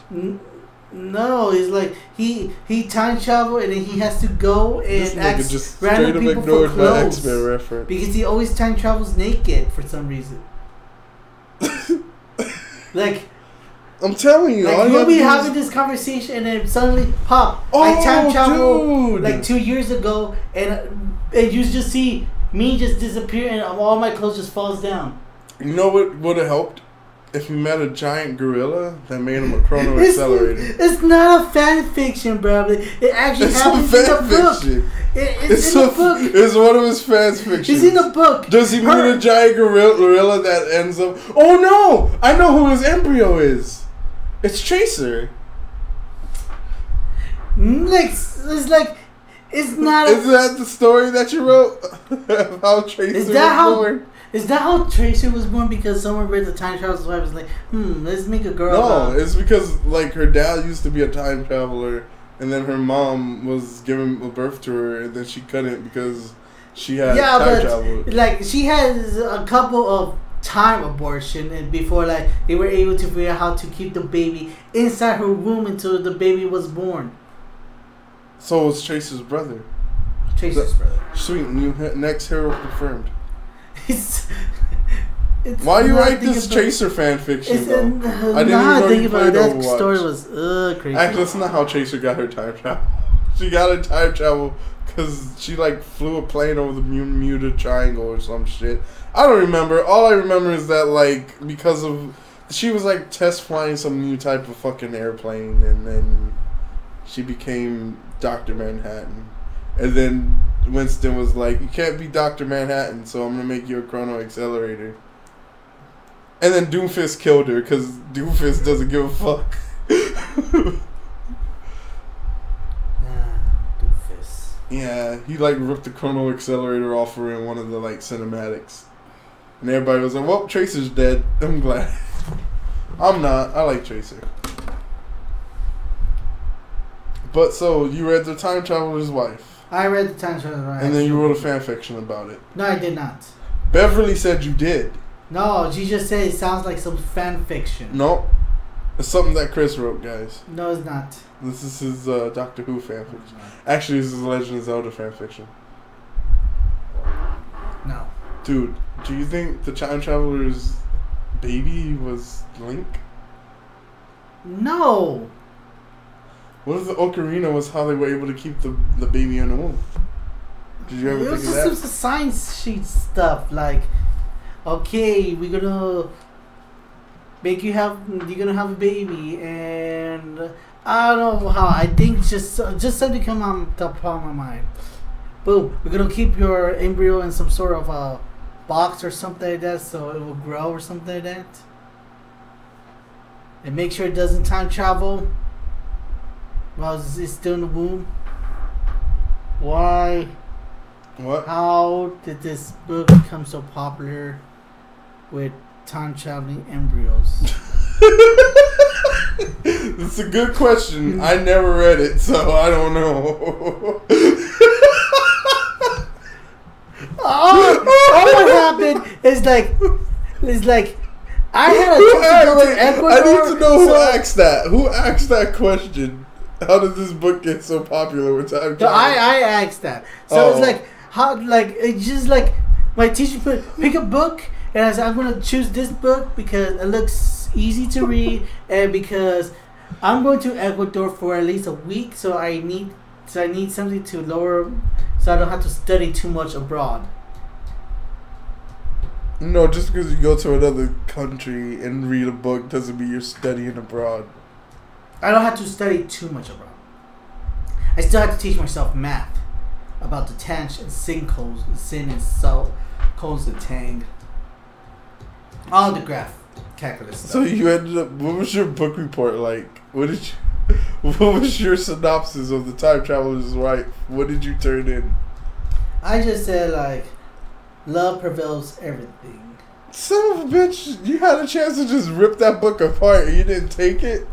No, it's like he time travel and then he has to go and ask just random straight up people for ignored my clothes X-Men reference. because he always time travels naked for some reason. Like I'm telling you, like we'll be having this conversation and then suddenly pop. I time travel like 2 years ago and you just see me just disappear and all my clothes just falls down. You know what would have helped? If you met a giant gorilla that made him a chrono accelerator. It's not a fan fiction, bro. It actually happens in the book. It's in the book. It's one of his fan fictions. It's in the book. Does he meet a giant gorilla that ends up... Oh no! I know who his embryo is. It's Chaser. It's like... It's not... Is that the story that you wrote? How Tracer was born? Is that how Tracer was born? Because someone read the time traveler's wife was like, let's make a girl. No, it's because like her dad used to be a time traveler, and then her mom was giving birth to her, and then she couldn't because she had time travel. Like she has a couple of time abortion, and before like they were able to figure out how to keep the baby inside her womb until the baby was born. So it was Chaser's brother. Chaser's brother. Sweet, next hero confirmed. It's why you write this Chaser fan fiction? I didn't even know you played that Overwatch. Story was crazy. Actually, that's not how Chaser got her time travel. She got her time travel because she like flew a plane over the Bermuda Triangle or some shit. I don't remember. All I remember is that like because of she was like test flying some new type of fucking airplane, and then she became Dr. Manhattan. And then Winston was like, you can't be Dr. Manhattan, so I'm going to make you a chrono accelerator. And then Doomfist killed her, because Doomfist doesn't give a fuck. Doomfist. Yeah, he like ripped the chrono accelerator off her in one of the like cinematics. And everybody was like, well, Tracer's dead. I'm glad. I'm not. I like Tracer. But so, you read The Time Traveler's Wife. I read The Time Traveler's Wife. And then you wrote a fan fiction about it. No, I did not. Beverly said you did. No, she just said it sounds like some fan fiction. Nope. It's something that Chris wrote, guys. No, it's not. This is his Doctor Who fan fiction. Actually, this is Legend of Zelda fan fiction. No. Dude, do you think the Time Traveler's baby was Link? No. What if the ocarina was how they were able to keep the baby in the womb? Did you ever think of that? It was just science sheet stuff. Like, okay, we're gonna make you're gonna have a baby, and I don't know how. I think just something come on top of my mind. Boom, we're gonna keep your embryo in some sort of a box or something like that, so it will grow or something like that, and make sure it doesn't time travel while it's still in the womb. Why? What? How did this book become so popular with time traveling embryos? It's a good question. I never read it, so I don't know. All what happened is like I had a trip to go to Ecuador. I need to know who asked that. Who asked that question? How did this book get so popular with time So travel? I asked that. So it's like how like it's just like my teacher pick a book and I said I'm gonna choose this book because it looks easy to read and because I'm going to Ecuador for at least a week, so I need something to lower so I don't have to study too much abroad. No, just because you go to another country and read a book doesn't mean you're studying abroad. I don't have to study too much abroad. I still have to teach myself math about the tanh and sin and salt, codes and tang. All the graph calculus stuff. So you ended up. What was your book report like? What was your synopsis of the Time Traveler's Wife? What did you turn in? I just said like, love prevails everything. Son of a bitch! You had a chance to just rip that book apart and you didn't take it.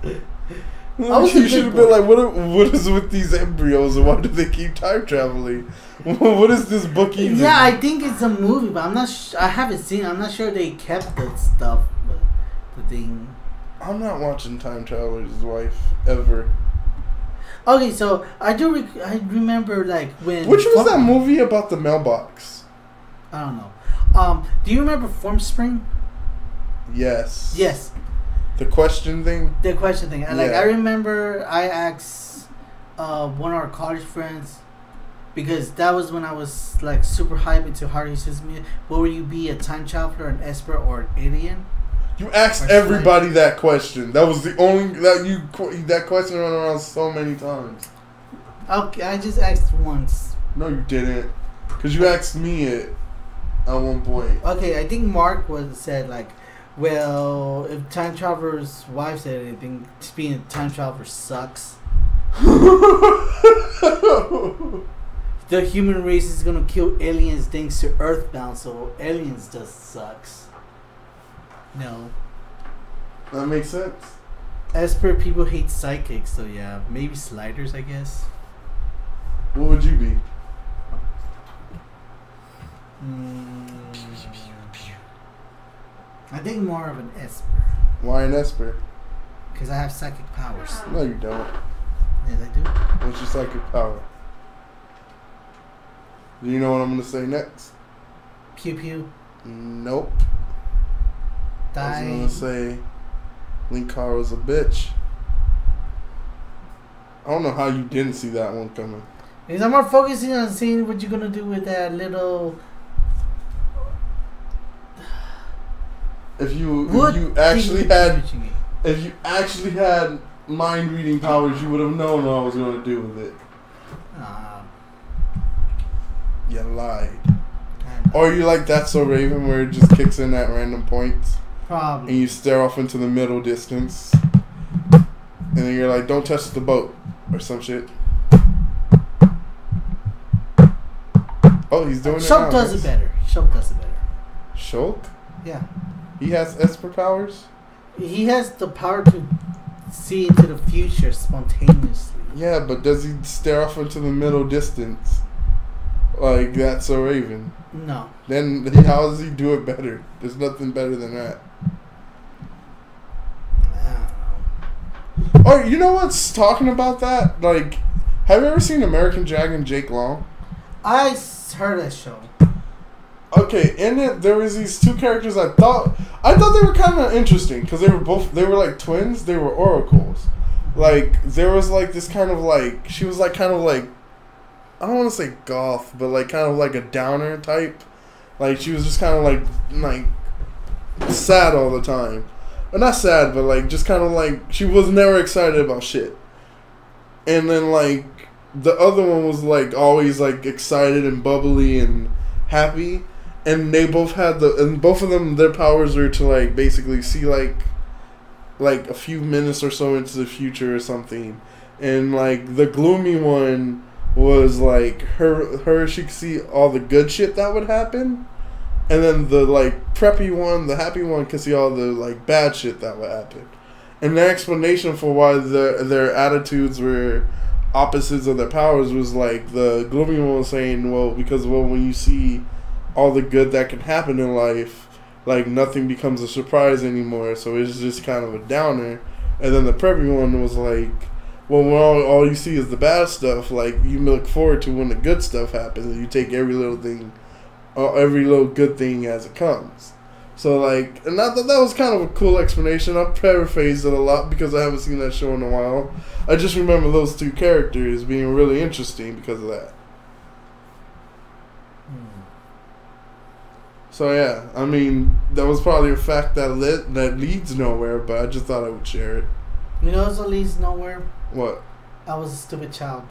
You should have been like, what is with these embryos and why do they keep time traveling? What is this book even? Yeah, I think it's a movie, but I'm not. I haven't seen it. I'm not sure they kept the stuff, the thing. I'm not watching Time Traveler's Wife ever. Okay, so I remember like when. Which was that movie about the mailbox? I don't know. Do you remember Formspring? Yes. Yes. The question thing? The question thing. Like, Yeah. I remember I asked one of our college friends, because that was when I was, like, super hyped into Haruhi Suzumiya. What would you be, a time traveler, an Esper, or an alien? You asked everybody that question. That was the only... That question went around so many times. Okay, I just asked once. No, you didn't. Because you asked me it at one point. Okay, I think Mark said, like, well, if Time Traveler's wife said anything, being a time traveler sucks. The human race is gonna kill aliens thanks to Earthbound, so aliens just sucks. No. That makes sense. Esper people hate psychics, so yeah, maybe sliders, I guess. What would you be? I think more of an Esper, Why an Esper? because I have psychic powers. No, you don't. Yes, I do. What's your psychic power? Do you know what I'm going to say next? Pew pew. Nope. I Die. was going to say Linkaro's a bitch. I don't know how you didn't see that one coming. Because I'm more focusing on seeing what you're gonna do with that little. If you actually had mind reading powers, you would have known what I was going to do with it. You lied. Or you like That's So Raven, where it just kicks in at random points. Probably. And you stare off into the middle distance. And then you're like, don't touch the boat. Or some shit. Oh, he's doing it now. Shulk does it better. Shulk does it better. Shulk? Yeah. He has Esper powers? He has the power to see into the future spontaneously. Yeah, but does he stare off into the middle distance? Like That's So Raven? No. Then how does he do it better? There's nothing better than that. I don't know. Oh, you know what's talking about that? Like, have you ever seen American Dragon Jake Long? I heard that show. Okay, in it there was these two characters I thought they were kind of interesting because they were like twins. They were oracles. Like there was like this kind of like she was like kind of like I don't want to say goth, but like kind of like a downer type. Like she was just kind of like sad all the time. Or not sad, but like just kind of like she was never excited about shit. And then like the other one was like always like excited and bubbly and happy. And they both had both of them, their powers were to like basically see like a few minutes or so into the future or something. And like the gloomy one was like her she could see all the good shit that would happen. And then the like preppy one, the happy one, could see all the like bad shit that would happen. And their explanation for why their attitudes were opposites of their powers was like the gloomy one was saying, because when you see all the good that can happen in life, like nothing becomes a surprise anymore, so it's just kind of a downer. And then the preppy one was like, Well, when all you see is the bad stuff, like, you look forward to when the good stuff happens, and you take every little thing, every little good thing as it comes. So, like, and I thought that was kind of a cool explanation. I paraphrased it a lot because I haven't seen that show in a while. I just remember those two characters being really interesting because of that. So, yeah, I mean, that was probably a fact that leads nowhere, but I just thought I would share it. You know what leads nowhere? What? I was a stupid child.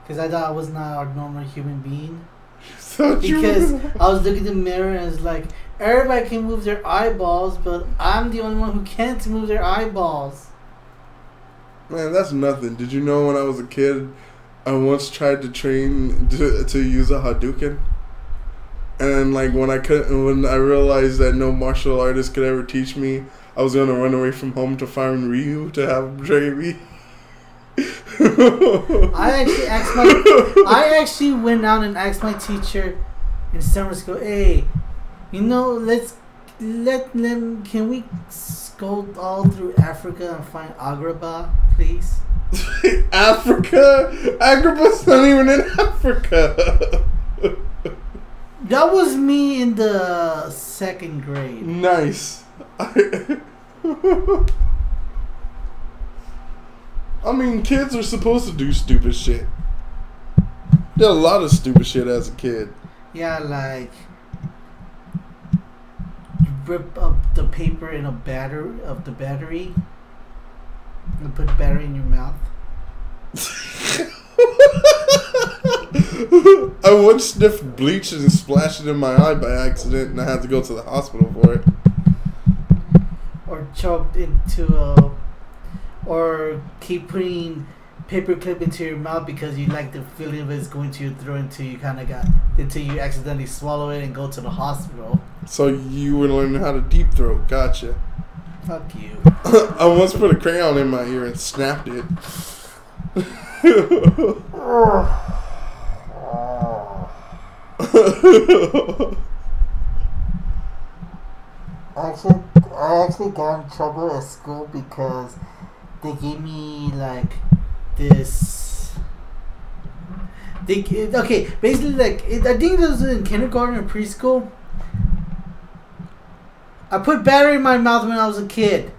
Because I thought I was not a normal human being. Because I was looking in the mirror and it's like, everybody can move their eyeballs, but I'm the only one who can't move their eyeballs. Man, that's nothing. Did you know when I was a kid, I once tried to train to use a Hadouken? And like when I realized that no martial artist could ever teach me, I was gonna run away from home to find Ryu to have him train me. I actually went out and asked my teacher in summer school, hey, you know, can we go all through Africa and find Agrabah, please? Africa? Agrabah's not even in Africa. That was me in the 2nd grade. Nice. I mean, kids are supposed to do stupid shit. Did a lot of stupid shit as a kid. Yeah, like rip up the paper in a battery and put battery in your mouth. I once sniffed bleach and splashed it in my eye by accident, and I had to go to the hospital for it. Or choked or keep putting paperclip into your mouth because you like the feeling of it's going to your throat until you accidentally swallow it and go to the hospital. So you were learning how to deep throat. Gotcha. Fuck you. I once put a crayon in my ear and snapped it. I actually got in trouble at school because they gave me like this. Basically, like I think it was in kindergarten or preschool. I put battery in my mouth when I was a kid.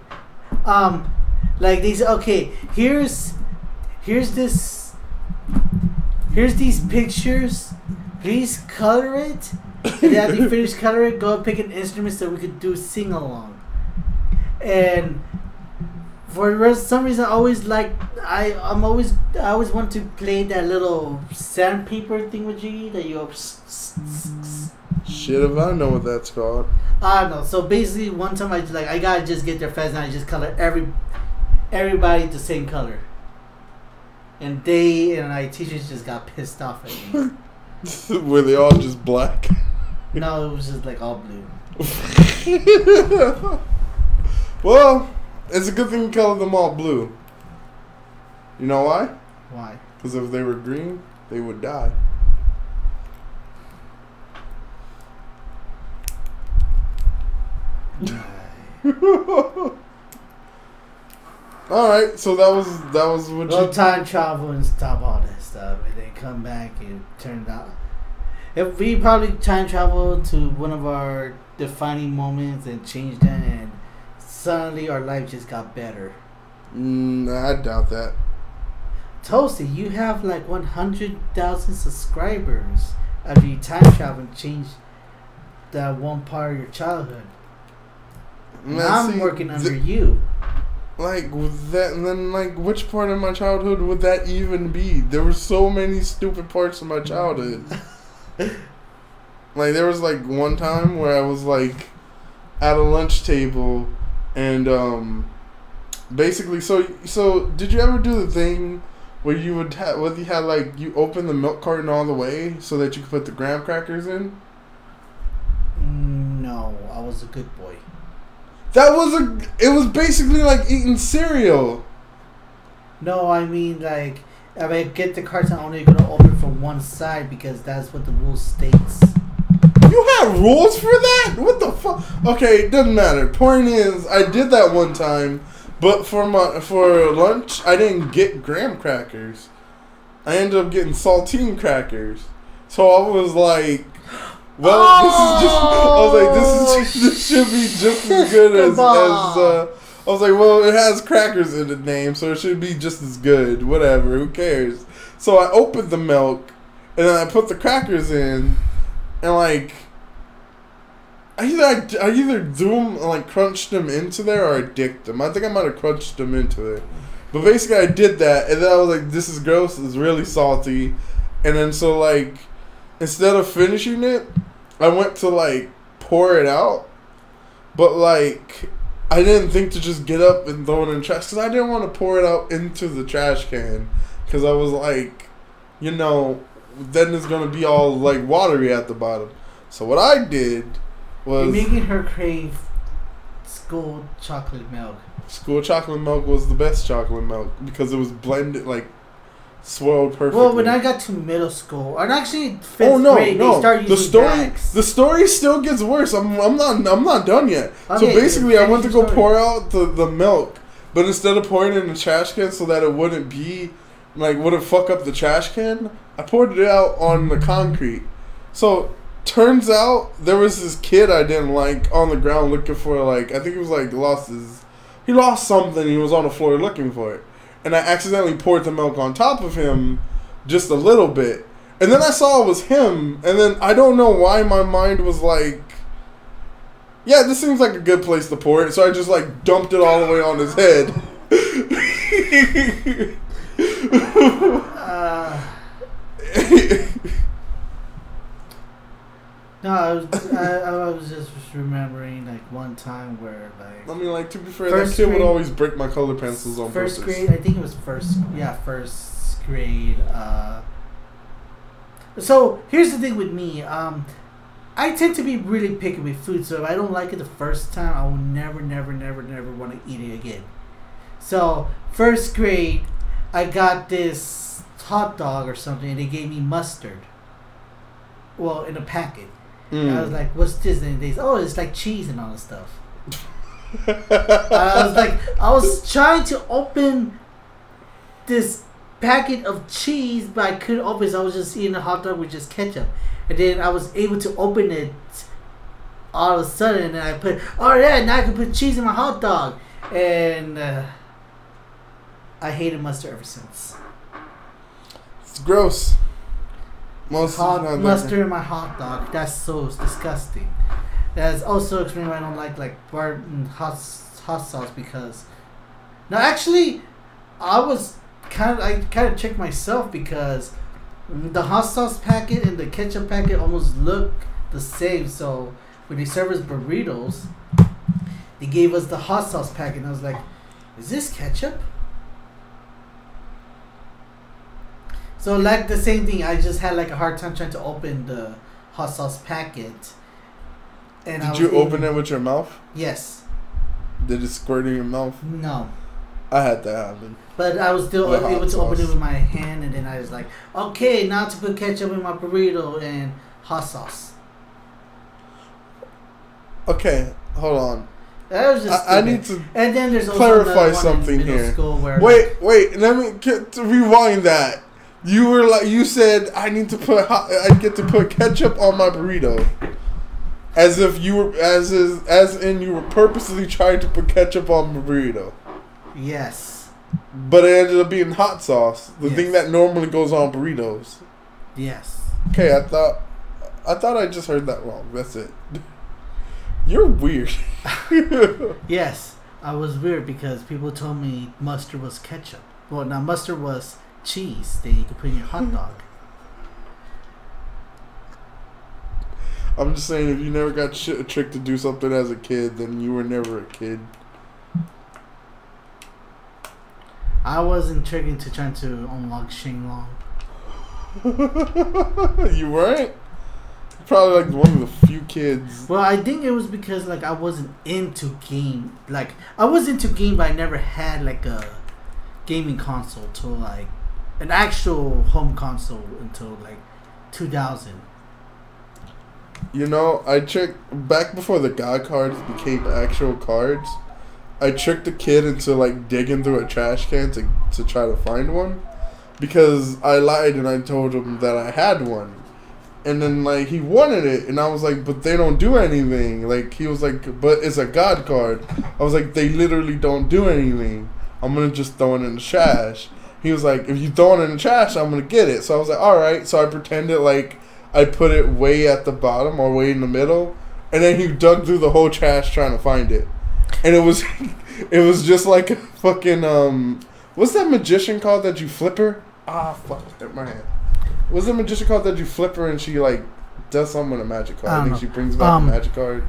Like they said, okay, here's these pictures. Please color it. And after you finish coloring, go and pick an instrument so we could do sing along. And for some reason, I always want to play that little sandpaper thingamajiggy that you. Shit, if I know what that's called. I don't know. So basically, one time I gotta just get their fast and I just color everybody the same color. And they and my teachers just got pissed off at me. Were they all just black? No, it was just like all blue. Well, it's a good thing you colored them all blue. You know why? Why? Because if they were green, they would die. Alright, so that was what you... time travel and stop all that stuff and then come back and turn it out. If we probably time travel to one of our defining moments and change that and suddenly our life just got better. I doubt that. Toasty, you have like 100,000 subscribers after you time travel and change that one part of your childhood. I'm working under you. Like, with that, and then, like, which part of my childhood would that even be? There were so many stupid parts of my childhood. Like, there was, like, one time where I was, like, at a lunch table, and, basically, so, did you ever do the thing where you would have, like, you open the milk carton all the way so that you could put the graham crackers in? No, I was a good boy. It was basically like eating cereal. No, I mean, like, if I get the carton, I'm only going to open from one side because that's what the rule states. You have rules for that? What the fuck? Okay, it doesn't matter. Point is, I did that one time, But for lunch, I didn't get graham crackers. I ended up getting saltine crackers. So I was like, well, this should be just as good as I was like, well, it has crackers in the name, so it should be just as good. Whatever, who cares? So I opened the milk, and then I put the crackers in, and like, I either do them, like, crunched them into there, or I dicked them. I think I might have crunched them into there. But basically, I did that, and then I was like, this is gross, it's really salty. And then so, like, instead of finishing it, I went to, like, pour it out. But, like, I didn't think to just get up and throw it in the trash, because I didn't want to pour it out into the trash can. Because I was like, you know, then it's going to be all, like, watery at the bottom. So what I did was... You're making her crave school chocolate milk. School chocolate milk was the best chocolate milk because it was blended, like, swirled perfectly. Well, when I got to middle school, and actually fifth grade, they started using bags. The story still gets worse. I'm not done yet. Okay, so basically, I went to go pour out the milk, but instead of pouring it in the trash can so that it wouldn't be, like, wouldn't fuck up the trash can, I poured it out on the concrete. So turns out there was this kid I didn't like on the ground looking for, like, I think it was like he lost something. He was on the floor looking for it. And I accidentally poured the milk on top of him just a little bit. And then I saw it was him. And then I don't know why my mind was like, yeah, this seems like a good place to pour it. So I just, like, dumped it all the way on his head. No, I was just remembering, like, one time where, like... I mean, like, to be fair, that kid would always break my color pencils on purpose. First grade, I think it was first grade. So, here's the thing with me. I tend to be really picky with food, so if I don't like it the first time, I will never want to eat it again. So, first grade, I got this hot dog or something, and they gave me mustard. Well, in a packet. And I was like, what's this? And they said, oh, it's like cheese and all this stuff. I was trying to open this packet of cheese, but I couldn't open it, so I was just eating a hot dog with just ketchup. And then I was able to open it all of a sudden, and I put, oh yeah, now I can put cheese in my hot dog. And I hated mustard ever since. It's gross. Mustard in my hot dog. That's so disgusting. That's also explained why I don't like hot sauce, because now actually I kind of checked myself, because the hot sauce packet and the ketchup packet almost look the same. So when they serve us burritos, they gave us the hot sauce packet, and I was like, is this ketchup? So, like, the same thing, I just had, like, a hard time trying to open the hot sauce packet. And Did you open it with your mouth? Yes. Did it squirt in your mouth? No. I had that happen. But I was still able to open it with my hand, and then I was like, okay, now to put ketchup in my burrito and hot sauce. Okay, hold on. That was just I need to and then there's also clarify something here. Wait, let me rewind that. You said I get to put ketchup on my burrito, as if you were you were purposely trying to put ketchup on my burrito. Yes. But it ended up being hot sauce, the thing that normally goes on burritos. Yes. Okay, I thought I just heard that wrong. That's it. You're weird. Yes, I was weird because people told me mustard was ketchup. Well, now mustard was cheese that you could put in your hot dog. I'm just saying, if you never got tricked to do something as a kid, then you were never a kid. I wasn't tricked to trying to unlock Shenlong. You weren't? Probably like one of the few kids. Well, I think it was because like I wasn't into game. Like I was into game, but I never had like a gaming console till like an actual home console until like 2000. You know, I checked back before the God cards became actual cards. I tricked the kid into like digging through a trash can to try to find one, because I lied and I told him that I had one. And then, like, he wanted it, and I was like, but they don't do anything. Like, he was like, but it's a God card. I was like, they literally don't do anything. I'm going to just throw it in the trash. He was like, if you throw it in the trash, I'm going to get it. So I was like, all right. So I pretended like I put it way at the bottom or way in the middle, and then he dug through the whole trash trying to find it. And it was it was just like a fucking, what's that magician called that you flip her? Ah, fuck, hit my hand. What's the magician card that you flip her and she like does something with a magic card? I think she brings back a magic card.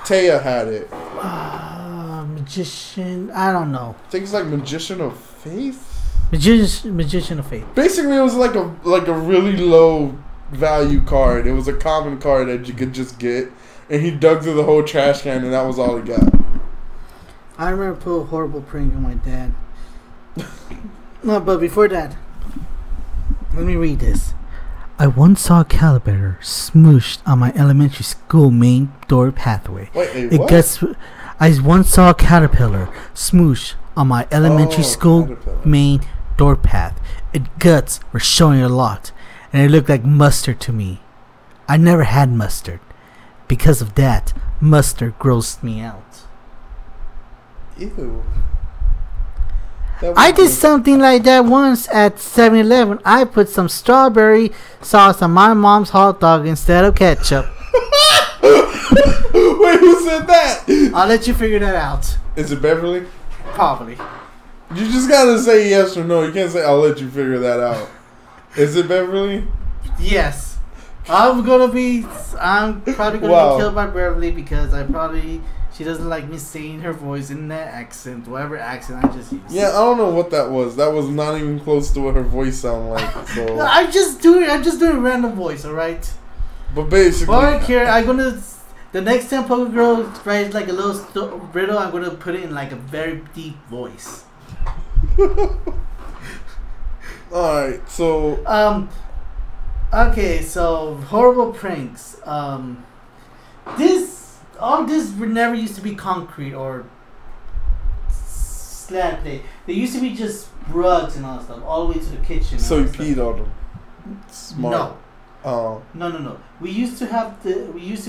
Taya had it. Magician, I don't know. I think it's like Magician of Faith. Magician of Faith. Basically, it was like a really low value card. It was a common card that you could just get, and he dug through the whole trash can, and that was all he got. I remember putting a horrible prank on my dad. No, but before that. Let me read this. I once saw a caterpillar smooshed on my elementary school main door pathway. Wait, what? I once saw a caterpillar smoosh on my elementary school main door path. Its guts were showing a lot, and it looked like mustard to me. I never had mustard. Because of that, mustard grossed me out. Ew. I did something like that once at 7-Eleven. I put some strawberry sauce on my mom's hot dog instead of ketchup. Wait, who said that? I'll let you figure that out. Is it Beverly? Probably. You just gotta say yes or no. You can't say I'll let you figure that out. Is it Beverly? Yes. I'm probably gonna get killed by Beverly because she doesn't like me saying her voice in that accent, whatever accent I just used. Yeah, I don't know what that was. That was not even close to what her voice sounded like. So I'm just doing a random voice, all right. But basically, well, I don't care. The next time Poker Girl writes like a little riddle, I'm gonna put it in like a very deep voice. All right, so okay, so horrible pranks. All this never used to be concrete or slab plate. They used to be just rugs and all that stuff, all the way to the kitchen. So you peed on them? Smart. No. Oh. No. We used to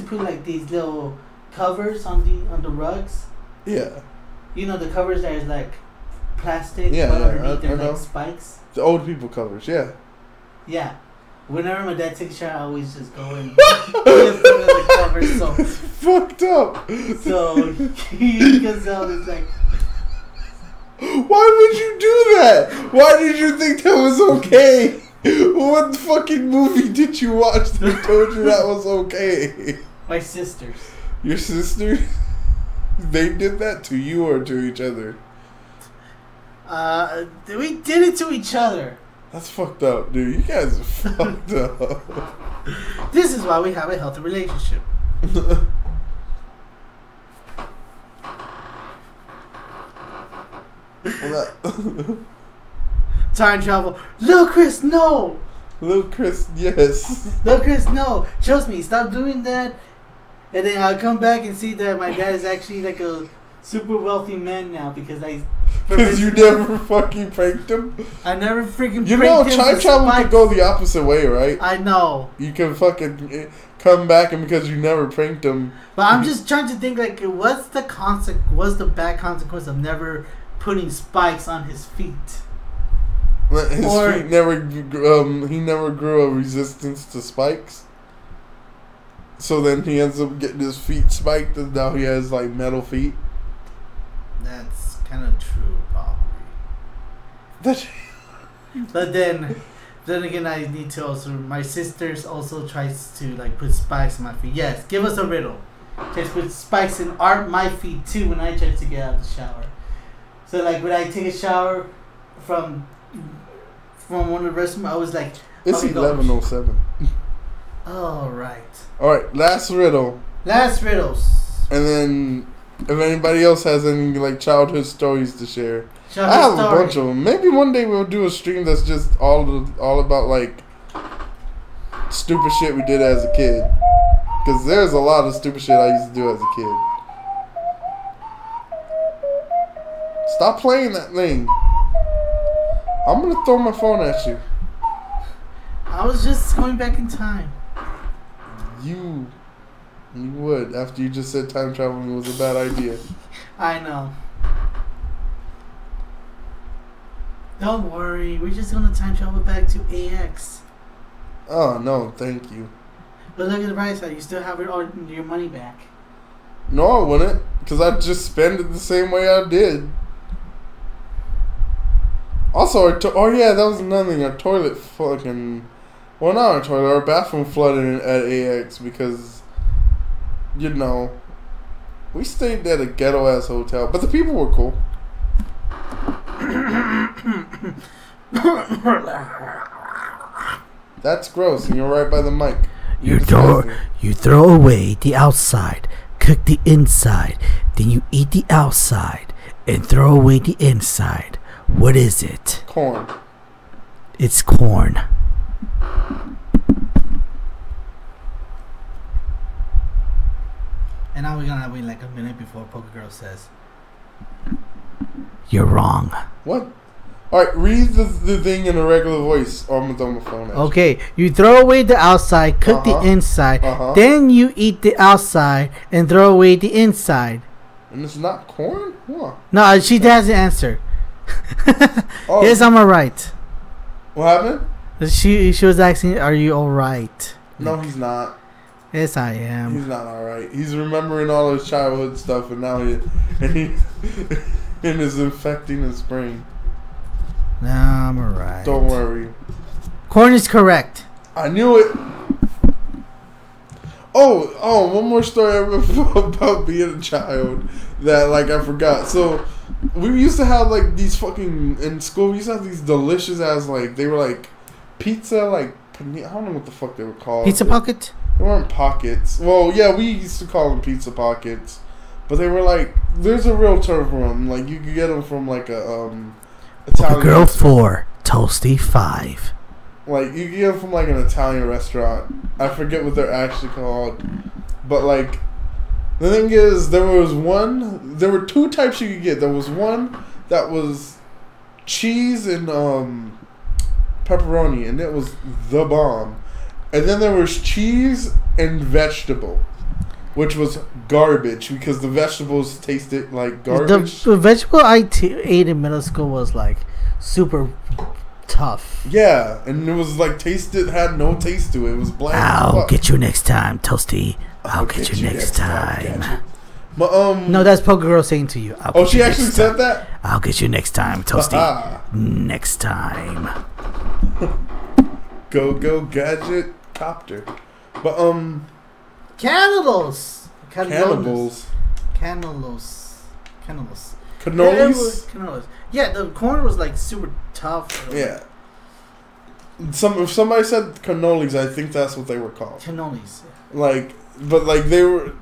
put like these little covers on the rugs. Yeah. You know the covers that is like plastic, yeah, but underneath I they're know. like spikes. The old people covers, yeah. Yeah. Whenever my dad takes a shower, I always just go and put the covers. So fucked up. So he gets out. It's like, why would you do that? Why did you think that was okay? What fucking movie did you watch that told you that was okay? My sisters. Your sisters? They did that to you or to each other? We did it to each other. That's fucked up, dude. You guys are fucked up. This is why we have a healthy relationship. Time travel. Little Chris, no. Little Chris, yes. Little Chris, no. Trust me, stop doing that. And then I'll come back and see that my dad is actually like a super wealthy man now because you never fucking pranked him? I never freaking pranked him. You know, time travel could go the opposite way, right? I know. You can fucking come back and because you never pranked him. But I'm just trying to think like, what's the bad consequence of never putting spikes on his feet? His feet never, he never grew a resistance to spikes. So then he ends up getting his feet spiked and now he has like metal feet. That's kind of true, probably. But then again, I need to also. My sisters also tries to like put spikes on my feet. Yes, give us a riddle. Just put spikes in my feet too when I try to get out of the shower. So like when I take a shower from one of the restrooms, I was like, it's 11:07. All right. All right, last riddle. Last riddles. And then, if anybody else has any like childhood stories to share, I have a bunch of them. Maybe one day we'll do a stream that's just all about like stupid shit we did as a kid. Because there's a lot of stupid shit I used to do as a kid. Stop playing that thing. I'm gonna throw my phone at you. I was just going back in time. You would, after you just said time traveling was a bad idea. I know. Don't worry, we're just gonna time travel back to AX. Oh, no, thank you. But look at the bright side, you still have your money back. No, I wouldn't, because I'd just spend it the same way I did. Also, oh yeah, that was another thing, our toilet fucking... Well, not our toilet, our bathroom flooded at AX because, you know, we stayed at a ghetto-ass hotel, but the people were cool. That's gross, and you're right by the mic. You throw away the outside, cook the inside, then you eat the outside and throw away the inside. What is it? Corn. It's corn. And now we're gonna wait like a minute before Poker Girl says. You're wrong. What? Alright, read the thing in a regular voice, or I'm gonna throw my phone at you. Okay, you throw away the outside, cook the inside, then you eat the outside and throw away the inside. And it's not corn? What? No, she hasn't answered. Oh. Yes, I'm alright. What happened? She was asking, are you alright? No, he's not. Yes, I am. He's not alright. He's remembering all his childhood stuff, and now he is infecting his brain. No, I'm alright. Don't worry. Corn is correct. I knew it. Oh, one more story I remember about being a child that, like, I forgot. So, we used to have, like, these fucking, in school, we used to have these delicious ass, like, they were, like, pizza, like, I don't know what the fuck they were called. Pizza pocket? They weren't pockets. Well, yeah, we used to call them pizza pockets. But they were, like, there's a real term for them. Like, you could get them from, like, a, Italian Girl restaurant. 4, Toasty 5. Like, you get them from, like, an Italian restaurant. I forget what they're actually called. But, like, the thing is, there were two types you could get. There was one that was cheese and pepperoni, and it was the bomb. And then there was cheese and vegetable, which was garbage because the vegetables tasted like garbage. The vegetable I ate in middle school was, like, super tough. Yeah, and it was like had no taste to it. It was bland. I'll get you next time, Toasty. I'll get you next time. But, no, that's Poker Girl saying to you. Oh, she actually said that? I'll get you next time, Toasty. Next time. Go gadget copter. But Cannibals. Cannibals. Cannolis. Yeah, the corn was like super tough. Yeah. If somebody said cannolis, I think that's what they were called. Cannolis. Yeah. Like, but like they were.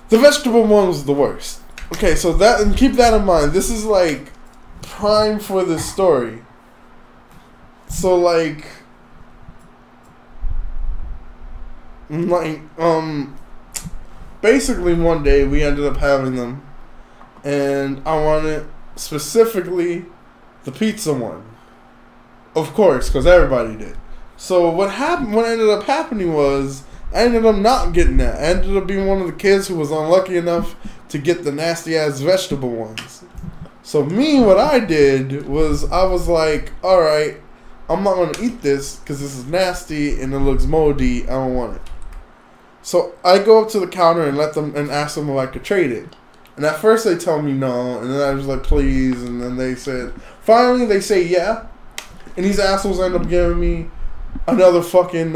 The vegetable one was the worst. Okay, so that, and keep that in mind. This is like prime for this story. So like basically one day we ended up having them, and I wanted specifically the pizza one, of course, because everybody did. So what ended up happening was I ended up not getting that. I ended up being one of the kids who was unlucky enough to get the nasty ass vegetable ones. So what I did was I was like, all right, I'm not going to eat this because this is nasty and it looks moldy. I don't want it. So I go up to the counter and ask them if I could trade it. And at first they tell me no, and then I was like, please, and then finally they say yeah. And these assholes end up giving me another fucking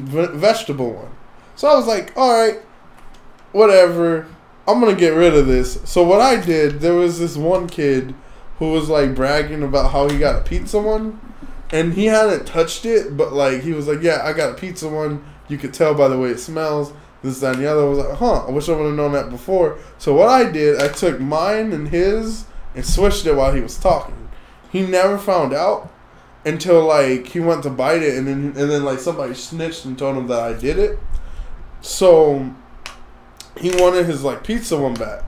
vegetable one. So I was like, alright, whatever, I'm going to get rid of this. So what I did, there was this one kid who was like bragging about how he got a pizza one. And he hadn't touched it, but like he was like, yeah, I got a pizza one. You could tell by the way it smells. This, that, and the other. I was like, I wish I would have known that before. So what I did, I took mine and his and switched it while he was talking. He never found out until like he went to bite it, and then like somebody snitched and told him that I did it. So he wanted his like pizza one back.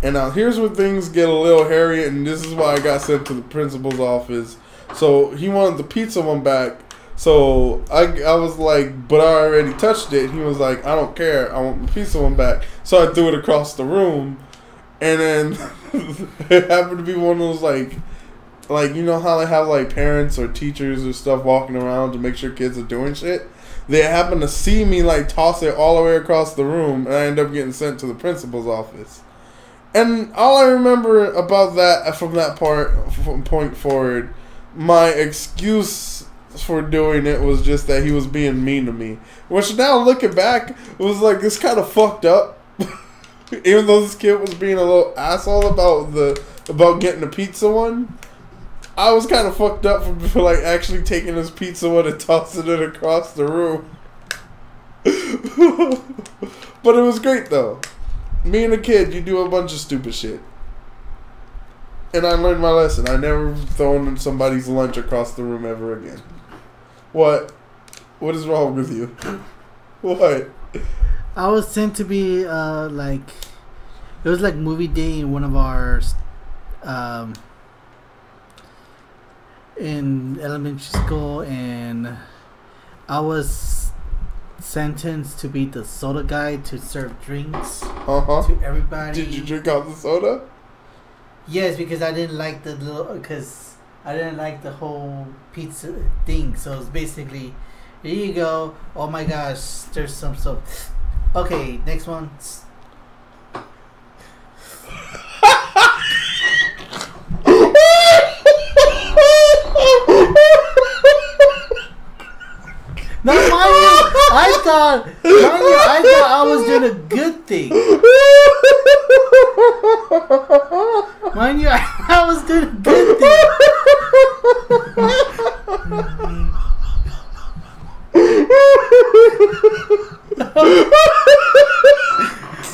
And now here's where things get a little hairy, and this is why I got sent to the principal's office. So he wanted the pizza one back. So I was like, but I already touched it. He was like, I don't care. I want the pizza one back. So I threw it across the room. And then it happened to be one of those like you know how they have like parents or teachers or stuff walking around to make sure kids are doing shit? They happened to see me like toss it all the way across the room, and I ended up getting sent to the principal's office. And all I remember about that from that point forward, my excuse for doing it was just that he was being mean to me. Which now looking back, was like, it's kind of fucked up. Even though this kid was being a little asshole about getting the pizza one, I was kind of fucked up for like actually taking his pizza one and tossing it across the room. But it was great though. Me and a kid, you do a bunch of stupid shit. And I learned my lesson. I never thrown somebody's lunch across the room ever again. What? What is wrong with you? What? I was sent to be like, it was like movie day in one of our in elementary school, and I was sentenced to be the soda guy to serve drinks to everybody. Did you drink out the soda? Yes, because I didn't like the whole pizza thing. So it's basically, here you go. Oh my gosh, there's some soap. Okay, next one. No, mind you, I thought I was doing a good thing. Mind you, I was doing a good thing.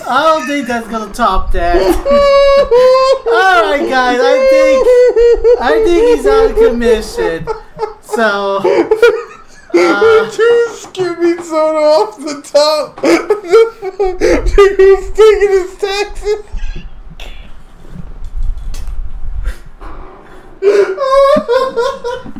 I don't think that's gonna top that. Alright guys, I think he's out of commission. So two skimming soda off the top. He was taking his taxes.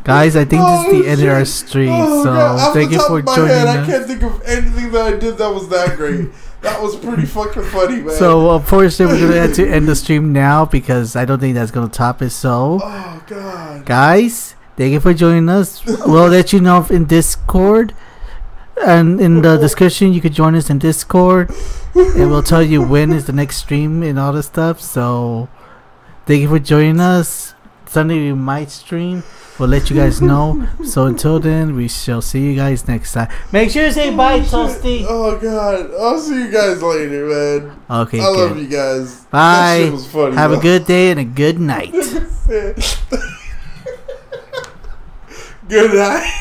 guys, I think this is the end of our stream. So thank you for joining us. I can't think of anything that I did that was that great. That was pretty fucking funny, man. So unfortunately, we're gonna have to end the stream now because I don't think that's gonna top it. So, oh god, guys, thank you for joining us. We'll let you know in Discord, and in the description you could join us in Discord, and we'll tell you when is the next stream and all this stuff. So, thank you for joining us. Sunday we might stream. We'll let you guys know. So until then, we shall see you guys next time. Make sure you say bye, Toasty. Oh god, I'll see you guys later, man. Okay, I love you guys. Bye. That shit was funny. Have a good day and a good night. Good night.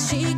She